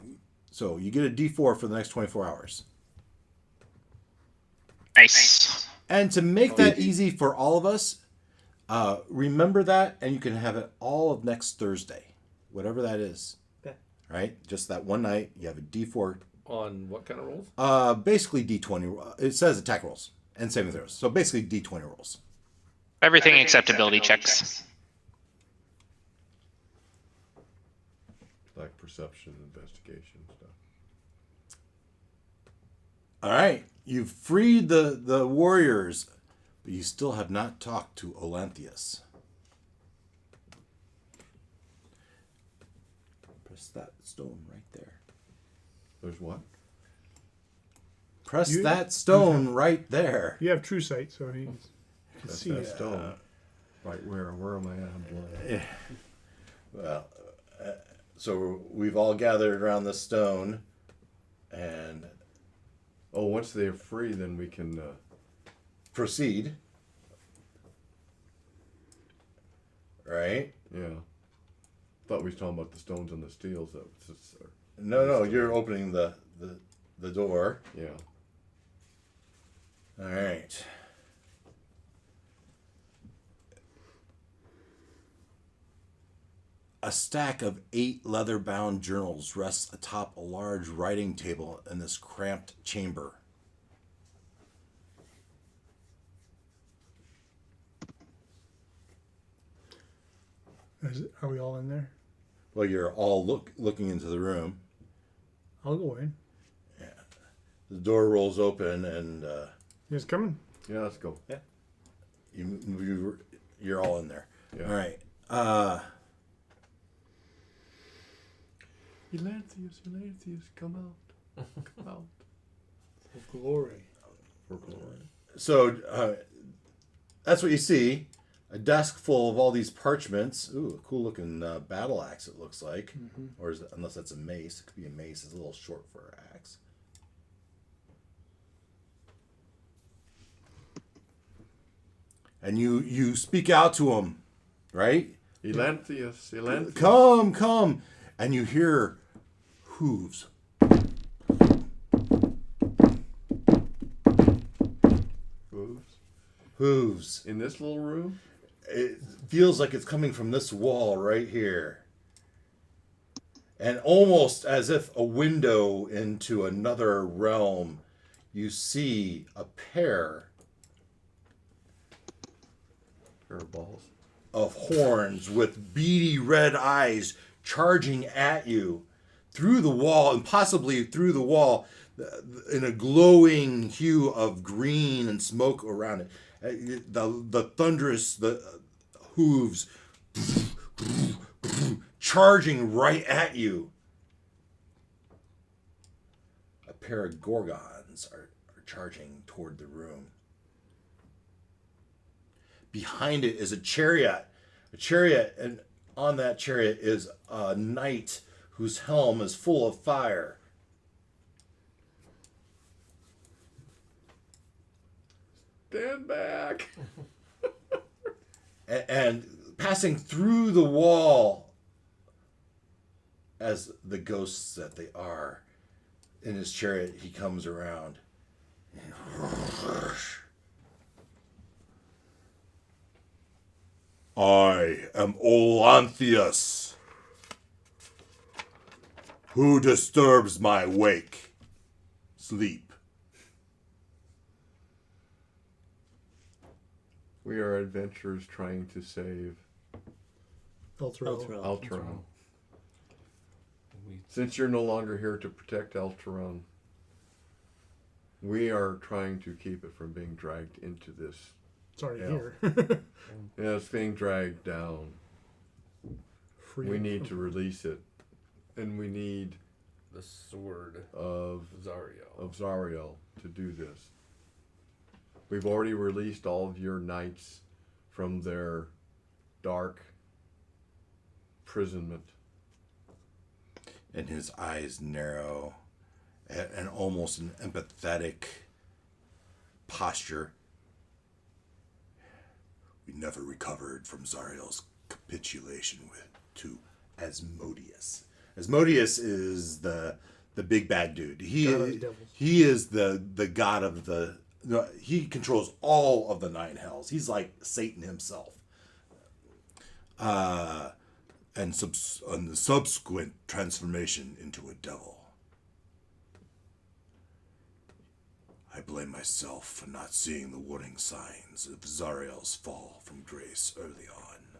So you get a D4 for the next 24 hours. Nice. And to make that easy for all of us, remember that, and you can have it all of next Thursday. Whatever that is. Okay. Right? Just that one night, you have a D4. On what kind of rolls? Basically D20. It says attack rolls and saving throws. So basically D20 rolls. Everything except ability checks. Like perception, investigation stuff. All right. You've freed the warriors, but you still have not talked to Olanthius. Press that stone right there. There's what? Press You- that stone right there. You have true sight, so he can That's see that it. stone. Right where? Where am I at? I'm blind. Well, so we've all gathered around the stone, and Oh, once they're free, then we can. proceed. Right? Yeah. Thought we was talking about the stones and the steels. No, you're opening the door. Yeah. All right. A stack of 8 leather-bound journals rests atop a large writing table in this cramped chamber. Are we all in there? Well, you're all looking into the room. I'll go in. The door rolls open, and He's coming. Yeah, let's go. you're all in there. Yeah. All right. Elanthius, come out. Come out. For glory. For glory. So that's what you see. A desk full of all these parchments. Ooh, a cool looking battle axe, it looks like. Or is it, unless that's a mace. It could be a mace. It's a little short for an axe. And you speak out to him, right? Elanthius. Come. And you hear hooves. Hooves. In this little room? It feels like it's coming from this wall right here. And almost as if a window into another realm, you see a pair of balls. of horns with beady red eyes charging at you through the wall, and possibly through the wall in a glowing hue of green and smoke around it. The thunderous hooves charging right at you. A pair of gorgons are charging toward the room. Behind it is a chariot, and on that chariot is a knight whose helm is full of fire. Stand back. And passing through the wall, as the ghosts that they are, in his chariot, he comes around. I am Olanthius. Who disturbs my wake? Sleep. We are adventurers trying to save Alteron. Since you're no longer here to protect Alteron, we are trying to keep it from being dragged into this. It's already Yeah. here. Yeah, it's being dragged down. We need to release it. And we need The sword of Zariel. Zariel to do this. We've already released all of your knights from their dark imprisonment. And his eyes narrow, and almost an empathetic posture. We never recovered from Zariel's capitulation to Asmodeus. Asmodeus is the big bad dude. He is the god of the. He controls all of the nine hells. He's like Satan himself. And the subsequent transformation into a devil. I blame myself for not seeing the warning signs of Zariel's fall from grace early on.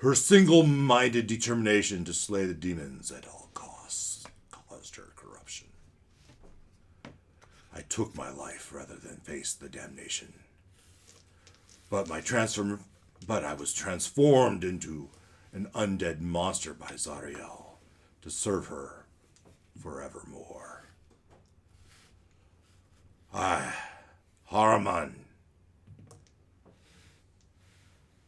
Her single-minded determination to slay the demons at all costs caused her corruption. I took my life rather than face the damnation. But I was transformed into an undead monster by Zariel to serve her forevermore. I, Haruman,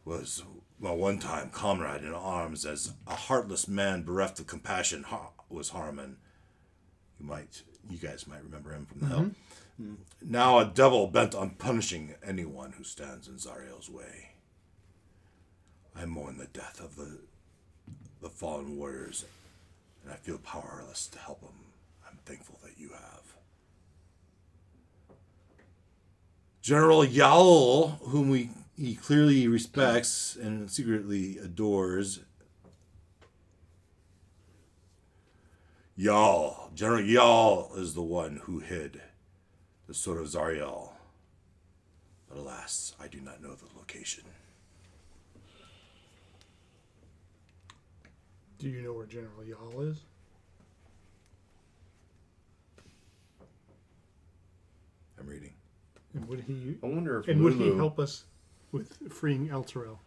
was one time comrade in arms as a heartless man bereft of compassion was Haruman. You guys might remember him from the Hell. Now a devil bent on punishing anyone who stands in Zariel's way. I mourn the death of the fallen warriors, and I feel powerless to help them. I'm thankful that you have. General Yael, whom he clearly respects and secretly adores. General Yael is the one who hid the sword of Zariel. But alas, I do not know the location. Do you know where General Yael is? I'm reading. And would he? I wonder if And would Lulu. he help us with freeing Elturel?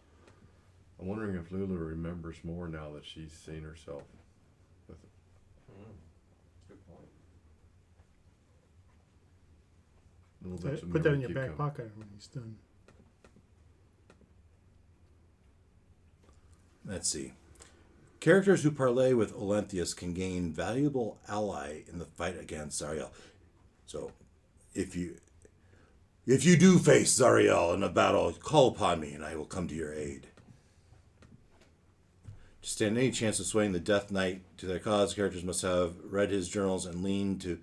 I'm wondering if Lulu remembers more now that she's seen herself. With it. Good point. Little bits of Put that in memory your keep back coming. pocket when he's done. Let's see. Characters who parlay with Olanthius can gain valuable ally in the fight against Zariel. So, if you do face Zariel in a battle, call upon me and I will come to your aid. To stand any chance of swaying the Death Knight to their cause, characters must have read his journals and learned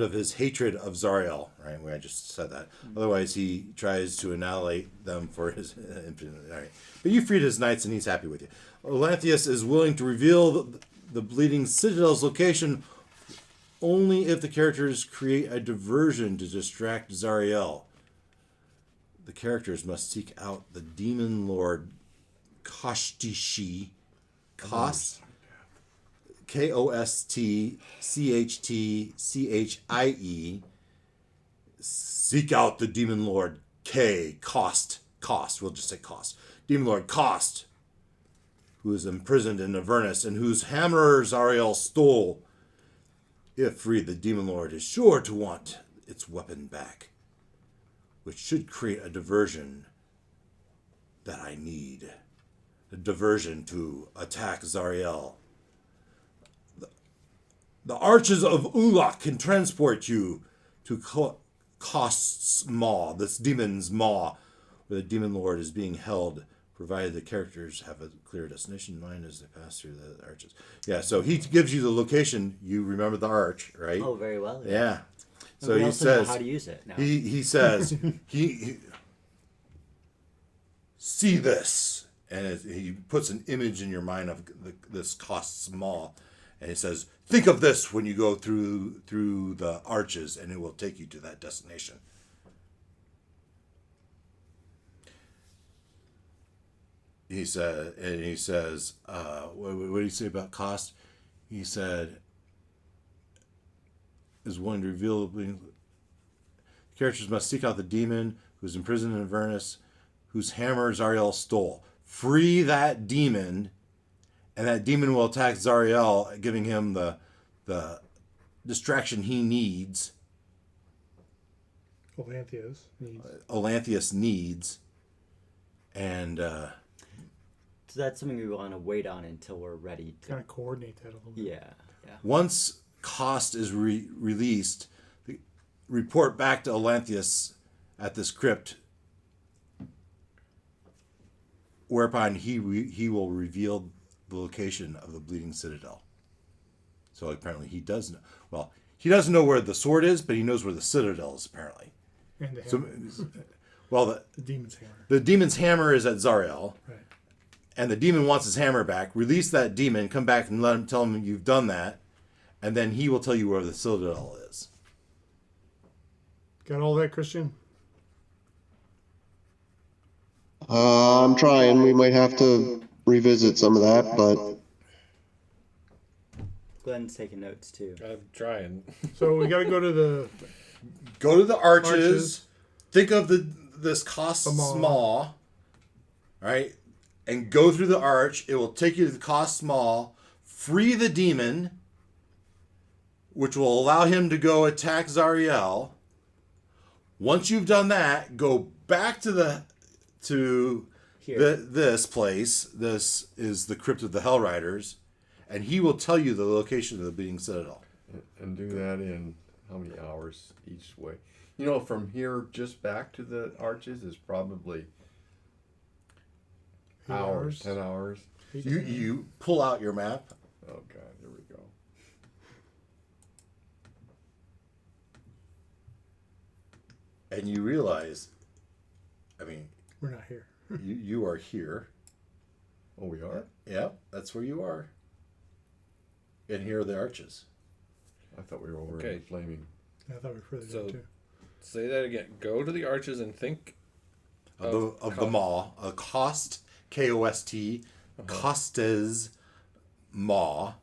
of his hatred of Zariel. Right, where I just said that. Otherwise, he tries to annihilate them for his infinite. All right, but you freed his knights, and he's happy with you. Olanthius is willing to reveal the Bleeding Citadel's location only if the characters create a diversion to distract Zariel. The characters must seek out the demon lord Kostichi. Kost. Kostchtchie. Seek out the demon lord Kost. We'll just say Kost. Demon lord Kost, who is imprisoned in Avernus and whose hammer Zariel stole. If freed, the demon lord is sure to want its weapon back, which should create a diversion that I need. A diversion to attack Zariel. The arches of Uldrak can transport you to Kost's Maw, this demon's maw, where the demon lord is being held, provided the characters have a clear destination in mind as they pass through the arches. Yeah, so he gives you the location. You remember the arch, right? Oh, very well. Yeah. So we he also know says how to use it now. he says he see this, and he puts an image in your mind of this Kost's Maw, and he says, think of this when you go through the arches, and it will take you to that destination. He says, what did he say about Kost? He said, is willing to reveal the characters must seek out the demon who's imprisoned in Avernus, whose hammer Zariel stole. Free that demon, and that demon will attack Zariel, giving him the distraction he needs. Olanthius needs. And so that's something we want to wait on until we're ready to kind of coordinate that a little bit. Yeah. once Kost is released, report back to Olanthius at this crypt, whereupon he will reveal the location of the Bleeding Citadel. So apparently he does know. Well, he doesn't know where the sword is, but he knows where the citadel is, apparently. And the So, hammer. well, The demon's hammer. the demon's hammer is at Zariel, Right. and the demon wants his hammer back. Release that demon, come back and tell him you've done that, and then he will tell you where the citadel is. Got all that, Christian? I'm trying. We might have to revisit some of that, but Glenn's taking notes too. I'm trying. So we got to go to the Go to the arches. Arches. Think of this Kost's The maw. Maw, right? And go through the arch. It will take you to the Kost's Maw. Free the demon, which will allow him to go attack Zariel. Once you've done that, go back to Here. this place. This is the Crypt of the Hellriders, and he will tell you the location of the Bleeding Citadel. And do that in how many hours each way? You know, from here just back to the arches is probably 8 hours, 10 hours. You pull out your map. Oh, God, here we go. And you realize, I mean, We're not here. you are here. Oh, we are? Yep, that's where you are. And here are the arches. I thought we were over in Okay. the flaming. I thought we were further So- down too. Say that again. Go to the arches and think. Of the Maw. A Kost, Kost, Kost's Maw.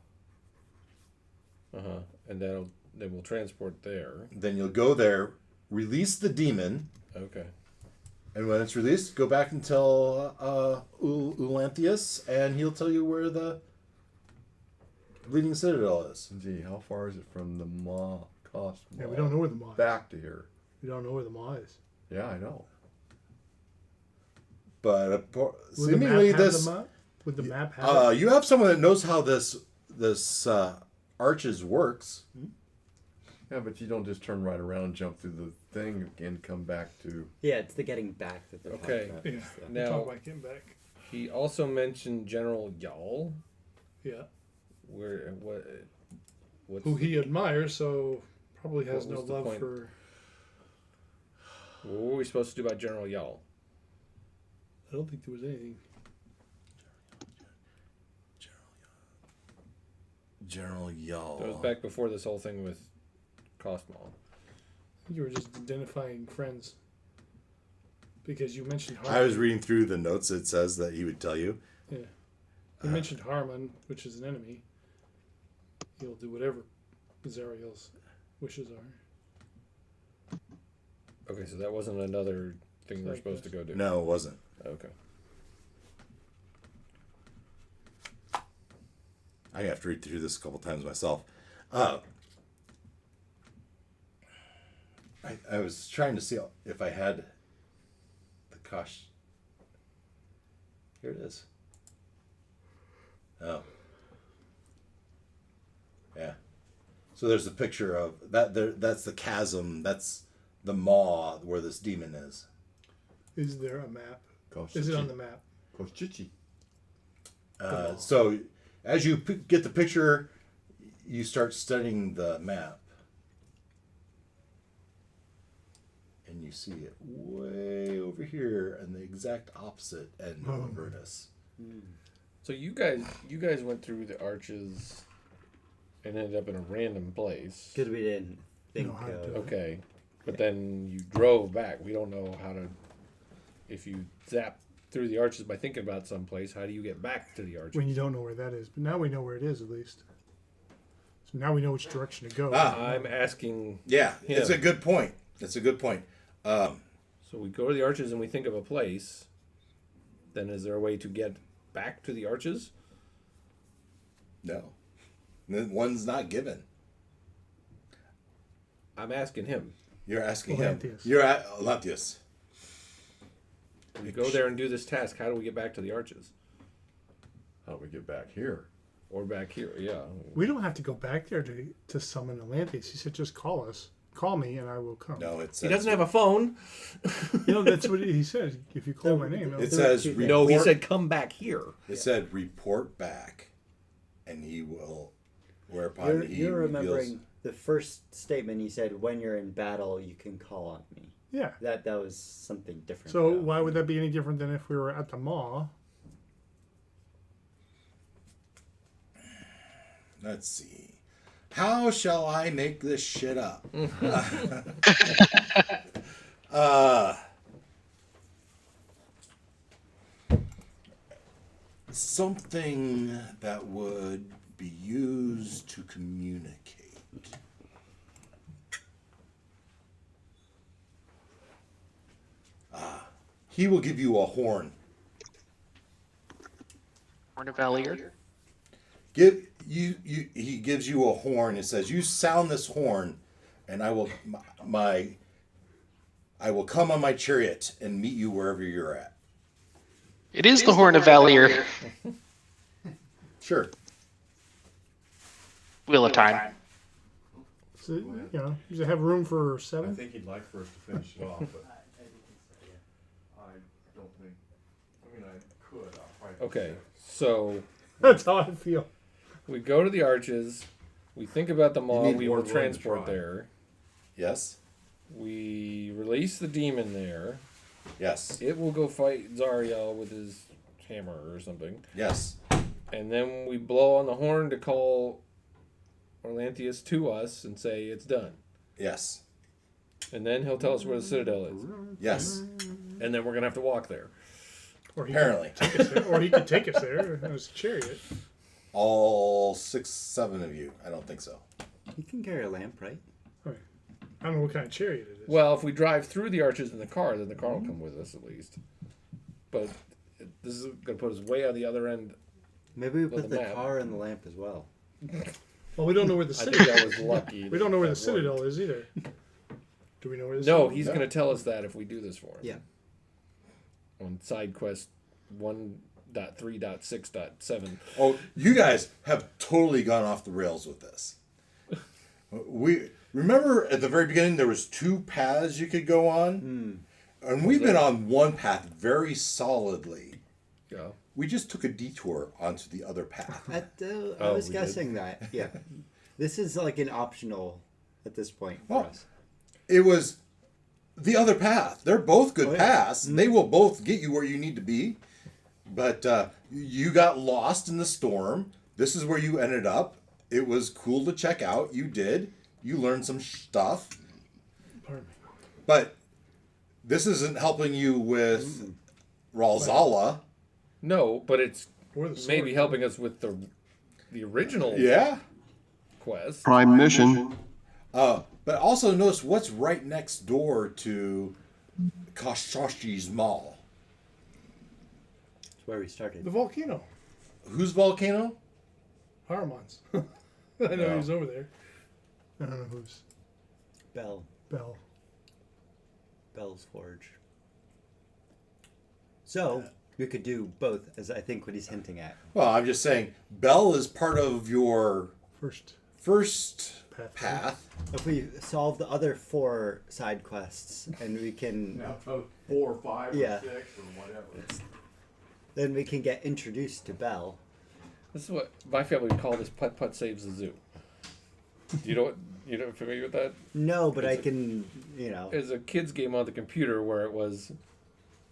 And then we'll transport there. Then you'll go there, release the demon, Okay. and when it's released, go back and tell Ulanthius, and he'll tell you where the Bleeding Citadel is. Gee, how far is it from the cost? Yeah, we don't know where the maw is. Back to here. We don't know where the maw is. Yeah, I know. But Would seemingly the map have this, the map? Would the map have it? you have someone that knows how this arches works. Yeah, but you don't just turn right around, jump through the thing, and come back to. Yeah, it's the getting back that they're Okay. talking about. Yeah. Now- Talk about getting back. He also mentioned General Yall. Yeah. What's Who he admires, so probably has What no was the love point? for. what were we supposed to do about General Yall? I don't think there was anything. General Yall. That was back before this whole thing with Cosmo. I think you were just identifying friends. Because you mentioned Harmon. I was reading through the notes. It says that he would tell you. Yeah. You mentioned Harmon, which is an enemy. He'll do whatever Zariel's wishes are. Okay, so that wasn't another thing we're supposed to go do. No, it wasn't. Okay. I have to read through this a couple times myself. I was trying to see if I had the Kosh. Here it is. Oh. Yeah. So there's a picture of that. That's the chasm. That's the maw where this demon is. Is there a map? Is it on the map? Kochichi. So as you get the picture, you start studying the map. And you see it way over here and the exact opposite end of Avernus. So you guys went through the arches and ended up in a random place. Because we didn't think Know how to of. do it. Okay. But then you drove back. We don't know how to. If you zap through the arches by thinking about someplace, how do you get back to the arches? When you don't know where that is. But now we know where it is, at least. So now we know which direction to go. I'm asking. Yeah, Yeah. it's a good point. It's a good point. So we go to the arches and we think of a place. Then is there a way to get back to the arches? No. One's not given. I'm asking him. You're asking him. Olanthius. You're at Olanthius. We go there and do this task. How do we get back to the arches? How do we get back here? Or back here? Yeah. We don't have to go back there to summon Atlantis. He said, just call us. Call me and I will come. No, it says. He doesn't have a phone. You know, that's what he says. If you call my name, It says. Report, No, he said come back here. It said report back, and he will. Whereupon he You're reveals. remembering the first statement he said, when you're in battle, you can call on me. yeah. That was something different. So though. why would that be any different than if we were at the mall? Let's see. How shall I make this shit up? Something that would be used to communicate. He will give you a horn. Horn of Valier. He gives you a horn. It says, "You sound this horn, and I will come on my chariot and meet you wherever you're at." It is the Horn of Valier. Sure. Wheel of Time. So, you know, does it have room for I 7? think he'd like for us to finish it off, but I don't think. I mean, I could. I'll fight. Okay, so That's how I feel. we go to the arches. We think about the mall. need We more will than one to transport try. there. Yes. We release the demon there. Yes. It will go fight Zariel with his hammer or something. Yes. And then we blow on the horn to call Orlantheus to us and say it's done. Yes. And then he'll tell us where the citadel is. Yes. And then we're going to have to walk there. Or he Apparently. Could take us there, or he could take us there in his chariot. All 6, 7 of you. I don't think so. You can carry a lamp, right? I don't know what kind of chariot it is. Well, if we drive through the arches in the car, then the car will come with us at least. But this is going to put us way on the other end. Maybe we With put the the map. car in the lamp as well. Well, we don't know where the I think citadel. that was lucky. We don't know where the that citadel is either. Do we know where the No, citadel? he's going to tell us that if we do this for him. Yeah. On side quest 1.3.6.7. Oh, you guys have totally gone off the rails with this. We remember at the very beginning there was 2 paths you could go on, and we've been on one path very solidly. Yeah. We just took a detour onto the other path. I Oh, was we did. guessing that. Yeah. This is like an optional at this point for Well, us. It was the other path. They're both good Oh, yeah. paths. They will both get you where you need to be. But you got lost in the storm. This is where you ended up. It was cool to check out. You did. You learned some stuff. Pardon me. But this isn't helping you with Ralzala. No, but it's Or the sword. maybe helping us with the original Yeah. quest. Prime mission. But also notice what's right next door to Kashashi's Mall. That's where we started. The volcano. Whose volcano? Haramon's. I know he was over there. I don't know who's. Bell. Bell's Forge. So, we could do both, as I think what he's hinting at. Well, I'm just saying, Bell is part of your first path. If we solve the other 4 side quests, and we can, Now, 4 or 5 Yeah. or 6 or whatever. then we can get introduced to Bell. This is what my family would call this putt putt saves the zoo. You know what? You know, familiar with that? No, but I can, It's a kid's game on the computer where it was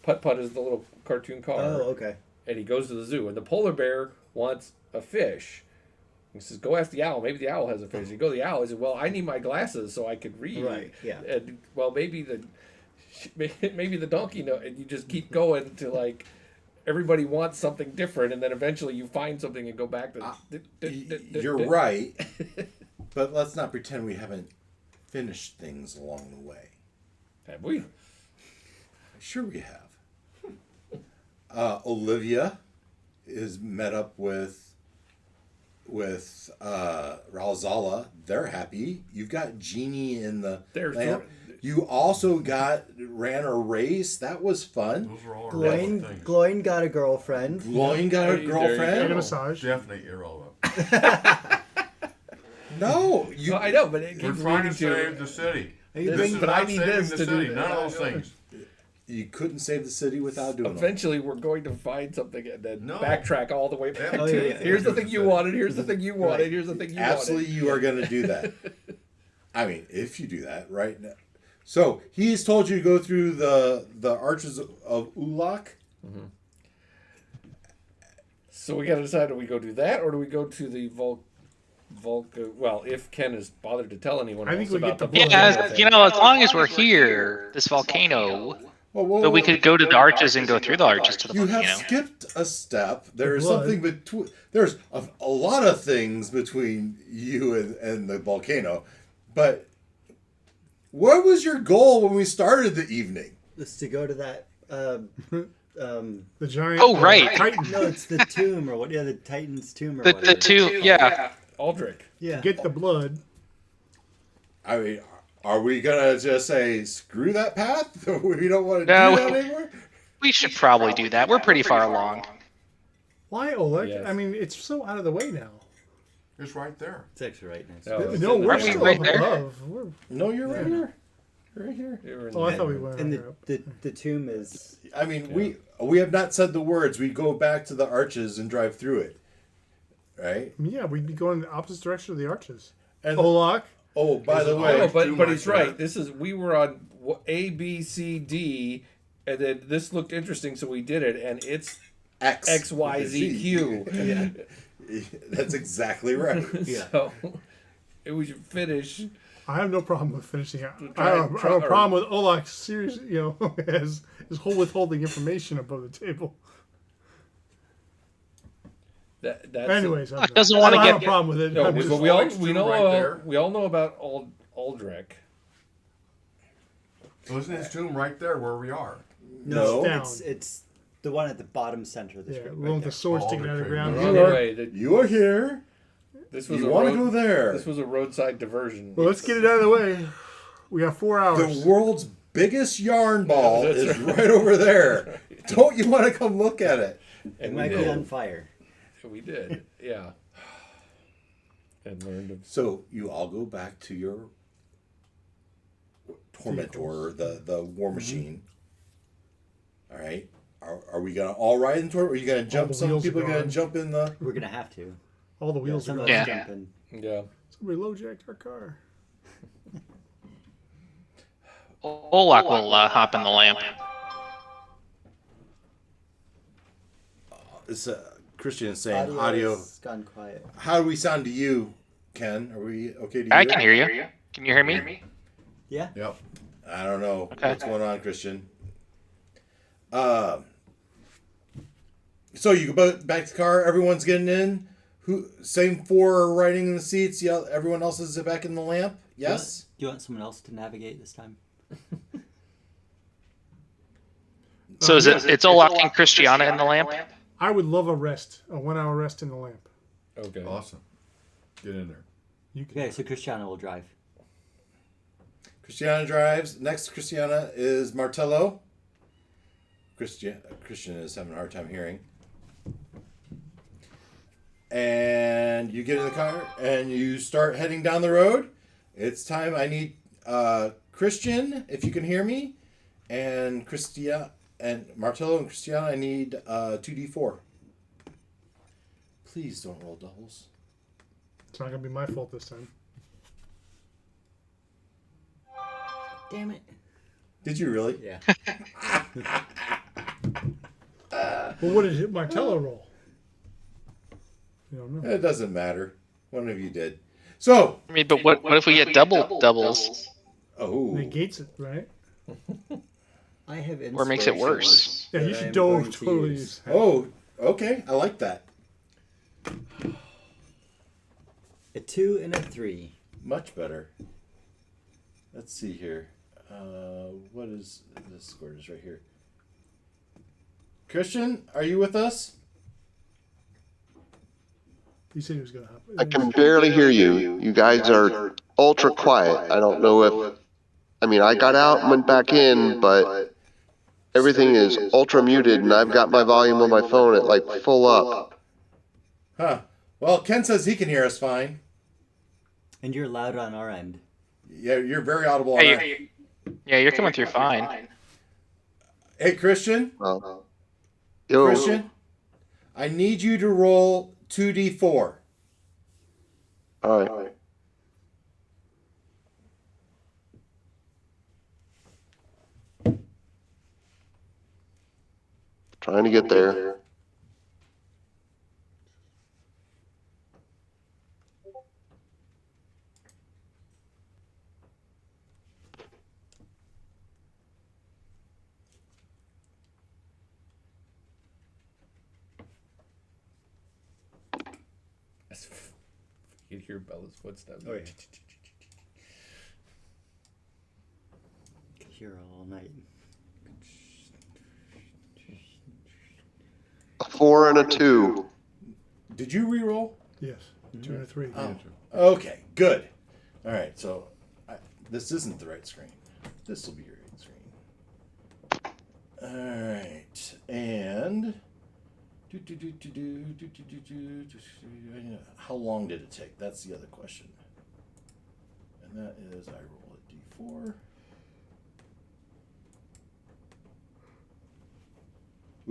putt putt is the little cartoon car. Oh, okay. And he goes to the zoo, and the polar bear wants a fish. He says, "Go ask the owl. Maybe the owl has a fish." You go to the owl. He says, "Well, I need my glasses so I could read." Right, yeah. And well, maybe the donkey know. And you just keep going to like everybody wants something different, and then eventually you find something and go back to. You're right, but let's not pretend we haven't finished things along the way. Have we? Sure, we have. Olivia is met up with Ralzala. They're happy. You've got Genie in the lamp. You also ran a race. That was fun. Those are all Gloin, things. Gloin got a girlfriend. Gloin got a There you girlfriend. Take a go. massage. Definitely irrelevant. No, you. No, I know, but it We're keeps trying to leading save the city. You This bring- is but I not need saving this the to do city. that. None of those things. You couldn't save the city without doing it. Eventually, we're going to find something and then No. backtrack all the way back Oh, to yeah, yeah. here's the thing you wanted, here's the thing you wanted, Right. here's the thing you Absolutely, you are going to do that. I mean, if you do that right now. So he's told you to go through the arches of Uldrak. wanted. So we got to decide: do we go do that, or do we go to the well, if Ken has bothered to tell anyone I else think we about get the the volcano Yeah, thing. you know, as long as we're here, this volcano. But we could go to the arches and go through the arches to the You have volcano. skipped a step. There's blood. something between. There's a lot of things between you and the volcano, but what was your goal when we started the evening? Is to go to that. The giant. Oh, right. Titan. No, it's the tomb or what? Yeah, the Titan's tomb or The whatever. two, yeah. Uldrak. Yeah. Get the blood. I mean, are we gonna just say screw that path? We don't want to No. do that anymore. We should probably do that. We're pretty far along. Why, Oleg? Yes. I mean, it's so out of the way now. It's right there. It's actually right next. No, to it's No, in the we're Aren't we still right up there? above. We're, No, you're right here. Right here. You're in oh, I the- thought we went And higher up. the tomb is. I mean, we have not said the words. We go back to the arches and drive through it, right? Yeah, we'd be going the opposite direction of the arches. And Olak. oh, by the There's way, Oh, Too but much he's for right. that. This is we were on A, B, C, D, and then this looked interesting, so we did it, and it's X, Y, Z, Q. That's exactly right. Yeah. So we should finish. I have no problem with finishing it. Try- I have try- a problem with Olak serious, as his whole withholding information above the table. That's Anyways, I'm Doesn't not- wanna I don't have get- a problem with it. No, I'm but just- we all Alex we too, know right there. we all know about Uldrak. Isn't his tomb right there where we are? No. down. It's the one at the bottom center of the Yeah, script. the Right one with there. the sword All sticking the out of the trees. ground. Well, You are- anyway, You are here. this was You a want to road, go there. This was a roadside diversion. Well, let's get it out of the way. We got 4 hours. The world's biggest yarn ball that's is right. right over there. Don't you want to come look at it? It And we might be did. on fire. We did. Yeah. And learned to So you all go back to your tormentor, the war machine. All right. Are we gonna all ride into it? Or are you gonna jump? the Some wheels are people are gonna gone. jump in the. We're gonna have to. All the wheels are Some gone. of us Yeah. jump in. Yeah. Somebody low jacked our car. Olak will hop in the lamp. It's Christian is saying audio. has gone quiet. How do we sound to you, Ken? Are we okay to you? I can hear you. Can you hear me? Yeah. Yep. I don't know Okay. what's going on, Christian. So you go back to the car. Everyone's getting in. Same 4 are riding in the seats. Yeah, everyone else is back in the lamp. Yes. Do you want someone else to navigate this time? So is it's Olak and Christiana in the lamp? I would love a 1 hour rest in the lamp. Okay. Awesome. Get in there. You can. Okay, so Christiana will drive. Christiana drives. Next to Christiana is Martello. Christian is having a hard time hearing. And you get in the car and you start heading down the road. It's time. I need Christian, if you can hear me, and Christiana and Martello and Christiana. I need 2d4. Please don't roll doubles. It's not gonna be my fault this time. Damn it. Did you really? Yeah. Well, what did Martello roll? You don't know. It doesn't matter. One of you did. So, I mean, but what if we get doubles? oh, Negates it, right? I have Or makes it inspiration worse? Yeah, that you I should am going to totally use. use. oh, okay. I like that. A 2 and a 3. Much better. Let's see here. What is this score? Is right here. Christian, are you with us? He said he was gonna hop. I can barely hear you. You guys are ultra quiet. I don't know if, I mean, I got out and went back in, but everything is ultra muted and I've got my volume on my phone at like full up. Huh. Well, Ken says he can hear us fine. And you're loud on our end. Yeah, you're very audible. On Hey, that. Yeah, you're coming through fine. Hey, Christian. Yo, Christian, I need you to roll 2d4. all right. Trying to get there. You can hear Bella's footsteps. Oh, yeah. Could hear all night. A 4 and a 2. Did you re-roll? Yes, 2 and a 3. Oh, okay, good. All right, so this isn't the right screen. This will be your right screen. All right, and how long did it take? That's the other question. And that is, I roll a d4.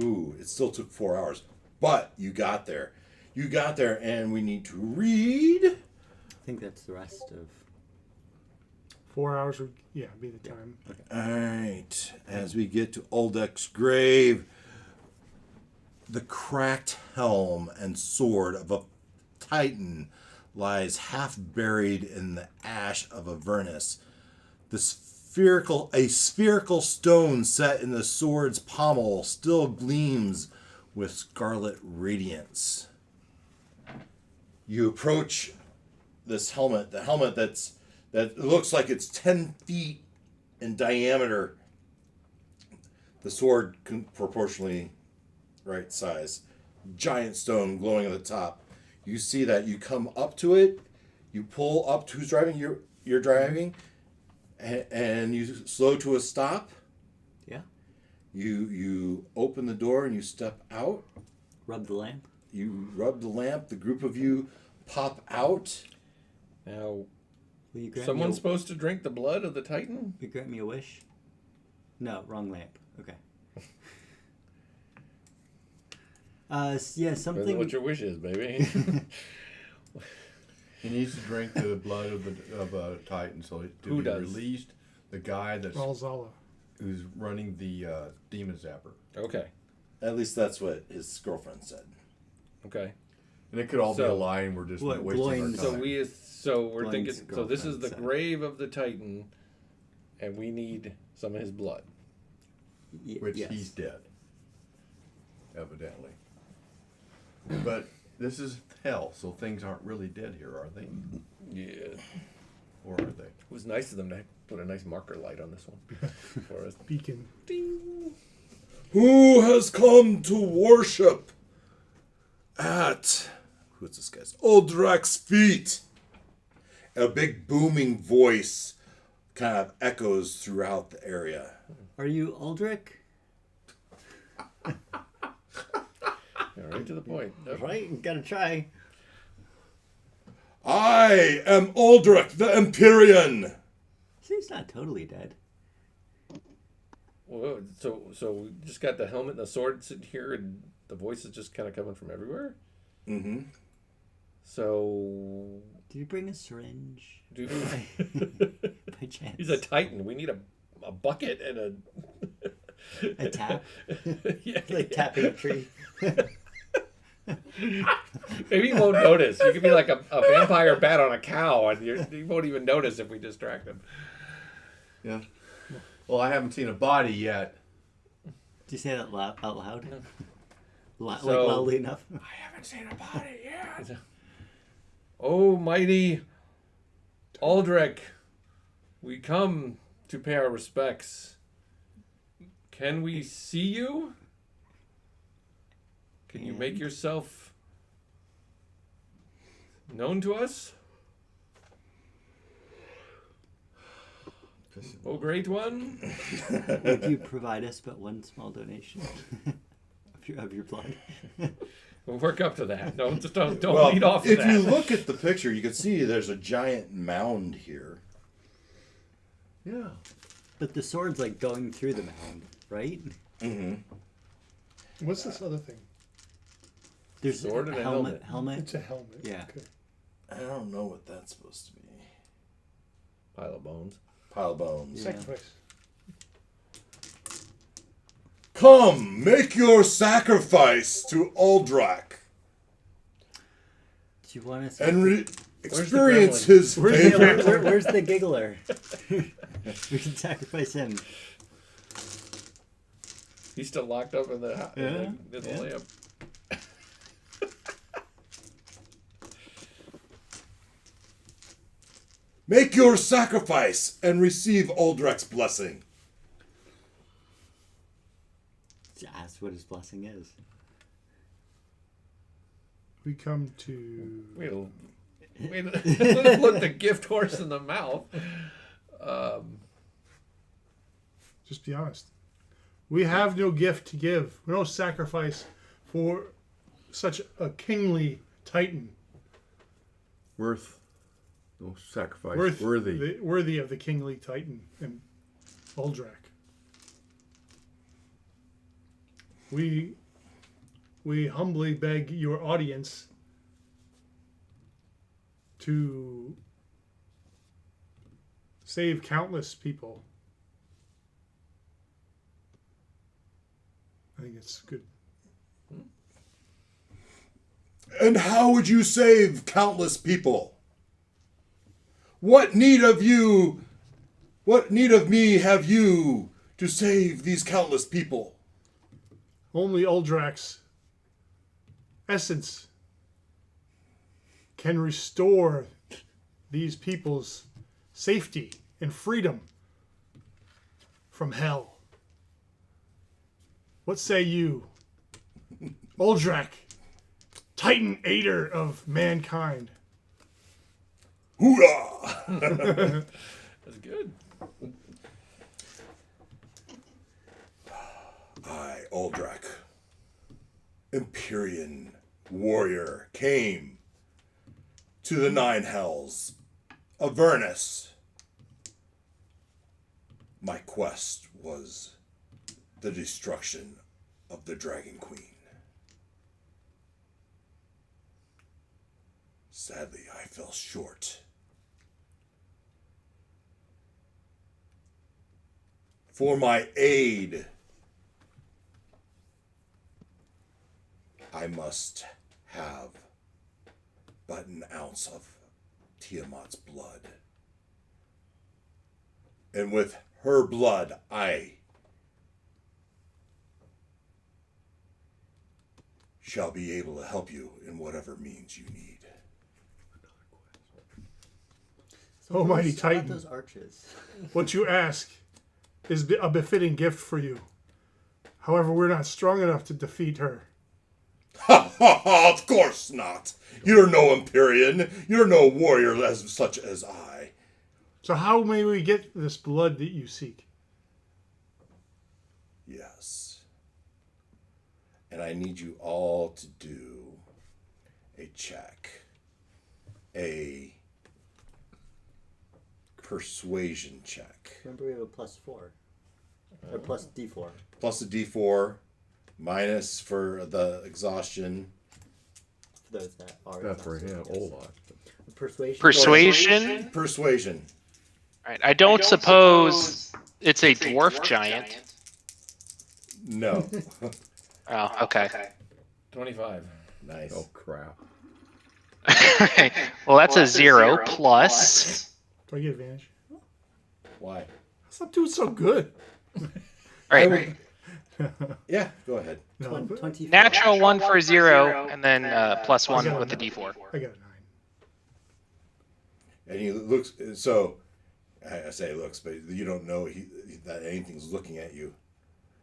Ooh, it still took 4 hours, but you got there. You got there, and we need to read. I think that's the rest of. 4 hours would, yeah, be the time. All right, as we get to Uldrak's grave, the cracked helm and sword of a titan lies half buried in the ash of Avernus. A spherical stone set in the sword's pommel still gleams with scarlet radiance. You approach this helmet, the helmet that looks like it's 10 feet in diameter. The sword proportionally right size. Giant stone glowing at the top. You see that. You come up to it. You pull up to who's driving. You're driving, and you slow to a stop. Yeah. You open the door and you step out. Rub the lamp. You rub the lamp. The group of you pop out. Now, Will you grant someone's me supposed to drink the blood of the Titan? will you grant me a wish? No, wrong lamp. Okay. Yeah, Depends on something. what your wish is, baby. He needs to drink the blood of a Titan, so to Who be does? released. The guy that's Valzala. who's running the demon zapper, Okay. At least that's what his girlfriend said. Okay. and it could all be a So- lie, and we're just What, wasting our Gloin's- time. So we're Blaine's thinking. So this is the girlfriend said. grave of the Titan, and we need some of his blood. Which yes. he's dead, evidently. But this is hell, so things aren't really dead here, are they? Yeah. Or are they? It was nice of them to put a nice marker light on this one for us. Beacon. Who has come to worship at who's this guy's Uldrak's feet? A big booming voice kind of echoes throughout the area. Are you Uldrak? Right to the point. Yep. Right, gotta try. I am Uldrak the Empyrean. See, he's not totally dead. Well, so we just got the helmet and the sword sitting here, and the voice is just kind of coming from everywhere. Mm-hmm. Did you bring a syringe Dude, by chance? he's a Titan. We need a bucket and A tap? yeah, Like tapping a tree. Maybe you won't notice. You could be like a vampire bat on a cow, and you won't even notice if we distract him. Yeah. Well, I haven't seen a body yet. Did you say that out loud? Like So- loudly enough? I haven't seen a body yet. Oh, mighty Uldrak, we come to pay our respects. Can we see you? Can you make yourself known to us? Oh, great one. Would you provide us but one small donation of your blood? We'll work up to that. No, just don't Well, lead off of if that. you look at the picture, you can see there's a giant mound here. Yeah. But the sword's like going through the mound, right? Mm-hmm. What's this other thing? There's Sword and a helmet. Helmet. It's a helmet. Yeah. Okay. I don't know what that's supposed to be. Pile of bones. Pile of bones. Yeah. Sacrifice. Come, make your sacrifice to Uldrak Do you want us? and Where's experience the gremlin? his Where's favor. where's the giggler? We can sacrifice him. He's still locked up in the in the Yeah. lamp. Make your sacrifice and receive Uldrak's blessing. Ask what his blessing is. We come to. Wait, look the gift horse in the mouth. Just be honest. We have no gift to give. No sacrifice for such a kingly titan. Worth. No sacrifice. Worthy. Worthy of the kingly titan and Uldrak. We humbly beg your audience to save countless people. I think it's good. And how would you save countless people? What need of me have you to save these countless people? Only Uldrak's essence can restore these people's safety and freedom. from hell. What say you, Uldrak, Titan aider of mankind? Hoorah! That's good. I, Uldrak, Empyrean warrior, came to the Nine Hells, Avernus. My quest was the destruction of the Dragon Queen. Sadly, I fell short. For my aid, I must have but an ounce of Tiamat's blood. And with her blood, I shall be able to help you in whatever means you need. Almighty How about Titan, those arches. what you ask is a befitting gift for you. However, we're not strong enough to defeat her. Ha ha ha! Of course not. You're no Empyrean. You're no warrior as such as I. So how may we get this blood that you seek? Yes. And I need you all to do a check. A persuasion check. Remember we have a +4. Or plus D4. Plus a d4, minus for the exhaustion. For those that are. Not for him, Olaf. Persuasion. Persuasion. Persuasion. All right. I don't suppose it's a dwarf giant. No. Oh, okay. 25. Nice. Oh crap. Well, that's a 0 plus. Do I get advantage? Why? That's not doing so good. All right. Yeah, go ahead. No, but 24. Natural 1 for a 0, and then plus 1 with the d4. I got a 9. And he looks, so, I say looks, but you don't know that anything's looking at you.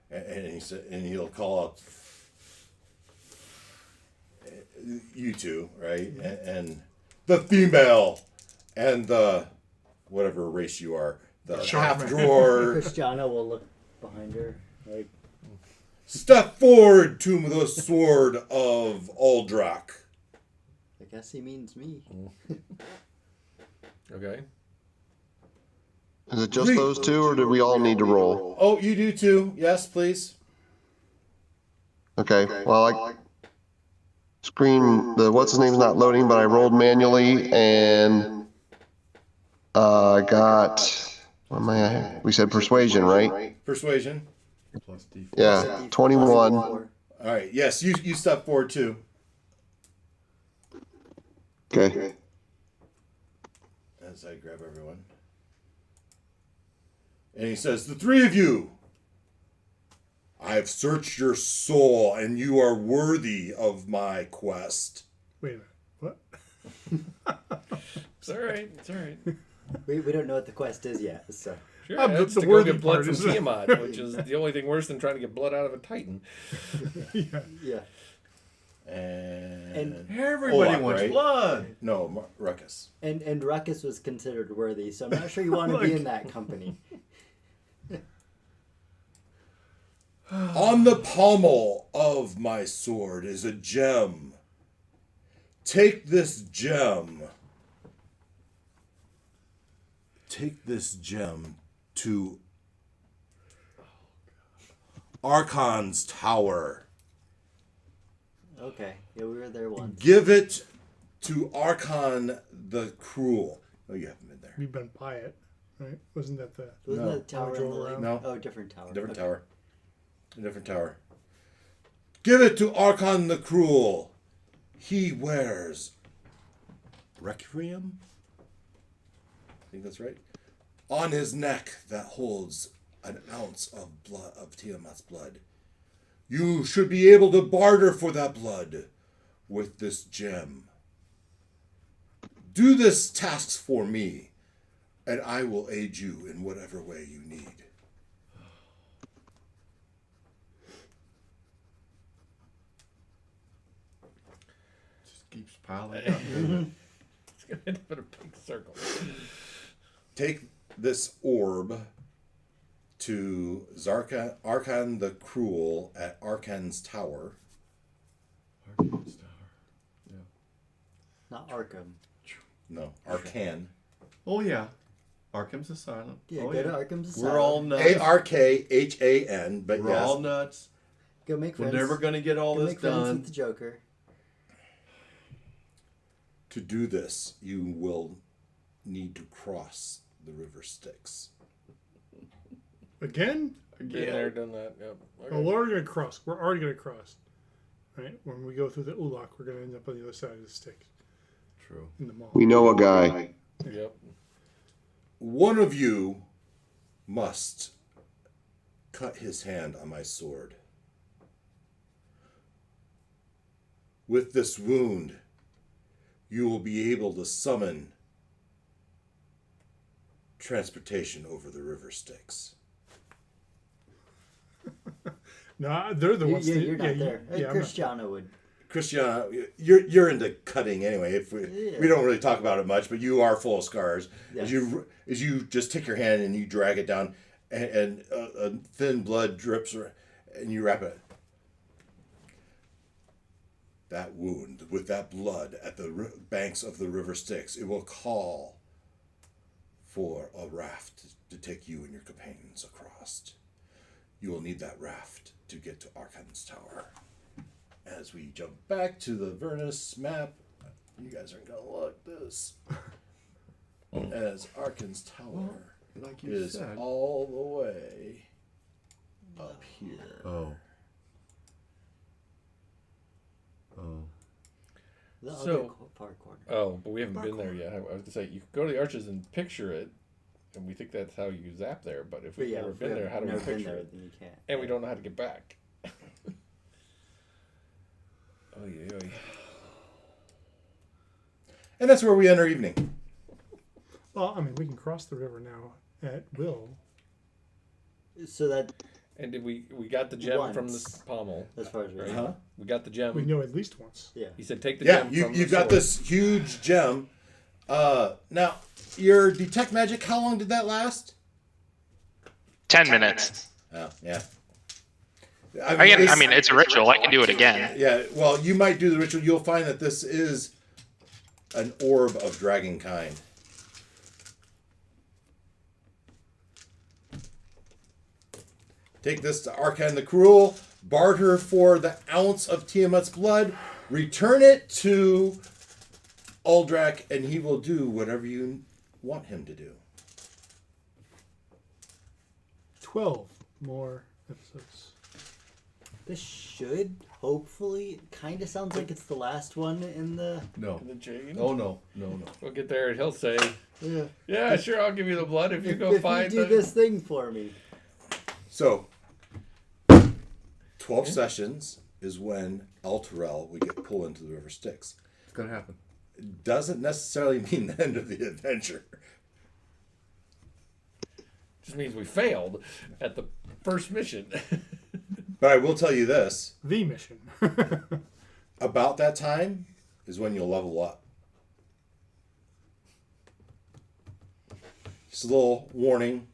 And he said, and he'll call out you two, right? And the female and the whatever race you are, the Shark half man. drawer. Christiana will look behind her. Like, Step forward to the sword of Uldrak. I guess he means me. Okay. Is it just those two, or do we all need to roll? Oh, you do too. Yes, please. Okay, well, I screen, the what's his name's not loading, but I rolled manually and got, what am I, we said persuasion, right? Persuasion. Plus D4. Yeah, 21. All right. Yes, you step forward too. Okay. As I grab everyone. And he says, the three of you, I have searched your soul and you are worthy of my quest. Wait a minute. What? It's all right. It's all right. We don't know what the quest is yet, so. Sure, The that's to go worthy get blood part from is- Tiamat, which is the only thing worse than trying to get blood out of a Titan. Yeah. Yeah. And Everybody Olaf, wants right? blood. No, Ruckus. And Ruckus was considered worthy, so I'm not sure you want to be in that company. On the pommel of my sword is a gem. Take this gem. Take this gem to Archon's tower. Okay. Yeah, we were there once. Give it to Archon the Cruel. Oh, you haven't been there. We've been by it, right? Wasn't that the... Wasn't No. that tower on the Drove lake? around? No. Oh, different tower. Different Okay. tower. A different tower. Give it to Archon the Cruel. He wears Requiem? I think that's right. On his neck that holds an ounce of blood of Tiamat's blood. You should be able to barter for that blood with this gem. Do this task for me, and I will aid you in whatever way you need. keeps piling up. doesn't it? It's gonna end up in a big circle. Take this orb to Arkan the Cruel at Arkan's Tower. Arkan's Tower. Not Arkham. No, Arkan. Oh yeah, Arkham's Asylum. Yeah, oh, go to Arkham's Asylum. We're all nuts. Arkhan, but We're yes. all nuts. Go make We're friends. never gonna get all Go this make friends done. with the Joker. To do this, you will need to cross the river Styx. Again? Been there, done that. Yep. Oh, we're already going to cross. We're already going to cross. Right? When we go through the Uldrak, we're going to end up on the other side of the Styx True. in the mall. We know a guy. Yep. One of you must cut his hand on my sword. With this wound, you will be able to summon transportation over the river Styx. No, they're the ones. You're not there. I'm not. Cristiano would. Christiana, you're into cutting anyway. If we don't really talk about it much, but you are full of scars. Yes. As you just take your hand and you drag it down, and thin blood drips, and you wrap it. That wound with that blood at the banks of the river Styx, it will call for a raft to take you and your companions across. You will need that raft to get to Arkan's Tower. As we jump back to the Avernus map, you guys aren't gonna like this. As Arkan's Tower Like you is said. all the way up here. Oh. Oh. The So- other far corner. Oh, but we haven't been there yet. I was gonna say you could go to the arches and picture it, and we think that's how you zap there. But if But we've yeah, never if been we've there, how do we never been picture there, it? then you can't. And we don't know how to get back. Oh yeah. And that's where we end our evening. Well, I mean, we can cross the river now at will. So that, And did we got the gem from the Once. pommel? as far as we Right. know. We got the gem. We know at least once. Yeah. He said take the Yeah, gem you from you the got sword. this huge gem. Now your detect magic. How long did that last? 10 minutes. Oh, yeah. I mean, it's a ritual. I can do it again. Yeah, well, you might do the ritual. You'll find that this is an orb of dragon kind. Take this to Arkan the Cruel, barter for the ounce of Tiamat's blood, return it to Uldrak, and he will do whatever you want him to do. 12 more episodes. This should, hopefully, kind of sounds like it's the last one in the... No. The chain. Oh no. No. We'll get there and he'll say, Yeah. "Yeah, sure, I'll give you the blood if you go if find you do the." this thing for me. So, 12 sessions is when Elturel would get pulled into the River Styx. It's gonna happen. Doesn't necessarily mean the end of the adventure. Just means we failed at the first mission. But I will tell you this. The mission. About that time is when you'll level up. Just a little warning.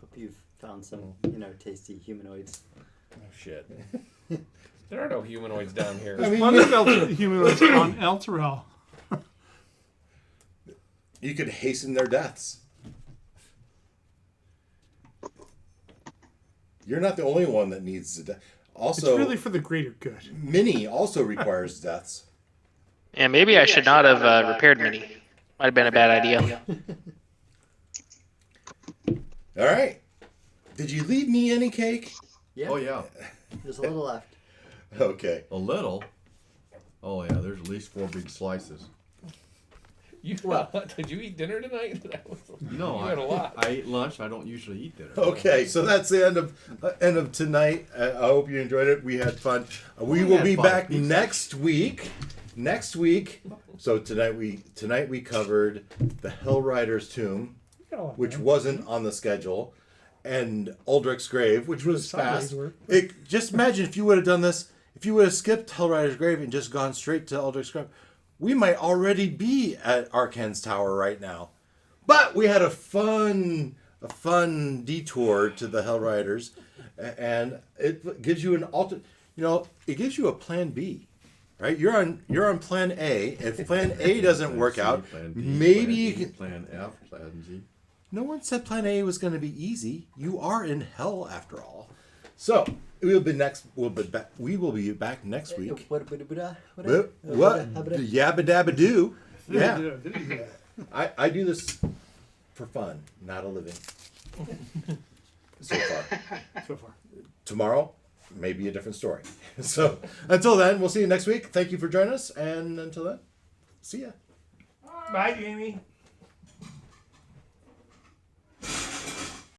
Hope you've found some, tasty humanoids. Oh shit! There are no humanoids down here. I mean, Plenty of humanoids on Elturel. you could hasten their deaths. You're not the only one that needs to die. Also, It's really for the greater good. Minnie also requires deaths. Yeah, maybe I should not have repaired Minnie. Might have been a bad idea. All right. Did you leave me any cake? Yeah. Oh yeah. There's a little left. Okay. A little. Oh yeah. There's at least 4 big slices. You did you eat dinner tonight? That was, No, you had a lot. I ate lunch. I don't usually eat dinner. Okay, so that's the end of tonight. I hope you enjoyed it. We had fun. We We will had be fun. back next week. Next week. So tonight we covered the Hellriders tomb, which wasn't on the schedule, and Uldrak's grave, which was Sideways fast. work. Just imagine if you would have done this. If you would have skipped Hellrider's grave and just gone straight to Uldrak's grave, we might already be at Arcan's Tower right now. But we had a fun detour to the Hellriders, and it gives you it gives you a plan B, right? You're on plan A. If plan A doesn't work out, Plan D, maybe plan you E, can. plan F, plan G. No one said plan A was going to be easy. You are in hell after all. So we will be back. We will be back next week. What? Yabba dabba do. Yeah. I do this for fun, not a living. So far. So far. Tomorrow, maybe a different story. So until then, we'll see you next week. Thank you for joining us, and until then, see ya. Bye, Jamie.